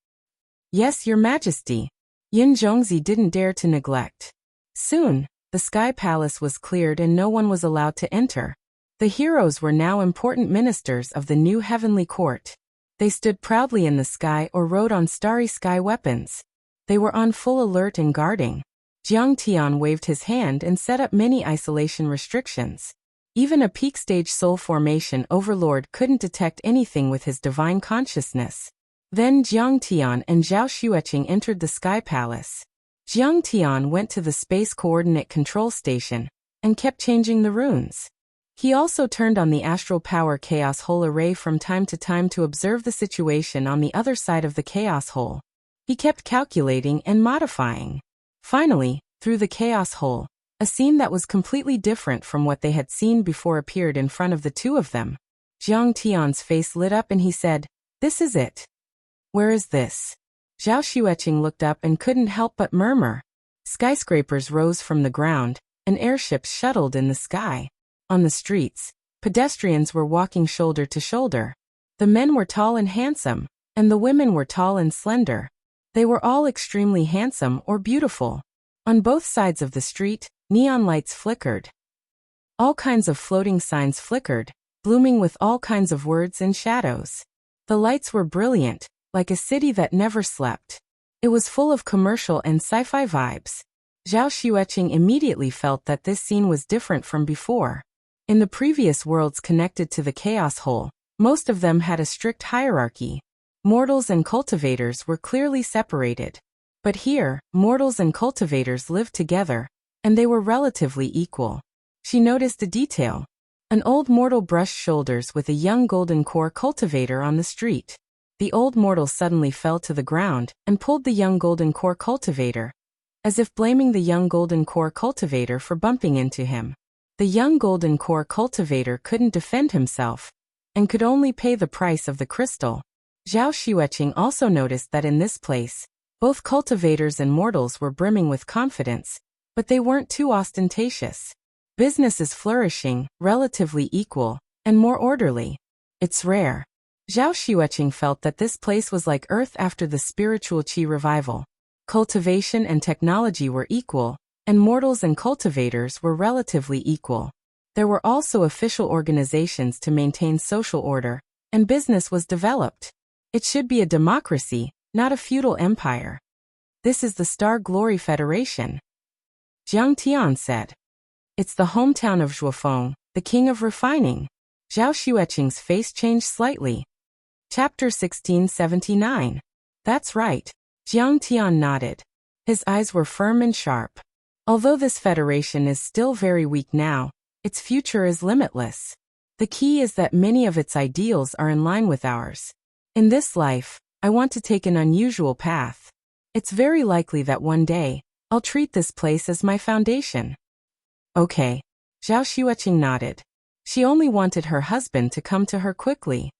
Yes, Your Majesty. Yin Zhongzi didn't dare to neglect. Soon, the Sky Palace was cleared and no one was allowed to enter. The heroes were now important ministers of the new heavenly court. They stood proudly in the sky or rode on starry sky weapons. They were on full alert and guarding. Jiang Tian waved his hand and set up many isolation restrictions. Even a peak stage soul formation overlord couldn't detect anything with his divine consciousness. Then Jiang Tian and Zhao Xueqing entered the Sky Palace. Jiang Tian went to the Space Coordinate Control Station and kept changing the runes. He also turned on the Astral Power Chaos Hole array from time to time to observe the situation on the other side of the Chaos Hole. He kept calculating and modifying. Finally, through the Chaos Hole, a scene that was completely different from what they had seen before appeared in front of the two of them. Jiang Tian's face lit up and he said, This is it. Where is this? Zhao Xueqing looked up and couldn't help but murmur. Skyscrapers rose from the ground, and airships shuttled in the sky. On the streets, pedestrians were walking shoulder to shoulder. The men were tall and handsome, and the women were tall and slender. They were all extremely handsome or beautiful. On both sides of the street, neon lights flickered. All kinds of floating signs flickered, blooming with all kinds of words and shadows. The lights were brilliant, like a city that never slept. It was full of commercial and sci-fi vibes. Zhao Xueqing immediately felt that this scene was different from before. In the previous worlds connected to the Chaos Hole, most of them had a strict hierarchy. Mortals and cultivators were clearly separated. But here, mortals and cultivators lived together, and they were relatively equal. She noticed a detail. An old mortal brushed shoulders with a young golden core cultivator on the street. The old mortal suddenly fell to the ground and pulled the young golden core cultivator, as if blaming the young golden core cultivator for bumping into him. The young golden core cultivator couldn't defend himself, and could only pay the price of the crystal. Zhao Xueqing also noticed that in this place, both cultivators and mortals were brimming with confidence, but they weren't too ostentatious. Business is flourishing, relatively equal, and more orderly. It's rare. Zhao Xueqing felt that this place was like Earth after the spiritual qi revival. Cultivation and technology were equal, and mortals and cultivators were relatively equal. There were also official organizations to maintain social order, and business was developed. It should be a democracy, not a feudal empire. This is the Star Glory Federation, Jiang Tian said. It's the hometown of Zhuofeng, the king of refining. Zhao Xueqing's face changed slightly. Chapter 1679. That's right. Jiang Tian nodded. His eyes were firm and sharp. Although this federation is still very weak now, its future is limitless. The key is that many of its ideals are in line with ours. In this life, I want to take an unusual path. It's very likely that one day, I'll treat this place as my foundation. Okay. Zhao Xueqing nodded. She only wanted her husband to come to her quickly.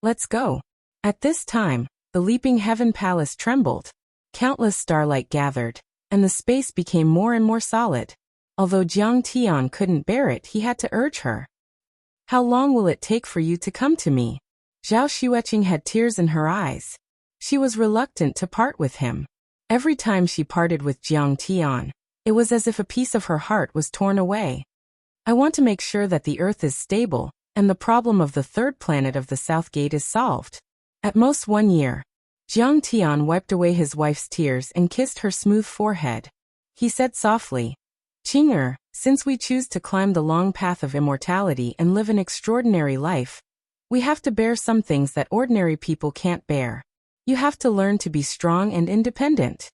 Let's go. At this time, the Leaping Heaven Palace trembled. Countless starlight gathered, and the space became more and more solid. Although Jiang Tian couldn't bear it, he had to urge her. How long will it take for you to come to me? Zhao Xueqing had tears in her eyes. She was reluctant to part with him. Every time she parted with Jiang Tian, it was as if a piece of her heart was torn away. I want to make sure that the Earth is stable, and the problem of the third planet of the South Gate is solved. At most 1 year. Jiang Tian wiped away his wife's tears and kissed her smooth forehead. He said softly, Qing'er, since we choose to climb the long path of immortality and live an extraordinary life, we have to bear some things that ordinary people can't bear. You have to learn to be strong and independent.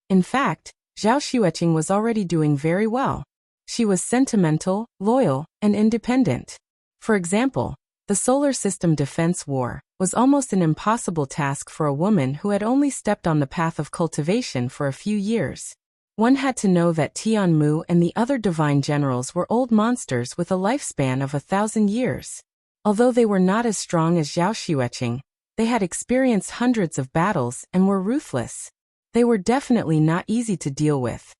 In fact, Zhao Xueqing was already doing very well. She was sentimental, loyal, and independent. For example, the solar system defense war was almost an impossible task for a woman who had only stepped on the path of cultivation for a few years. One had to know that Tian Mu and the other divine generals were old monsters with a lifespan of 1,000 years. Although they were not as strong as Zhao Xueqing, they had experienced hundreds of battles and were ruthless. They were definitely not easy to deal with.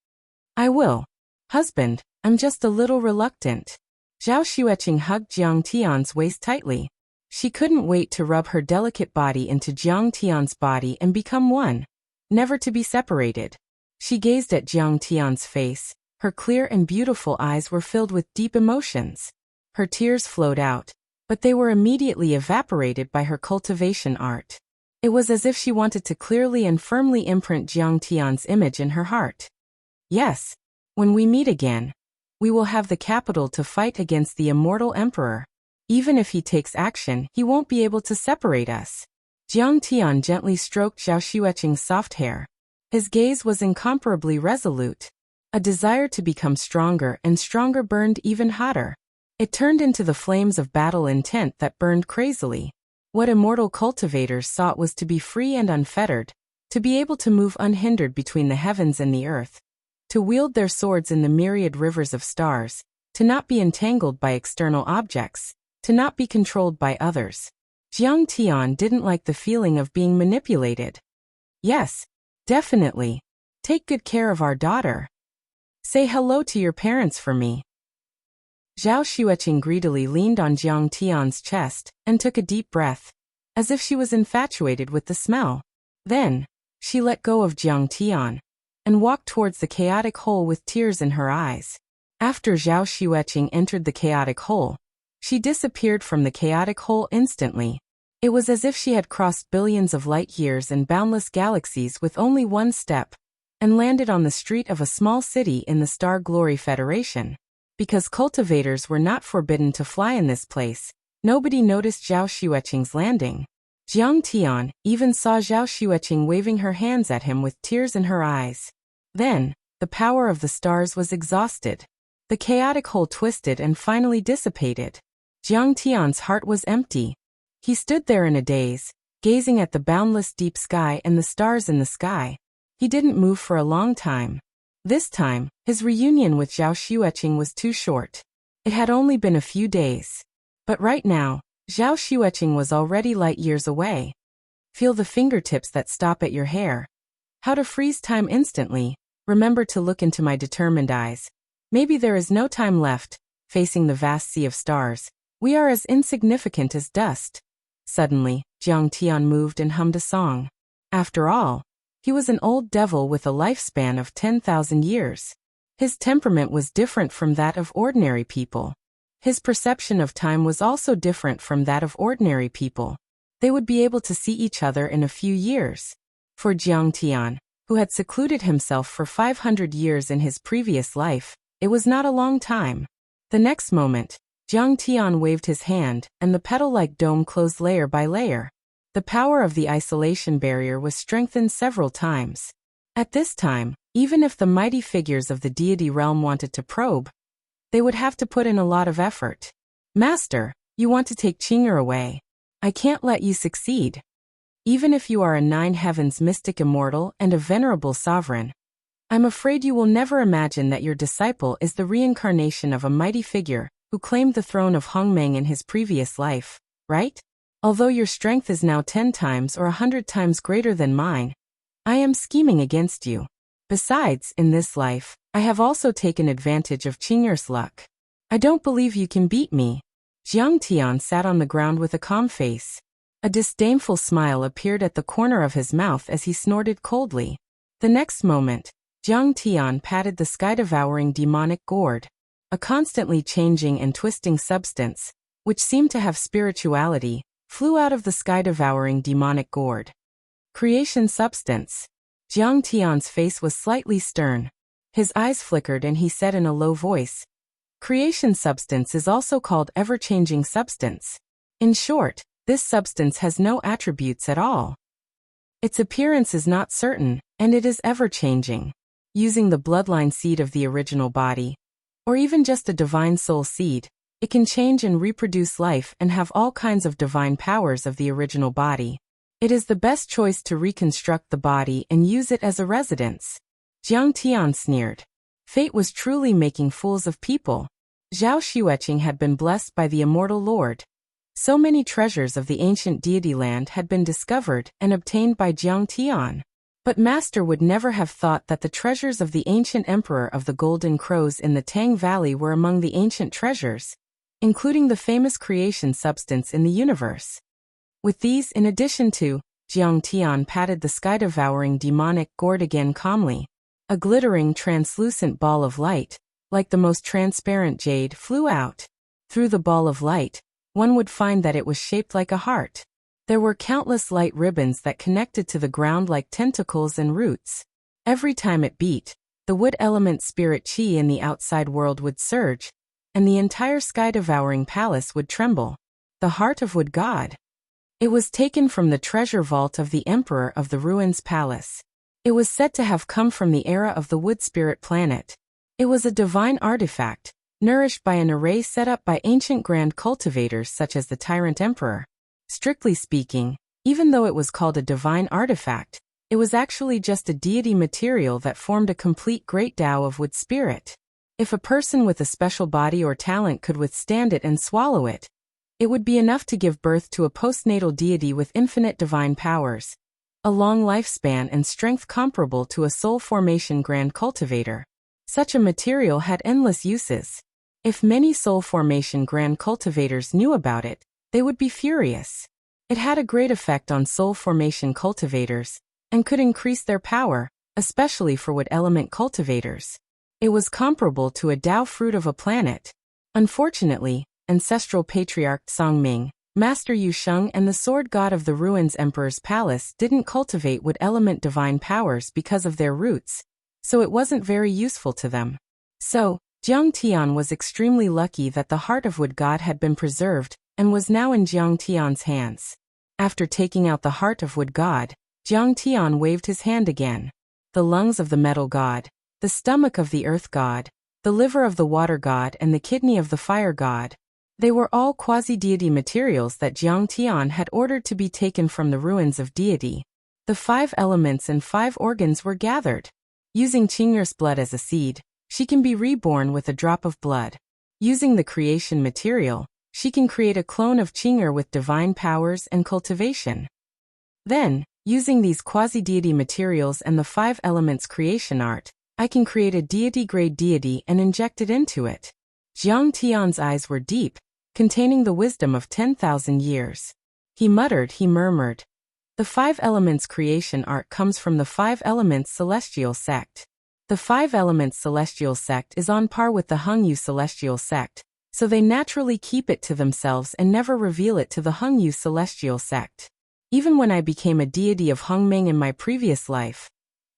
I will. Husband, I'm just a little reluctant. Zhao Xueqing hugged Jiang Tian's waist tightly. She couldn't wait to rub her delicate body into Jiang Tian's body and become one, never to be separated. She gazed at Jiang Tian's face. Her clear and beautiful eyes were filled with deep emotions. Her tears flowed out, but they were immediately evaporated by her cultivation art. It was as if she wanted to clearly and firmly imprint Jiang Tian's image in her heart. Yes, when we meet again, we will have the capital to fight against the immortal emperor. Even if he takes action, he won't be able to separate us. Jiang Tian gently stroked Zhao Xueqing's soft hair. His gaze was incomparably resolute. A desire to become stronger and stronger burned even hotter. It turned into the flames of battle intent that burned crazily. What immortal cultivators sought was to be free and unfettered, to be able to move unhindered between the heavens and the earth, to wield their swords in the myriad rivers of stars, to not be entangled by external objects, to not be controlled by others. Jiang Tian didn't like the feeling of being manipulated. Yes, definitely. Take good care of our daughter. Say hello to your parents for me. Zhao Xueqing greedily leaned on Jiang Tian's chest and took a deep breath, as if she was infatuated with the smell. Then, she let go of Jiang Tian and walked towards the chaotic hole with tears in her eyes. After Zhao Xueqing entered the chaotic hole, she disappeared from the chaotic hole instantly. It was as if she had crossed billions of light years and boundless galaxies with only one step, and landed on the street of a small city in the Star Glory Federation. Because cultivators were not forbidden to fly in this place, nobody noticed Zhao Xueqing's landing. Jiang Tian even saw Zhao Xueqing waving her hands at him with tears in her eyes. Then, the power of the stars was exhausted. The chaotic hole twisted and finally dissipated. Jiang Tian's heart was empty. He stood there in a daze, gazing at the boundless deep sky and the stars in the sky. He didn't move for a long time. This time, his reunion with Zhao Xueqing was too short. It had only been a few days. But right now, Zhao Xueqing was already light years away. Feel the fingertips that stop at your hair. How to freeze time instantly. Remember to look into my determined eyes. Maybe there is no time left, facing the vast sea of stars. We are as insignificant as dust. Suddenly, Jiang Tian moved and hummed a song. After all, he was an old devil with a lifespan of 10,000 years. His temperament was different from that of ordinary people. His perception of time was also different from that of ordinary people. They would be able to see each other in a few years. For Jiang Tian, who had secluded himself for 500 years in his previous life, it was not a long time. The next moment, Jiang Tian waved his hand, and the petal-like dome closed layer by layer. The power of the isolation barrier was strengthened several times. At this time, even if the mighty figures of the deity realm wanted to probe, they would have to put in a lot of effort. Master, you want to take Qing'er away. I can't let you succeed. Even if you are a nine heavens mystic immortal and a venerable sovereign, I'm afraid you will never imagine that your disciple is the reincarnation of a mighty figure who claimed the throne of Hongmeng in his previous life, right? Although your strength is now 10 times or 100 times greater than mine, I am scheming against you. Besides, in this life, I have also taken advantage of Qing'er's luck. I don't believe you can beat me. Jiang Tian sat on the ground with a calm face. A disdainful smile appeared at the corner of his mouth as he snorted coldly. The next moment, Jiang Tian patted the sky-devouring demonic gourd, a constantly changing and twisting substance, which seemed to have spirituality, flew out of the sky-devouring demonic gourd. Creation substance. Jiang Tian's face was slightly stern. His eyes flickered and he said in a low voice, "Creation substance is also called ever-changing substance. In short, this substance has no attributes at all. Its appearance is not certain, and it is ever-changing. Using the bloodline seed of the original body, or even just a divine soul seed, it can change and reproduce life and have all kinds of divine powers of the original body. It is the best choice to reconstruct the body and use it as a residence." Jiang Tian sneered. Fate was truly making fools of people. Zhao Xueqing had been blessed by the immortal Lord. So many treasures of the ancient deity land had been discovered and obtained by Jiang Tian. But Master would never have thought that the treasures of the ancient Emperor of the Golden Crows in the Tang Valley were among the ancient treasures, including the famous creation substance in the universe. With these in addition to, Jiang Tian patted the sky-devouring demonic gourd again calmly. A glittering translucent ball of light, like the most transparent jade, flew out. Through the ball of light, one would find that it was shaped like a heart. There were countless light ribbons that connected to the ground like tentacles and roots. Every time it beat, the wood element spirit chi in the outside world would surge, and the entire sky-devouring palace would tremble. The heart of wood god. It was taken from the treasure vault of the Emperor of the Ruins Palace. It was said to have come from the era of the wood spirit planet. It was a divine artifact, nourished by an array set up by ancient grand cultivators such as the Tyrant Emperor. Strictly speaking, even though it was called a divine artifact, it was actually just a deity material that formed a complete great Tao of wood spirit. If a person with a special body or talent could withstand it and swallow it, it would be enough to give birth to a postnatal deity with infinite divine powers, a long lifespan and strength comparable to a soul formation grand cultivator. Such a material had endless uses. If many soul formation grand cultivators knew about it, they would be furious. It had a great effect on soul formation cultivators, and could increase their power, especially for wood element cultivators. It was comparable to a Tao fruit of a planet. Unfortunately, ancestral patriarch Songming, Master Yu Sheng and the sword god of the Ruins Emperor's palace didn't cultivate wood element divine powers because of their roots, so it wasn't very useful to them. So, Jiang Tian was extremely lucky that the heart of wood god had been preserved, and was now in Jiang Tian's hands. After taking out the heart of wood god, Jiang Tian waved his hand again. The lungs of the metal god, the stomach of the earth god, the liver of the water god and the kidney of the fire god. They were all quasi-deity materials that Jiang Tian had ordered to be taken from the ruins of deity. The 5 elements and 5 organs were gathered. Using Qing'er's blood as a seed, she can be reborn with a drop of blood. Using the creation material, she can create a clone of Qing'er with divine powers and cultivation. Then, using these quasi-deity materials and the 5 elements creation art, I can create a deity-grade deity and inject it into it. Jiang Tian's eyes were deep, containing the wisdom of 10,000 years. He murmured. The 5 elements creation art comes from the 5 elements celestial sect. The 5 elements celestial sect is on par with the Hengyu celestial sect, so they naturally keep it to themselves and never reveal it to the Hengyu celestial sect. Even when I became a deity of Hengming in my previous life,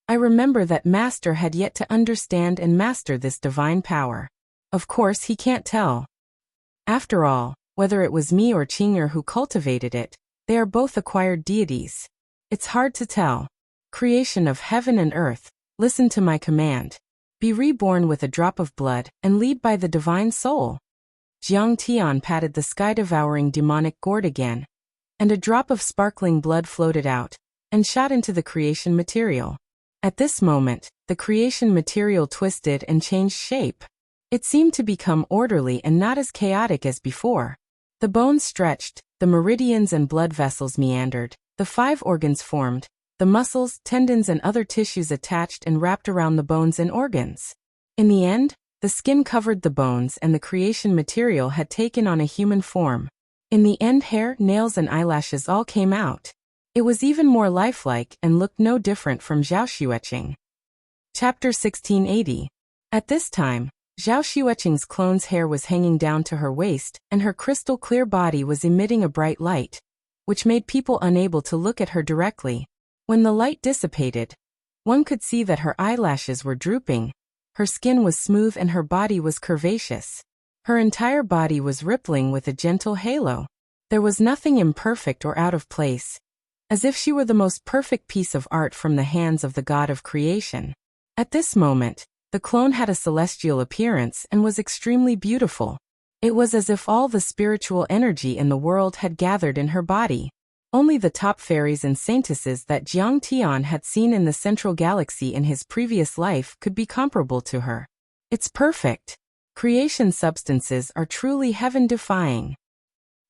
I remember that Master had yet to understand and master this divine power. Of course he can't tell. After all, whether it was me or Qing'er who cultivated it, they are both acquired deities. It's hard to tell. Creation of heaven and earth, listen to my command. Be reborn with a drop of blood and lead by the divine soul. Jiang Tian patted the sky-devouring demonic gourd again, and a drop of sparkling blood floated out and shot into the creation material. At this moment, the creation material twisted and changed shape. It seemed to become orderly and not as chaotic as before. The bones stretched, the meridians and blood vessels meandered, the 5 organs formed, the muscles, tendons and other tissues attached and wrapped around the bones and organs. In the end, The skin covered the bones and the creation material had taken on a human form. In the end, hair, nails and eyelashes all came out. It was even more lifelike and looked no different from Zhao Xueqing. Chapter 1680. At this time, Zhao Xueqing's clone's hair was hanging down to her waist, and her crystal-clear body was emitting a bright light, which made people unable to look at her directly. When the light dissipated, one could see that her eyelashes were drooping, her skin was smooth and her body was curvaceous. Her entire body was rippling with a gentle halo. There was nothing imperfect or out of place, as if she were the most perfect piece of art from the hands of the god of creation. At this moment, the clone had a celestial appearance and was extremely beautiful. It was as if all the spiritual energy in the world had gathered in her body. Only the top fairies and saintesses that Jiang Tian had seen in the central galaxy in his previous life could be comparable to her. It's perfect. Creation substances are truly heaven-defying.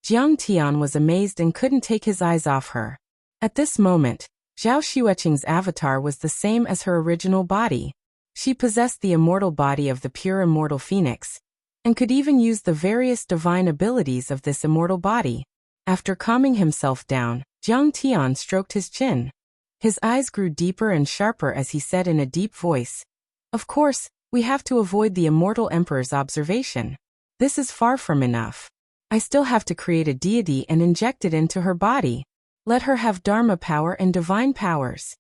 Jiang Tian was amazed and couldn't take his eyes off her. At this moment, Zhao Xueqing's avatar was the same as her original body. She possessed the immortal body of the pure immortal phoenix, and could even use the various divine abilities of this immortal body. After calming himself down, Jiang Tian stroked his chin. His eyes grew deeper and sharper as he said in a deep voice, "Of course, we have to avoid the immortal emperor's observation. This is far from enough. I still have to create a deity and inject it into her body. Let her have dharma power and divine powers.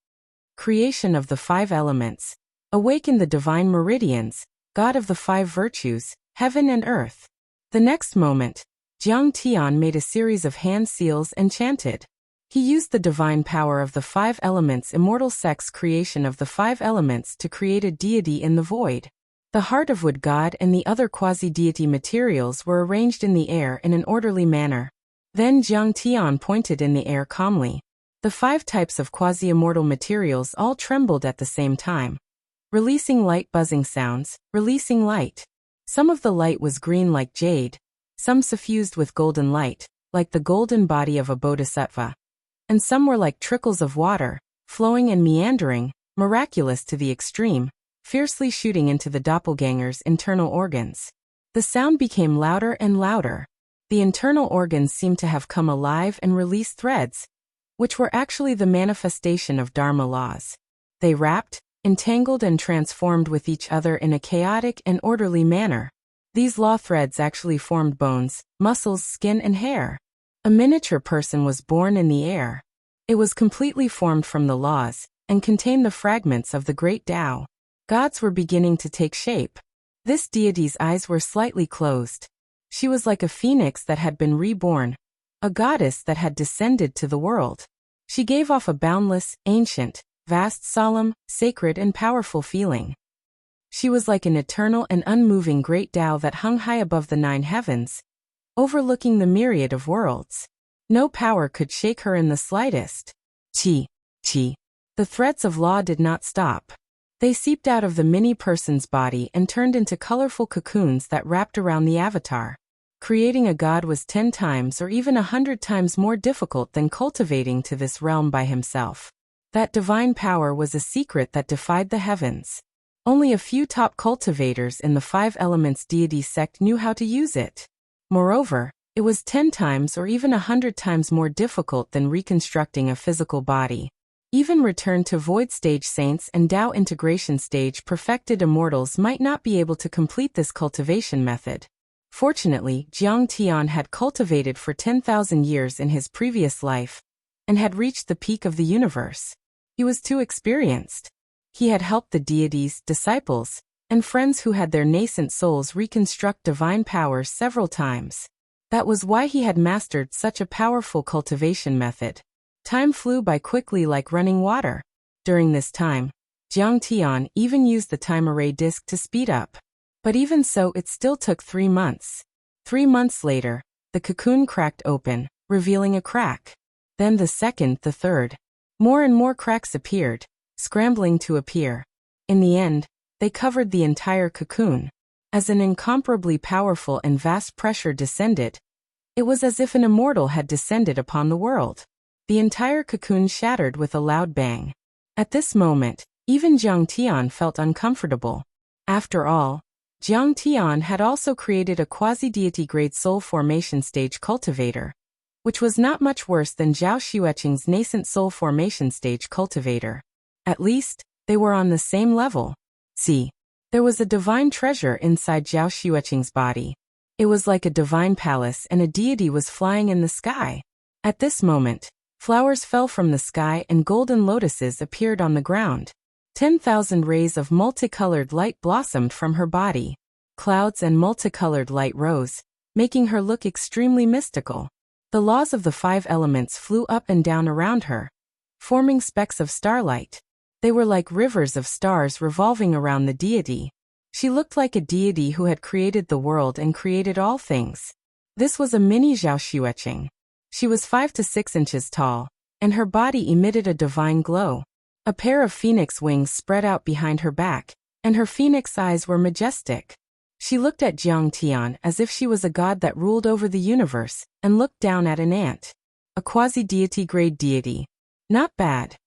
Creation of the 5 elements. Awaken the divine meridians, god of the 5 virtues, heaven and earth." The next moment, Jiang Tian made a series of hand seals and chanted. He used the divine power of the 5 elements immortal sex creation of the 5 elements to create a deity in the void. The heart of wood god and the other quasi-deity materials were arranged in the air in an orderly manner. Then Jiang Tian pointed in the air calmly. The 5 types of quasi-immortal materials all trembled at the same time, releasing light buzzing sounds, releasing light. Some of the light was green like jade, some suffused with golden light, like the golden body of a bodhisattva, and some were like trickles of water, flowing and meandering, miraculous to the extreme, fiercely shooting into the doppelganger's internal organs. The sound became louder and louder. The internal organs seemed to have come alive and released threads, which were actually the manifestation of Dharma laws. They wrapped, entangled and transformed with each other in a chaotic and orderly manner. These law threads actually formed bones, muscles, skin and hair. A miniature person was born in the air. It was completely formed from the laws, and contained the fragments of the great Tao. Gods were beginning to take shape. This deity's eyes were slightly closed. She was like a phoenix that had been reborn, a goddess that had descended to the world. She gave off a boundless, ancient, vast, solemn, sacred and powerful feeling. She was like an eternal and unmoving great Tao that hung high above the 9 heavens, overlooking the myriad of worlds. No power could shake her in the slightest. Chi. The threads of law did not stop. They seeped out of the mini-person's body and turned into colorful cocoons that wrapped around the avatar. Creating a god was 10 times or even 100 times more difficult than cultivating to this realm by himself. That divine power was a secret that defied the heavens. Only a few top cultivators in the 5 elements deity sect knew how to use it. Moreover, it was 10 times or even 100 times more difficult than reconstructing a physical body. Even returned to void stage saints and Tao integration stage perfected immortals might not be able to complete this cultivation method. Fortunately, Jiang Tian had cultivated for 10,000 years in his previous life, and had reached the peak of the universe. He was too experienced. He had helped the deities, disciples, and friends who had their nascent souls reconstruct divine powers several times. That was why he had mastered such a powerful cultivation method. Time flew by quickly like running water. During this time, Jiang Tian even used the time array disk to speed up. But even so, it still took 3 months. 3 months later, the cocoon cracked open, revealing a crack. Then the second, the third. More and more cracks appeared, scrambling to appear. In the end, they covered the entire cocoon. As an incomparably powerful and vast pressure descended, it was as if an immortal had descended upon the world. The entire cocoon shattered with a loud bang. At this moment, even Jiang Tian felt uncomfortable. After all, Jiang Tian had also created a quasi-deity-grade soul formation stage Cultivator, which was not much worse than Zhao Xueqing's nascent soul formation stage Cultivator. At least, they were on the same level. See, there was a divine treasure inside Zhao Xueqing's body. It was like a divine palace and a deity was flying in the sky. At this moment, flowers fell from the sky and golden lotuses appeared on the ground. 10,000 rays of multicolored light blossomed from her body. Clouds and multicolored light rose, making her look extremely mystical. The laws of the 5 elements flew up and down around her, forming specks of starlight. They were like rivers of stars revolving around the deity. She looked like a deity who had created the world and created all things. This was a mini Zhao Xueqing. She was 5 to 6 inches tall, and her body emitted a divine glow. A pair of phoenix wings spread out behind her back, and her phoenix eyes were majestic. She looked at Jiang Tian as if she was a god that ruled over the universe, and looked down at an ant. A quasi-deity-grade deity. Not bad.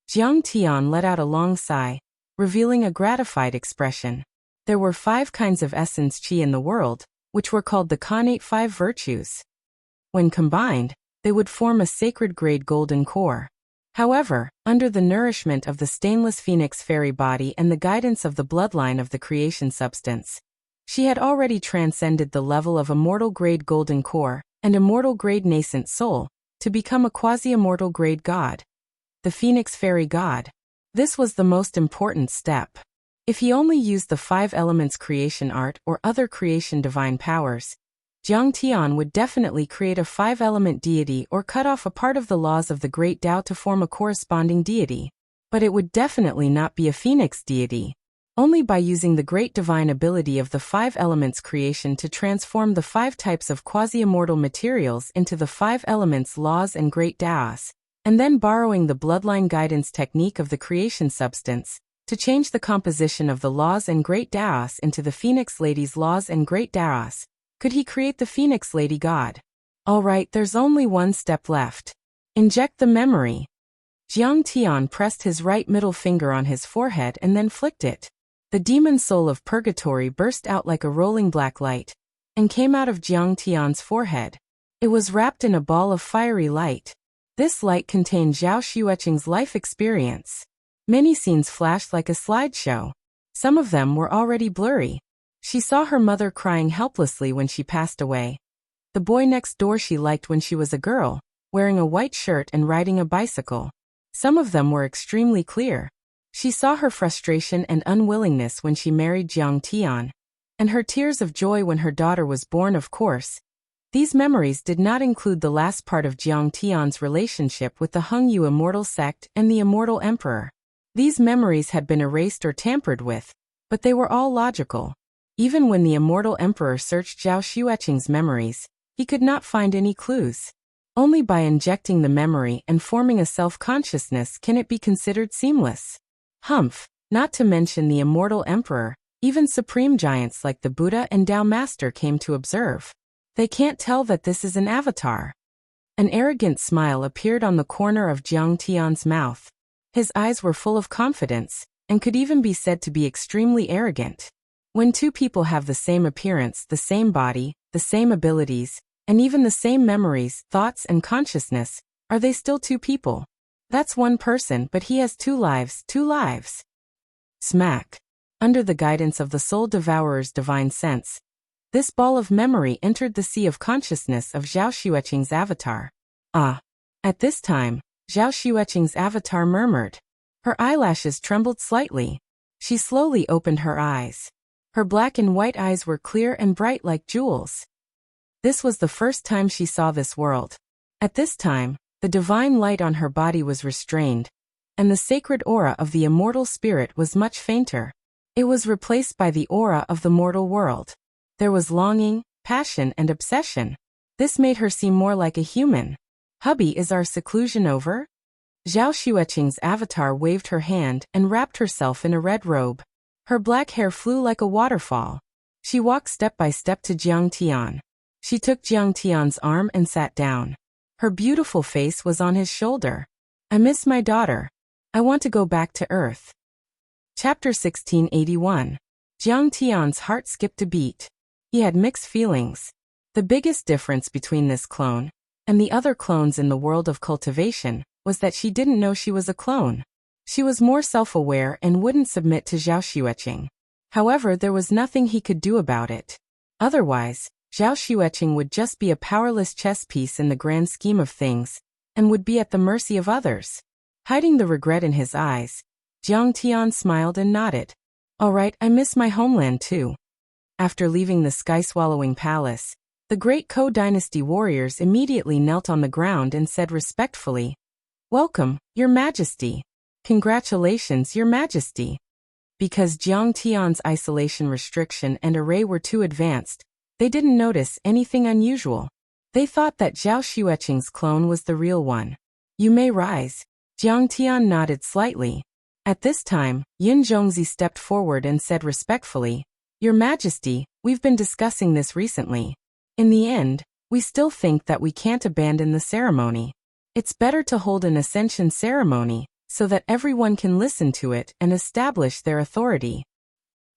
Jiang Tian let out a long sigh, revealing a gratified expression. There were 5 kinds of essence qi in the world, which were called the connate 5 virtues. When combined, they would form a sacred-grade golden core. However, under the nourishment of the stainless phoenix fairy body and the guidance of the bloodline of the creation substance, she had already transcended the level of immortal-grade golden core and immortal-grade nascent soul to become a quasi-immortal grade god. The phoenix fairy god. This was the most important step. If he only used the 5 elements creation art or other creation divine powers, Jiang Tian would definitely create a 5-element deity or cut off a part of the laws of the great Tao to form a corresponding deity. But it would definitely not be a phoenix deity. Only by using the great divine ability of the 5 elements creation to transform the 5 types of quasi-immortal materials into the 5 elements laws and great Taos, and then borrowing the bloodline guidance technique of the creation substance, to change the composition of the laws and great Taos into the Phoenix Lady's laws and great Taos, could he create the Phoenix Lady God? Alright, there's only one step left. Inject the memory. Jiang Tian pressed his right middle finger on his forehead and then flicked it. The demon soul of purgatory burst out like a rolling black light, and came out of Jiang Tian's forehead. It was wrapped in a ball of fiery light. This light contained Zhao Xueqing's life experience. Many scenes flashed like a slideshow. Some of them were already blurry. She saw her mother crying helplessly when she passed away. The boy next door she liked when she was a girl, wearing a white shirt and riding a bicycle. Some of them were extremely clear. She saw her frustration and unwillingness when she married Jiang Tian, and her tears of joy when her daughter was born, of course. These memories did not include the last part of Jiang Tian's relationship with the Hengyu immortal sect and the immortal emperor. These memories had been erased or tampered with, but they were all logical. Even when the immortal emperor searched Zhao Xueqing's memories, he could not find any clues. Only by injecting the memory and forming a self-consciousness can it be considered seamless. Humph, not to mention the immortal emperor, even supreme giants like the Buddha and Tao Master came to observe. They can't tell that this is an avatar. An arrogant smile appeared on the corner of Jiang Tian's mouth. His eyes were full of confidence, and could even be said to be extremely arrogant. When 2 people have the same appearance, the same body, the same abilities, and even the same memories, thoughts, and consciousness, are they still 2 people? That's one person, but he has 2 lives, 2 lives. Smack. Under the guidance of the Soul Devourer's divine sense, this ball of memory entered the sea of consciousness of Zhao Xueqing's avatar. Ah. At this time, Zhao Xueqing's avatar murmured. Her eyelashes trembled slightly. She slowly opened her eyes. Her black and white eyes were clear and bright like jewels. This was the first time she saw this world. At this time, the divine light on her body was restrained, and the sacred aura of the immortal spirit was much fainter. It was replaced by the aura of the mortal world. There was longing, passion, and obsession. This made her seem more like a human. Hubby, is our seclusion over? Zhao Xueqing's avatar waved her hand and wrapped herself in a red robe. Her black hair flew like a waterfall. She walked step by step to Jiang Tian. She took Jiang Tian's arm and sat down. Her beautiful face was on his shoulder. I miss my daughter. I want to go back to Earth. Chapter 1681. Jiang Tian's heart skipped a beat. He had mixed feelings. The biggest difference between this clone and the other clones in the world of cultivation was that she didn't know she was a clone. She was more self-aware and wouldn't submit to Zhao Xueqing. However, there was nothing he could do about it. Otherwise, Zhao Xueqing would just be a powerless chess piece in the grand scheme of things, and would be at the mercy of others. Hiding the regret in his eyes, Jiang Tian smiled and nodded. All right, I miss my homeland too. After leaving the sky-swallowing palace, the great Ko dynasty warriors immediately knelt on the ground and said respectfully, "Welcome, Your Majesty. Congratulations, Your Majesty." Because Jiang Tian's isolation restriction and array were too advanced, they didn't notice anything unusual. They thought that Zhao Xueqing's clone was the real one. "You may rise." Jiang Tian nodded slightly. At this time, Yin Zhongzi stepped forward and said respectfully, "Your Majesty, we've been discussing this recently. In the end, we still think that we can't abandon the ceremony. It's better to hold an ascension ceremony, so that everyone can listen to it and establish their authority."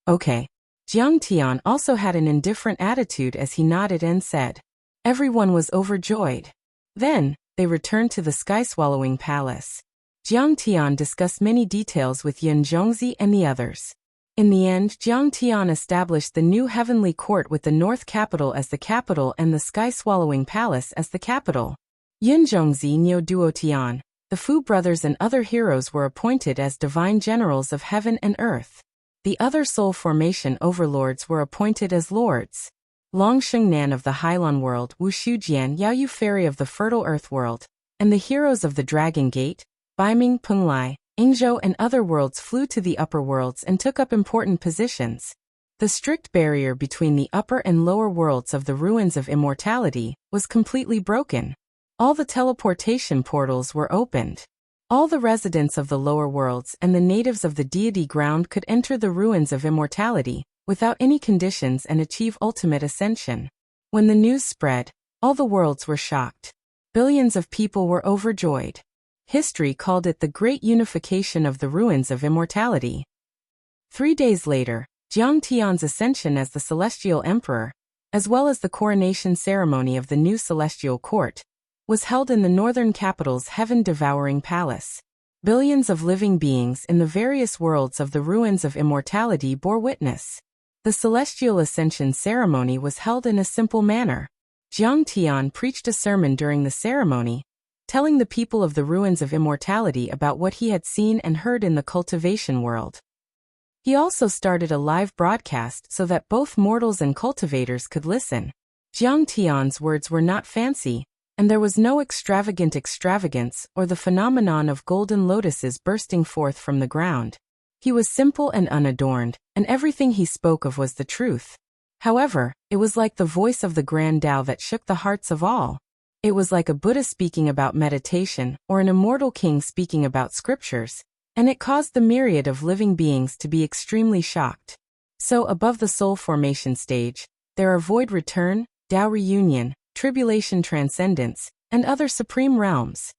Okay. Jiang Tian also had an indifferent attitude as he nodded and said. Everyone was overjoyed. Then, they returned to the sky-swallowing palace. Jiang Tian discussed many details with Yin Zhongzi and the others. In the end, Jiang Tian established the new heavenly court with the north capital as the capital and the sky-swallowing palace as the capital. Yin Zhongzi Niu Duo Tian, the Fu brothers and other heroes were appointed as divine generals of heaven and earth. The other soul formation overlords were appointed as lords. Long Shengnan of the Hailan world, Wu Shujian Yaoyu Fairy of the fertile earth world, and the heroes of the Dragon Gate, Baiming Penglai, Ingzhou and other worlds flew to the upper worlds and took up important positions. The strict barrier between the upper and lower worlds of the ruins of immortality was completely broken. All the teleportation portals were opened. All the residents of the lower worlds and the natives of the deity ground could enter the ruins of immortality, without any conditions and achieve ultimate ascension. When the news spread, all the worlds were shocked. Billions of people were overjoyed. History called it the Great Unification of the Ruins of Immortality. 3 days later, Jiang Tian's ascension as the Celestial Emperor, as well as the coronation ceremony of the new Celestial Court, was held in the northern capital's heaven-devouring palace. Billions of living beings in the various worlds of the ruins of immortality bore witness. The celestial ascension ceremony was held in a simple manner. Jiang Tian preached a sermon during the ceremony, telling the people of the ruins of immortality about what he had seen and heard in the cultivation world. He also started a live broadcast so that both mortals and cultivators could listen. Jiang Tian's words were not fancy, and there was no extravagant extravagance or the phenomenon of golden lotuses bursting forth from the ground. He was simple and unadorned, and everything he spoke of was the truth. However, it was like the voice of the Grand Tao that shook the hearts of all. It was like a Buddha speaking about meditation or an immortal king speaking about scriptures, and it caused the myriad of living beings to be extremely shocked. So above the soul formation stage, there are void return, Tao reunion, tribulation transcendence, and other supreme realms.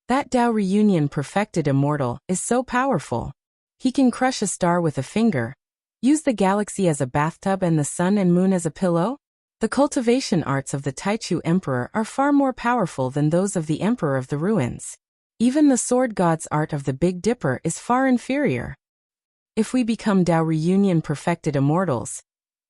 That Tao reunion perfected immortal is so powerful. He can crush a star with a finger, use the galaxy as a bathtub and the sun and moon as a pillow. The cultivation arts of the Taichu Emperor are far more powerful than those of the Emperor of the Ruins. Even the sword god's art of the Big Dipper is far inferior. If we become Tao reunion perfected immortals,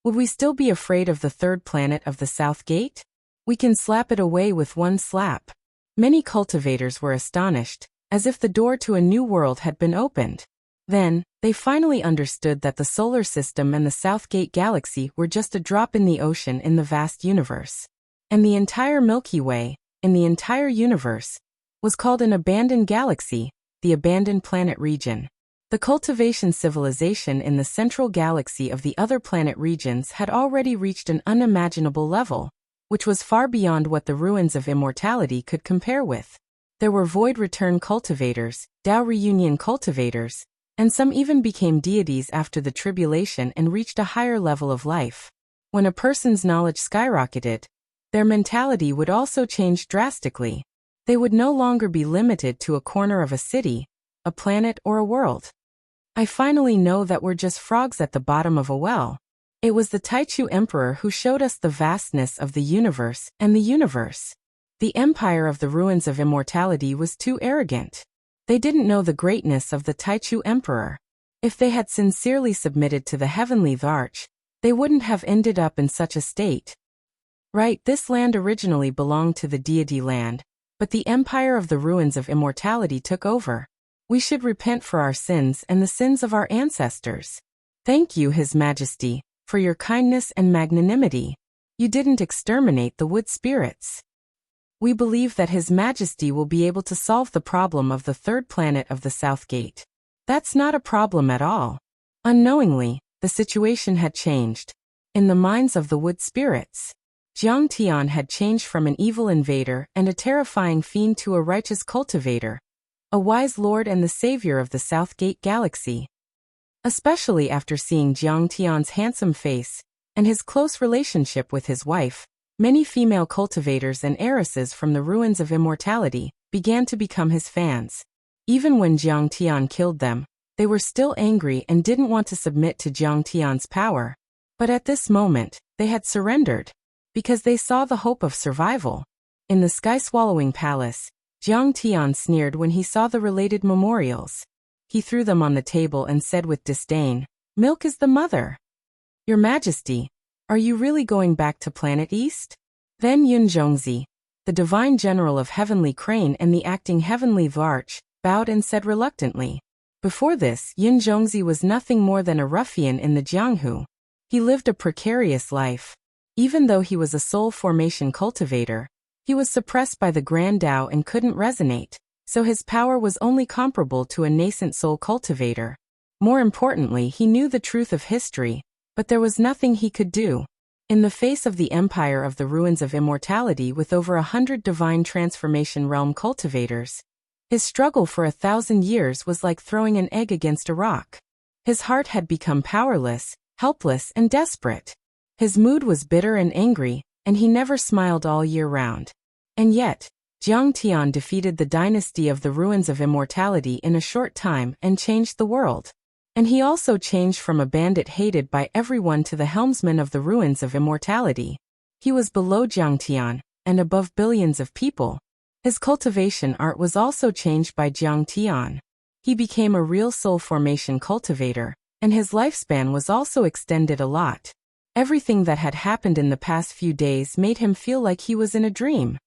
would we still be afraid of the third planet of the South Gate? We can slap it away with one slap. Many cultivators were astonished, as if the door to a new world had been opened. Then, they finally understood that the solar system and the Southgate galaxy were just a drop in the ocean in the vast universe. And the entire Milky Way, in the entire universe, was called an abandoned galaxy, the abandoned planet region. The cultivation civilization in the central galaxy of the other planet regions had already reached an unimaginable level, which was far beyond what the ruins of immortality could compare with. There were void return cultivators, Tao reunion cultivators, and some even became deities after the tribulation and reached a higher level of life. When a person's knowledge skyrocketed, their mentality would also change drastically. They would no longer be limited to a corner of a city, a planet, or a world. I finally know that we're just frogs at the bottom of a well. It was the Taichu Emperor who showed us the vastness of the universe and the universe. The empire of the ruins of immortality was too arrogant. They didn't know the greatness of the Taichu Emperor. If they had sincerely submitted to the heavenly Varch, they wouldn't have ended up in such a state. Right, this land originally belonged to the deity land, but the empire of the ruins of immortality took over. We should repent for our sins and the sins of our ancestors. Thank you, His Majesty, for your kindness and magnanimity. You didn't exterminate the wood spirits. We believe that His Majesty will be able to solve the problem of the third planet of the South Gate. That's not a problem at all. Unknowingly, the situation had changed. In the minds of the wood spirits, Jiang Tian had changed from an evil invader and a terrifying fiend to a righteous cultivator, a wise lord and the savior of the South Gate galaxy. Especially after seeing Jiang Tian's handsome face and his close relationship with his wife, many female cultivators and heiresses from the ruins of immortality began to become his fans. Even when Jiang Tian killed them, they were still angry and didn't want to submit to Jiang Tian's power. But at this moment, they had surrendered, because they saw the hope of survival. In the sky-swallowing palace, Jiang Tian sneered when he saw the related memorials. He threw them on the table and said with disdain, "Milk is the mother. Your Majesty, are you really going back to Planet East?" Then Yun Zhongzi, the divine general of Heavenly Crane and the acting Heavenly Varch, bowed and said reluctantly. Before this, Yun Zhongzi was nothing more than a ruffian in the Jianghu. He lived a precarious life. Even though he was a soul formation cultivator, he was suppressed by the Grand Tao and couldn't resonate, so his power was only comparable to a nascent soul cultivator. More importantly, he knew the truth of history, but there was nothing he could do. In the face of the empire of the ruins of immortality with over 100 divine transformation realm cultivators, his struggle for 1,000 years was like throwing an egg against a rock. His heart had become powerless, helpless, and desperate. His mood was bitter and angry, and he never smiled all year round. And yet, Jiang Tian defeated the dynasty of the ruins of immortality in a short time and changed the world. And he also changed from a bandit hated by everyone to the helmsman of the ruins of immortality. He was below Jiang Tian, and above billions of people. His cultivation art was also changed by Jiang Tian. He became a real soul formation cultivator, and his lifespan was also extended a lot. Everything that had happened in the past few days made him feel like he was in a dream.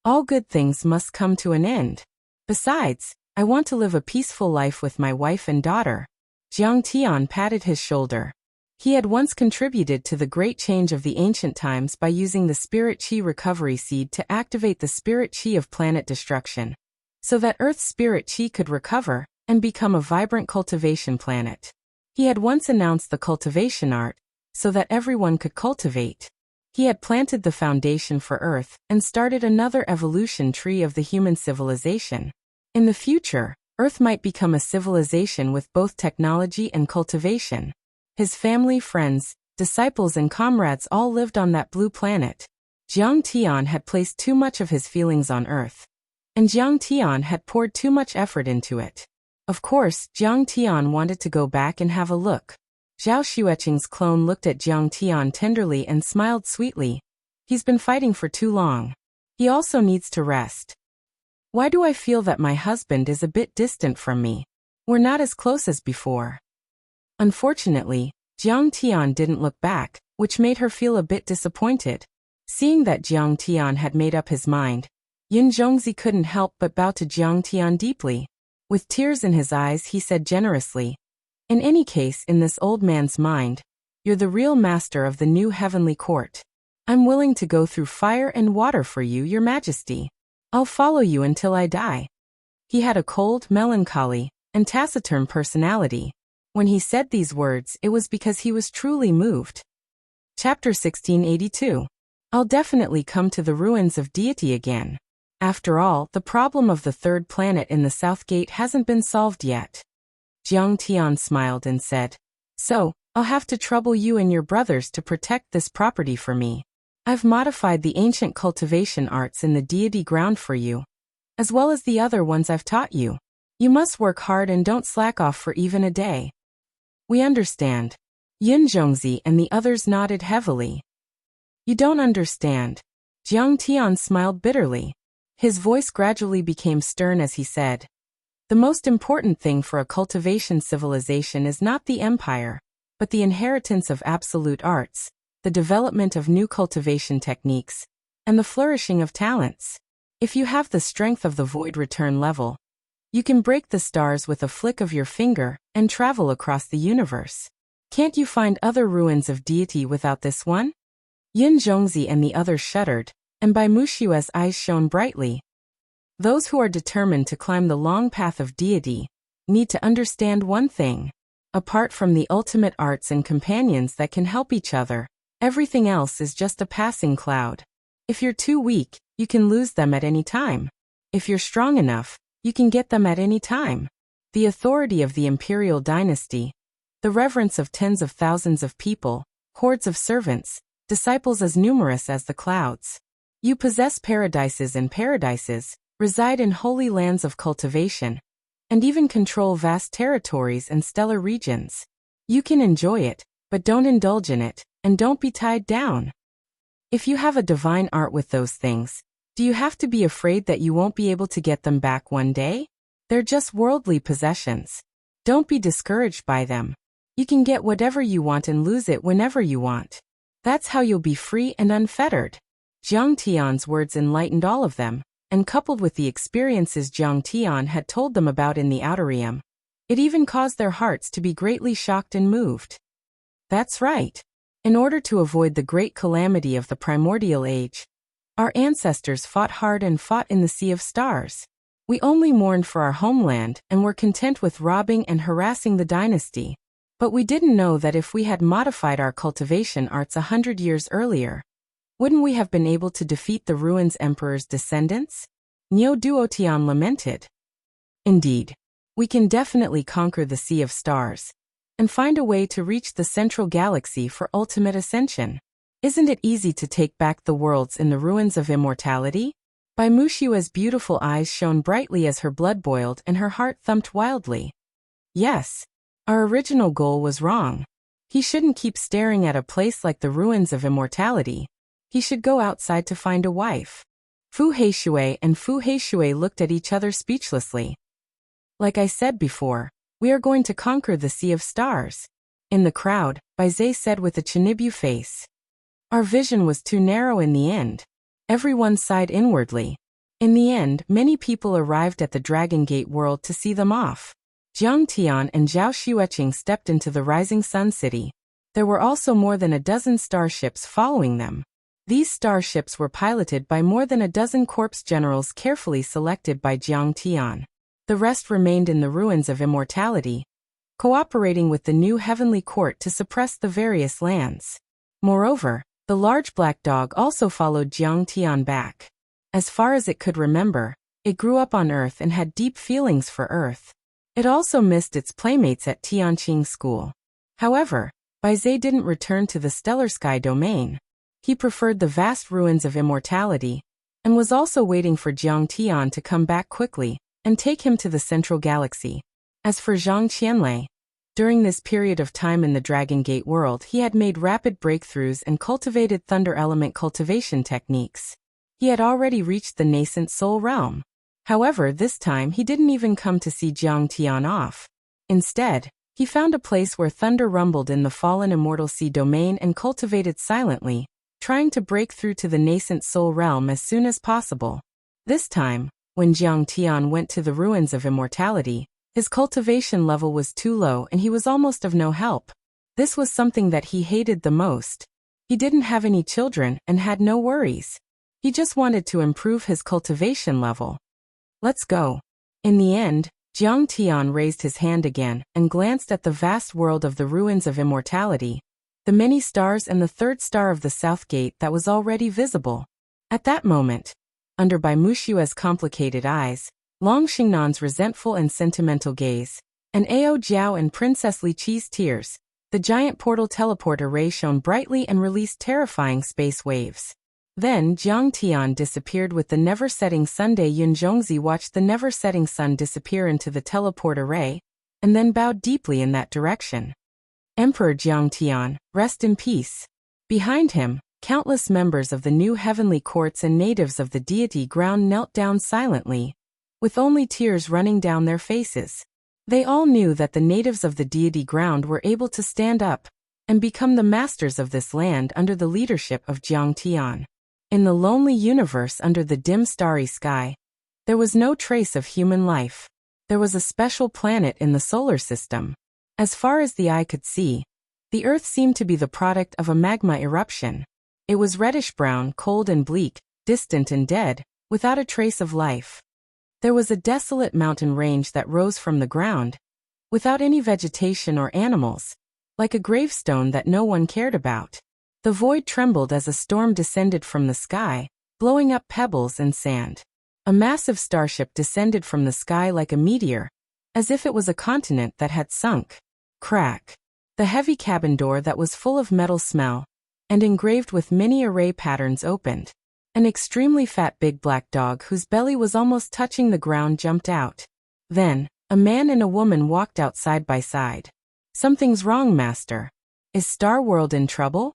All good things must come to an end. Besides, I want to live a peaceful life with my wife and daughter. Jiang Tian patted his shoulder. He had once contributed to the great change of the ancient times by using the Spirit Qi recovery seed to activate the Spirit Qi of planet destruction, so that Earth's Spirit Qi could recover and become a vibrant cultivation planet. He had once announced the cultivation art, so that everyone could cultivate. He had planted the foundation for Earth and started another evolution tree of the human civilization. In the future, Earth might become a civilization with both technology and cultivation. His family, friends, disciples and comrades all lived on that blue planet. Jiang Tian had placed too much of his feelings on Earth, and Jiang Tian had poured too much effort into it. Of course, Jiang Tian wanted to go back and have a look. Zhao Xueqing's clone looked at Jiang Tian tenderly and smiled sweetly. He's been fighting for too long. He also needs to rest. Why do I feel that my husband is a bit distant from me? We're not as close as before. Unfortunately, Jiang Tian didn't look back, which made her feel a bit disappointed. Seeing that Jiang Tian had made up his mind, Yun Zhongzi couldn't help but bow to Jiang Tian deeply. With tears in his eyes, he said generously, "In any case, in this old man's mind, you're the real master of the new heavenly court. I'm willing to go through fire and water for you, Your Majesty. I'll follow you until I die." He had a cold, melancholy, and taciturn personality. When he said these words, it was because he was truly moved. Chapter 1682. I'll definitely come to the ruins of deity again. After all, the problem of the third planet in the South Gate hasn't been solved yet. Jiang Tian smiled and said, "So, I'll have to trouble you and your brothers to protect this property for me. I've modified the ancient cultivation arts in the deity ground for you, as well as the other ones I've taught you. You must work hard and don't slack off for even a day. We understand. Yun Zhongzi and the others nodded heavily. You don't understand. Jiang Tian smiled bitterly. His voice gradually became stern as he said, the most important thing for a cultivation civilization is not the empire, but the inheritance of absolute arts, the development of new cultivation techniques, and the flourishing of talents. If you have the strength of the void return level, you can break the stars with a flick of your finger and travel across the universe. Can't you find other ruins of deity without this one? Yin Zhongzi and the others shuddered, and Bai Mushua's eyes shone brightly. Those who are determined to climb the long path of deity need to understand one thing. Apart from the ultimate arts and companions that can help each other, everything else is just a passing cloud. If you're too weak, you can lose them at any time. If you're strong enough, you can get them at any time. The authority of the imperial dynasty, the reverence of tens of thousands of people, hordes of servants, disciples as numerous as the clouds. You possess paradises and paradises, reside in holy lands of cultivation, and even control vast territories and stellar regions. You can enjoy it, but don't indulge in it, and don't be tied down. If you have a divine art with those things, do you have to be afraid that you won't be able to get them back one day? They're just worldly possessions. Don't be discouraged by them. You can get whatever you want and lose it whenever you want. That's how you'll be free and unfettered. Jiang Tian's words enlightened all of them, and coupled with the experiences Jiang Tian had told them about in the Outer Realm, it even caused their hearts to be greatly shocked and moved. That's right. In order to avoid the great calamity of the primordial age, our ancestors fought hard and fought in the Sea of Stars. We only mourned for our homeland and were content with robbing and harassing the dynasty. But we didn't know that if we had modified our cultivation arts 100 years earlier, wouldn't we have been able to defeat the Ruins Emperor's descendants? Niu Duotian lamented. Indeed, we can definitely conquer the Sea of Stars and find a way to reach the central galaxy for ultimate ascension. Isn't it easy to take back the worlds in the ruins of immortality? Bai Mushua's beautiful eyes shone brightly as her blood boiled and her heart thumped wildly. Yes, our original goal was wrong. He shouldn't keep staring at a place like the ruins of immortality. He should go outside to find a wife. Fu Heishui and Fu Heishui looked at each other speechlessly. Like I said before, we are going to conquer the Sea of Stars. In the crowd, Bai Zhe said with a Chinibu face. Our vision was too narrow in the end. Everyone sighed inwardly. In the end, many people arrived at the Dragon Gate world to see them off. Jiang Tian and Zhao Xueqing stepped into the Rising Sun City. There were also more than a dozen starships following them. These starships were piloted by more than a dozen corps generals carefully selected by Jiang Tian. The rest remained in the ruins of immortality, cooperating with the new heavenly court to suppress the various lands. Moreover, the large black dog also followed Jiang Tian back. As far as it could remember, it grew up on Earth and had deep feelings for Earth. It also missed its playmates at Tianqing School. However, Bai Zhe didn't return to the Stellar Sky domain. He preferred the vast ruins of immortality, and was also waiting for Jiang Tian to come back quickly and take him to the central galaxy. As for Zhang Qianlei, during this period of time in the Dragon Gate world he had made rapid breakthroughs and cultivated thunder element cultivation techniques. He had already reached the nascent soul realm. However, this time he didn't even come to see Jiang Tian off. Instead, he found a place where thunder rumbled in the fallen immortal sea domain and cultivated silently, trying to break through to the nascent soul realm as soon as possible. This time, when Jiang Tian went to the ruins of immortality, his cultivation level was too low and he was almost of no help. This was something that he hated the most. He didn't have any children and had no worries. He just wanted to improve his cultivation level. Let's go. In the end, Jiang Tian raised his hand again and glanced at the vast world of the ruins of immortality, the many stars and the third star of the South Gate that was already visible. At that moment, under Bai Mushua's complicated eyes, Long Xingnan's resentful and sentimental gaze, and Ao Jiao and Princess Li Qi's tears, the giant portal teleporter ray shone brightly and released terrifying space waves. Then Jiang Tian disappeared with the never-setting sun. Yunzhongzi watched the never-setting sun disappear into the teleport array, and then bowed deeply in that direction. Emperor Jiang Tian, rest in peace. Behind him, countless members of the new heavenly courts and natives of the deity ground knelt down silently, with only tears running down their faces. They all knew that the natives of the deity ground were able to stand up and become the masters of this land under the leadership of Jiang Tian. In the lonely universe under the dim starry sky, there was no trace of human life. There was a special planet in the solar system. As far as the eye could see, the Earth seemed to be the product of a magma eruption. It was reddish-brown, cold and bleak, distant and dead, without a trace of life. There was a desolate mountain range that rose from the ground, without any vegetation or animals, like a gravestone that no one cared about. The void trembled as a storm descended from the sky, blowing up pebbles and sand. A massive starship descended from the sky like a meteor, as if it was a continent that had sunk. Crack. The heavy cabin door that was full of metal smell and engraved with many array patterns opened. An extremely fat big black dog whose belly was almost touching the ground jumped out. Then, a man and a woman walked out side by side. Something's wrong, master. Is Star World in trouble?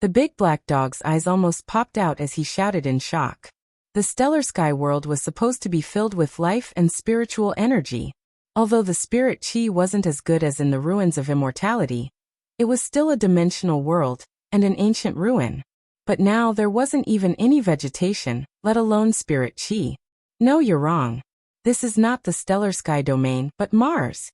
The big black dog's eyes almost popped out as he shouted in shock. The stellar sky world was supposed to be filled with life and spiritual energy. Although the spirit chi wasn't as good as in the ruins of immortality, it was still a dimensional world and an ancient ruin. But now there wasn't even any vegetation, let alone spirit chi. No, you're wrong. This is not the stellar sky domain, but Mars.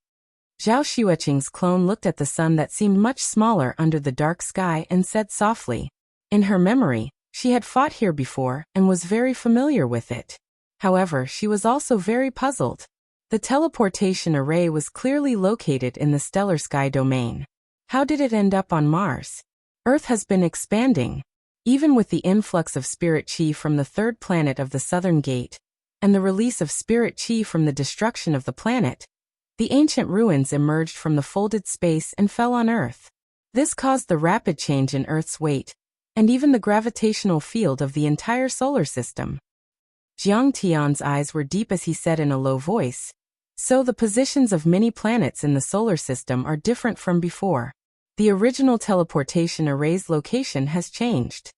Zhao Xueqing's clone looked at the sun that seemed much smaller under the dark sky and said softly. In her memory, she had fought here before and was very familiar with it. However, she was also very puzzled. The teleportation array was clearly located in the stellar sky domain. How did it end up on Mars? Earth has been expanding. Even with the influx of spirit chi from the third planet of the southern gate, and the release of spirit chi from the destruction of the planet, the ancient ruins emerged from the folded space and fell on Earth. This caused the rapid change in Earth's weight, and even the gravitational field of the entire solar system. Jiang Tian's eyes were deep as he said in a low voice, "So the positions of many planets in the solar system are different from before. The original teleportation array's location has changed.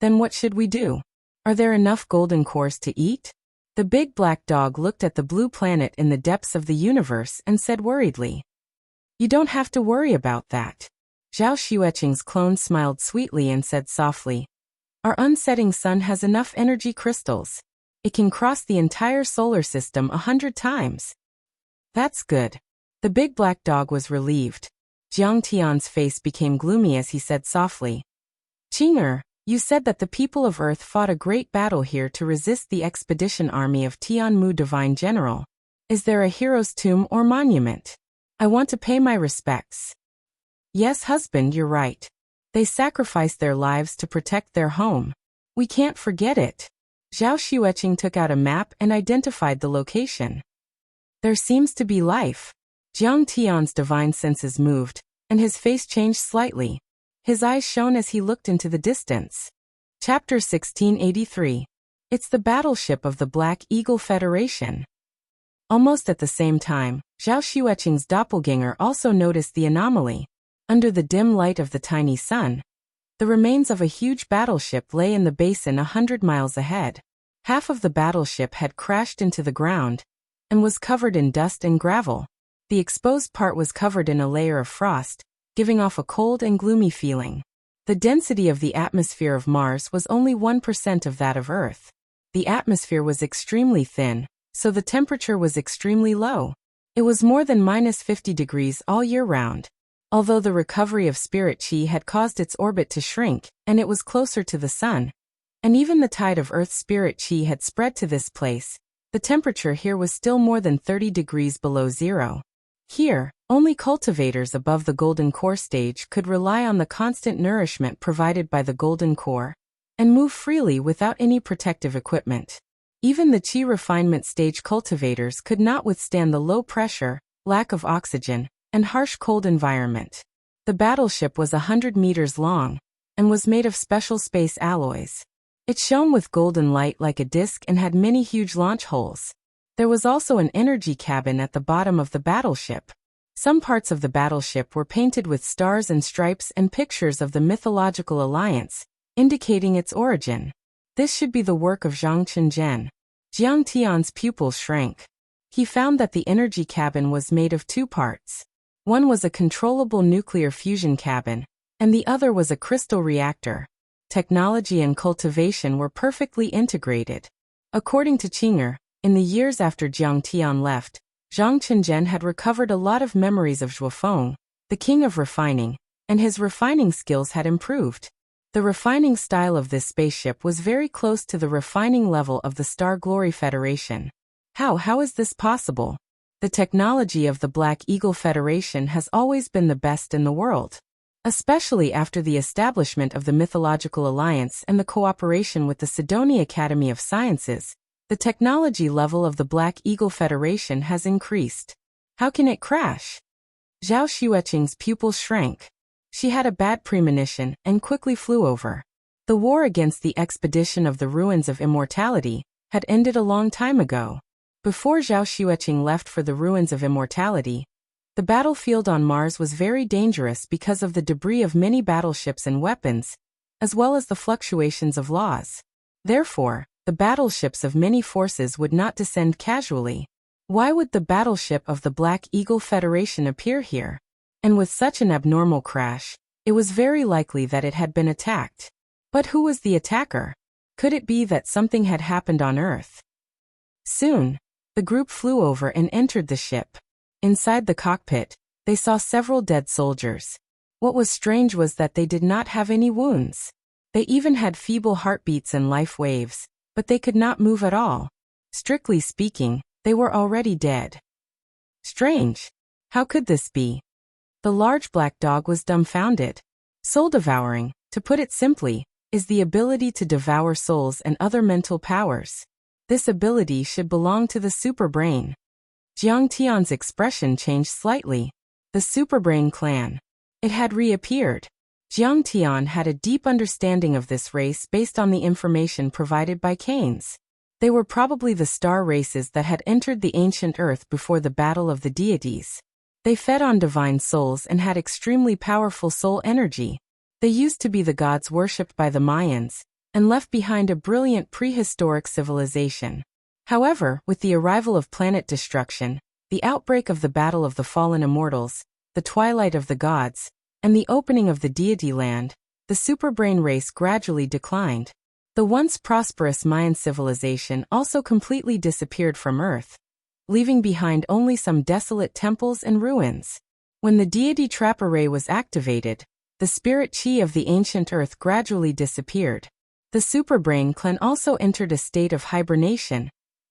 Then what should we do? Are there enough golden cores to eat?" The big black dog looked at the blue planet in the depths of the universe and said worriedly. "You don't have to worry about that." Zhao Xueqing's clone smiled sweetly and said softly, "Our unsetting sun has enough energy crystals. It can cross the entire solar system 100 times. That's good." The big black dog was relieved. Jiang Tian's face became gloomy as he said softly, "Qing'er, you said that the people of Earth fought a great battle here to resist the expedition army of Tianmu Divine General. Is there a hero's tomb or monument? I want to pay my respects." "Yes, husband, you're right. They sacrificed their lives to protect their home. We can't forget it." Zhao Xueqing took out a map and identified the location. "There seems to be life." Jiang Tian's divine senses moved, and his face changed slightly. His eyes shone as he looked into the distance. Chapter 1683. It's the battleship of the Black Eagle Federation. Almost at the same time, Zhao Xueqing's doppelganger also noticed the anomaly. Under the dim light of the tiny sun, the remains of a huge battleship lay in the basin 100 miles ahead. Half of the battleship had crashed into the ground and was covered in dust and gravel. The exposed part was covered in a layer of frost, giving off a cold and gloomy feeling. The density of the atmosphere of Mars was only 1% of that of Earth. The atmosphere was extremely thin, so the temperature was extremely low. It was more than -50 degrees all year round. Although the recovery of spirit chi had caused its orbit to shrink, and it was closer to the sun, and even the tide of Earth's spirit chi had spread to this place, the temperature here was still more than 30 degrees below zero. Here, only cultivators above the golden core stage could rely on the constant nourishment provided by the golden core, and move freely without any protective equipment. Even the chi refinement stage cultivators could not withstand the low pressure, lack of oxygen, and harsh cold environment. The battleship was 100 meters long, and was made of special space alloys. It shone with golden light like a disk and had many huge launch holes. There was also an energy cabin at the bottom of the battleship. Some parts of the battleship were painted with stars and stripes and pictures of the mythological alliance, indicating its origin. This should be the work of Zhang Qinzhen. Jiang Tian's pupils shrank. He found that the energy cabin was made of two parts. One was a controllable nuclear fusion cabin, and the other was a crystal reactor. Technology and cultivation were perfectly integrated. According to Qinger, in the years after Jiang Tian left, Zhang Qinzhen had recovered a lot of memories of Zhuofeng, the king of refining, and his refining skills had improved. The refining style of this spaceship was very close to the refining level of the Star Glory Federation. How is this possible? The technology of the Black Eagle Federation has always been the best in the world. Especially after the establishment of the Mythological Alliance and the cooperation with the Sidonia Academy of Sciences, the technology level of the Black Eagle Federation has increased. How can it crash? Zhao Xueqing's pupils shrank. She had a bad premonition and quickly flew over. The war against the expedition of the Ruins of Immortality had ended a long time ago. Before Zhao Xueqing left for the Ruins of Immortality, the battlefield on Mars was very dangerous because of the debris of many battleships and weapons, as well as the fluctuations of laws. Therefore, the battleships of many forces would not descend casually. Why would the battleship of the Black Eagle Federation appear here? And with such an abnormal crash, it was very likely that it had been attacked. But who was the attacker? Could it be that something had happened on Earth? Soon, the group flew over and entered the ship. Inside the cockpit, they saw several dead soldiers. What was strange was that they did not have any wounds. They even had feeble heartbeats and life waves, but they could not move at all. Strictly speaking, they were already dead. Strange. How could this be? The large black dog was dumbfounded. Soul devouring, to put it simply, is the ability to devour souls and other mental powers. This ability should belong to the superbrain. Jiang Tian's expression changed slightly. The superbrain clan. It had reappeared. Jiang Tian had a deep understanding of this race based on the information provided by Keynes. They were probably the star races that had entered the ancient Earth before the battle of the deities. They fed on divine souls and had extremely powerful soul energy. They used to be the gods worshipped by the Mayans, and left behind a brilliant prehistoric civilization. However, with the arrival of planet destruction, the outbreak of the Battle of the Fallen Immortals, the Twilight of the Gods, and the opening of the deity land, the superbrain race gradually declined. The once prosperous Mayan civilization also completely disappeared from Earth, leaving behind only some desolate temples and ruins. When the deity trap array was activated, the spirit chi of the ancient Earth gradually disappeared. The superbrain clan also entered a state of hibernation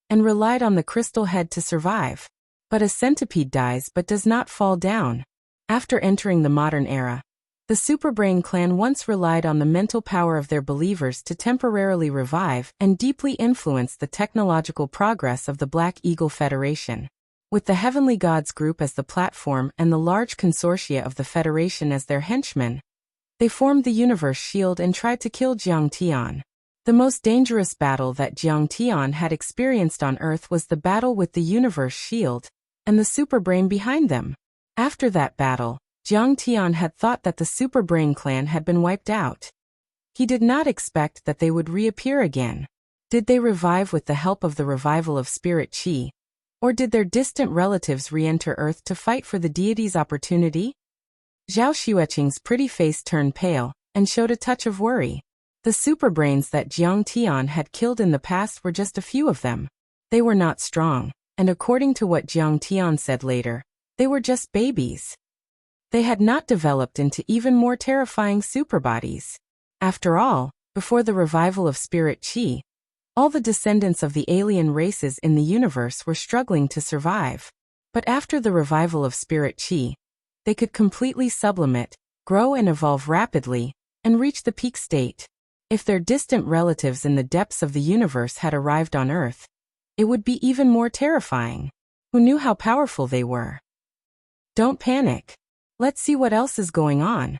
and relied on the crystal head to survive. But a centipede dies but does not fall down. After entering the modern era, the superbrain clan once relied on the mental power of their believers to temporarily revive and deeply influence the technological progress of the Black Eagle Federation. With the Heavenly Gods group as the platform and the large consortia of the Federation as their henchmen, they formed the Universe Shield and tried to kill Jiang Tian. The most dangerous battle that Jiang Tian had experienced on Earth was the battle with the Universe Shield and the superbrain behind them. After that battle, Jiang Tian had thought that the superbrain clan had been wiped out. He did not expect that they would reappear again. Did they revive with the help of the revival of spirit chi? Or did their distant relatives re-enter Earth to fight for the deity's opportunity? Zhao Xueqing's pretty face turned pale and showed a touch of worry. The superbrains that Jiang Tian had killed in the past were just a few of them. They were not strong, and according to what Jiang Tian said later, they were just babies. They had not developed into even more terrifying superbodies. After all, before the revival of spirit chi, all the descendants of the alien races in the universe were struggling to survive. But after the revival of spirit chi, they could completely sublimate, grow and evolve rapidly, and reach the peak state. If their distant relatives in the depths of the universe had arrived on Earth, it would be even more terrifying. Who knew how powerful they were? Don't panic. Let's see what else is going on.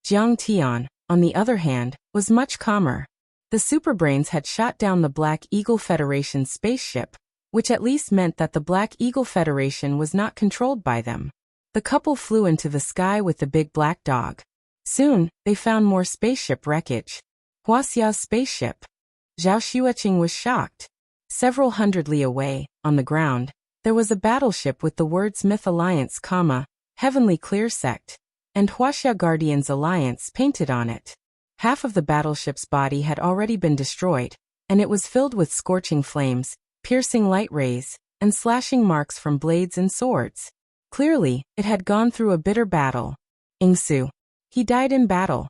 Jiang Tian, on the other hand, was much calmer. The superbrains had shot down the Black Eagle Federation spaceship, which at least meant that the Black Eagle Federation was not controlled by them. The couple flew into the sky with the big black dog. Soon, they found more spaceship wreckage. Wuxia's spaceship. Zhao Xueqing was shocked. Several hundred li away, on the ground, there was a battleship with the words Myth Alliance, Heavenly Clear Sect, and Wuxia Guardians Alliance painted on it. Half of the battleship's body had already been destroyed, and it was filled with scorching flames, piercing light rays, and slashing marks from blades and swords. Clearly, it had gone through a bitter battle. Ingsu. He died in battle.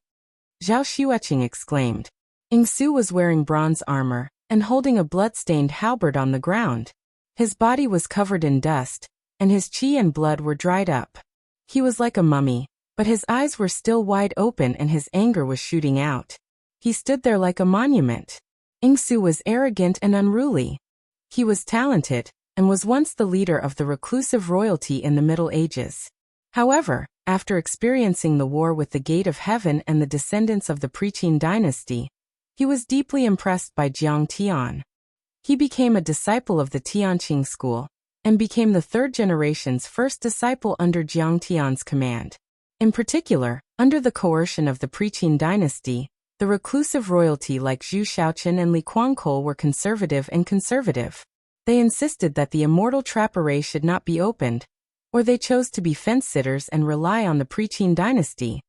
Zhao Xueqing exclaimed. Ingsu was wearing bronze armor, and holding a blood-stained halberd on the ground. His body was covered in dust, and his qi and blood were dried up. He was like a mummy, but his eyes were still wide open and his anger was shooting out. He stood there like a monument. Ingsu was arrogant and unruly. He was talented, and was once the leader of the reclusive royalty in the Middle Ages. However, after experiencing the war with the Gate of Heaven and the descendants of the Preqin dynasty, he was deeply impressed by Jiang Tian. He became a disciple of the Tianqing school, and became the third generation's first disciple under Jiang Tian's command. In particular, under the coercion of the Preqin dynasty, the reclusive royalty like Zhu Shaoqin and Li Guangkol were conservative and conservative. They insisted that the immortal trap array should not be opened, or they chose to be fence-sitters and rely on the Preqin dynasty,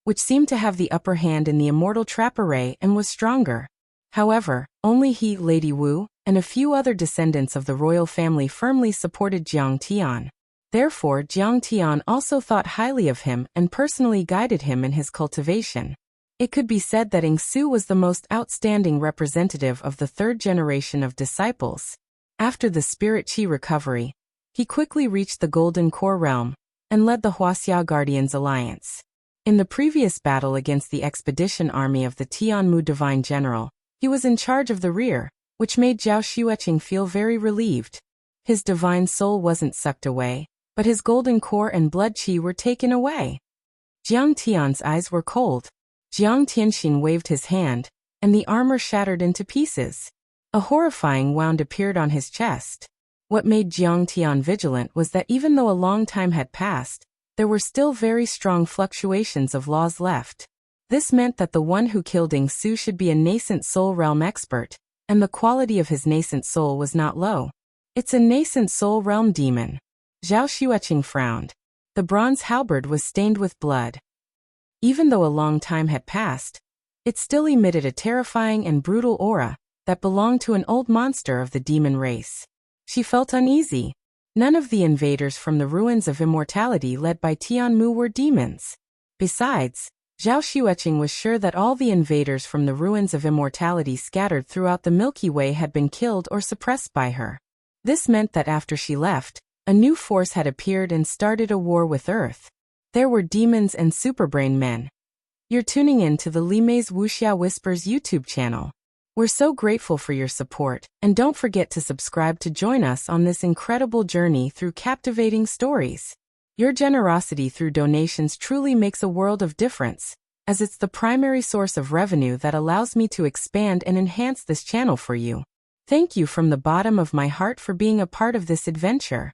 which seemed to have the upper hand in the immortal trap array and was stronger. However, only he, Lady Wu, and a few other descendants of the royal family firmly supported Jiang Tian. Therefore, Jiang Tian also thought highly of him and personally guided him in his cultivation. It could be said that Ingsu was the most outstanding representative of the third generation of disciples. After the spirit qi recovery, he quickly reached the Golden Core realm and led the Wuxia Guardians Alliance. In the previous battle against the expedition army of the Tianmu Divine General, he was in charge of the rear, which made Zhao Xueqing feel very relieved. His divine soul wasn't sucked away, but his golden core and blood qi were taken away. Jiang Tian's eyes were cold. Jiang Tianxin waved his hand, and the armor shattered into pieces. A horrifying wound appeared on his chest. What made Jiang Tian vigilant was that even though a long time had passed, there were still very strong fluctuations of laws left. This meant that the one who killed Ingsu should be a nascent soul realm expert, and the quality of his nascent soul was not low. It's a nascent soul realm demon. Zhao Xueqing frowned. The bronze halberd was stained with blood. Even though a long time had passed, it still emitted a terrifying and brutal aura that belonged to an old monster of the demon race. She felt uneasy. None of the invaders from the ruins of immortality led by Tianmu were demons. Besides, Zhao Xueqing was sure that all the invaders from the ruins of immortality scattered throughout the Milky Way had been killed or suppressed by her. This meant that after she left, a new force had appeared and started a war with Earth. There were demons and superbrain men. You're tuning in to the Limei's Wuxia Whispers YouTube channel. We're so grateful for your support, and don't forget to subscribe to join us on this incredible journey through captivating stories. Your generosity through donations truly makes a world of difference, as it's the primary source of revenue that allows me to expand and enhance this channel for you. Thank you from the bottom of my heart for being a part of this adventure.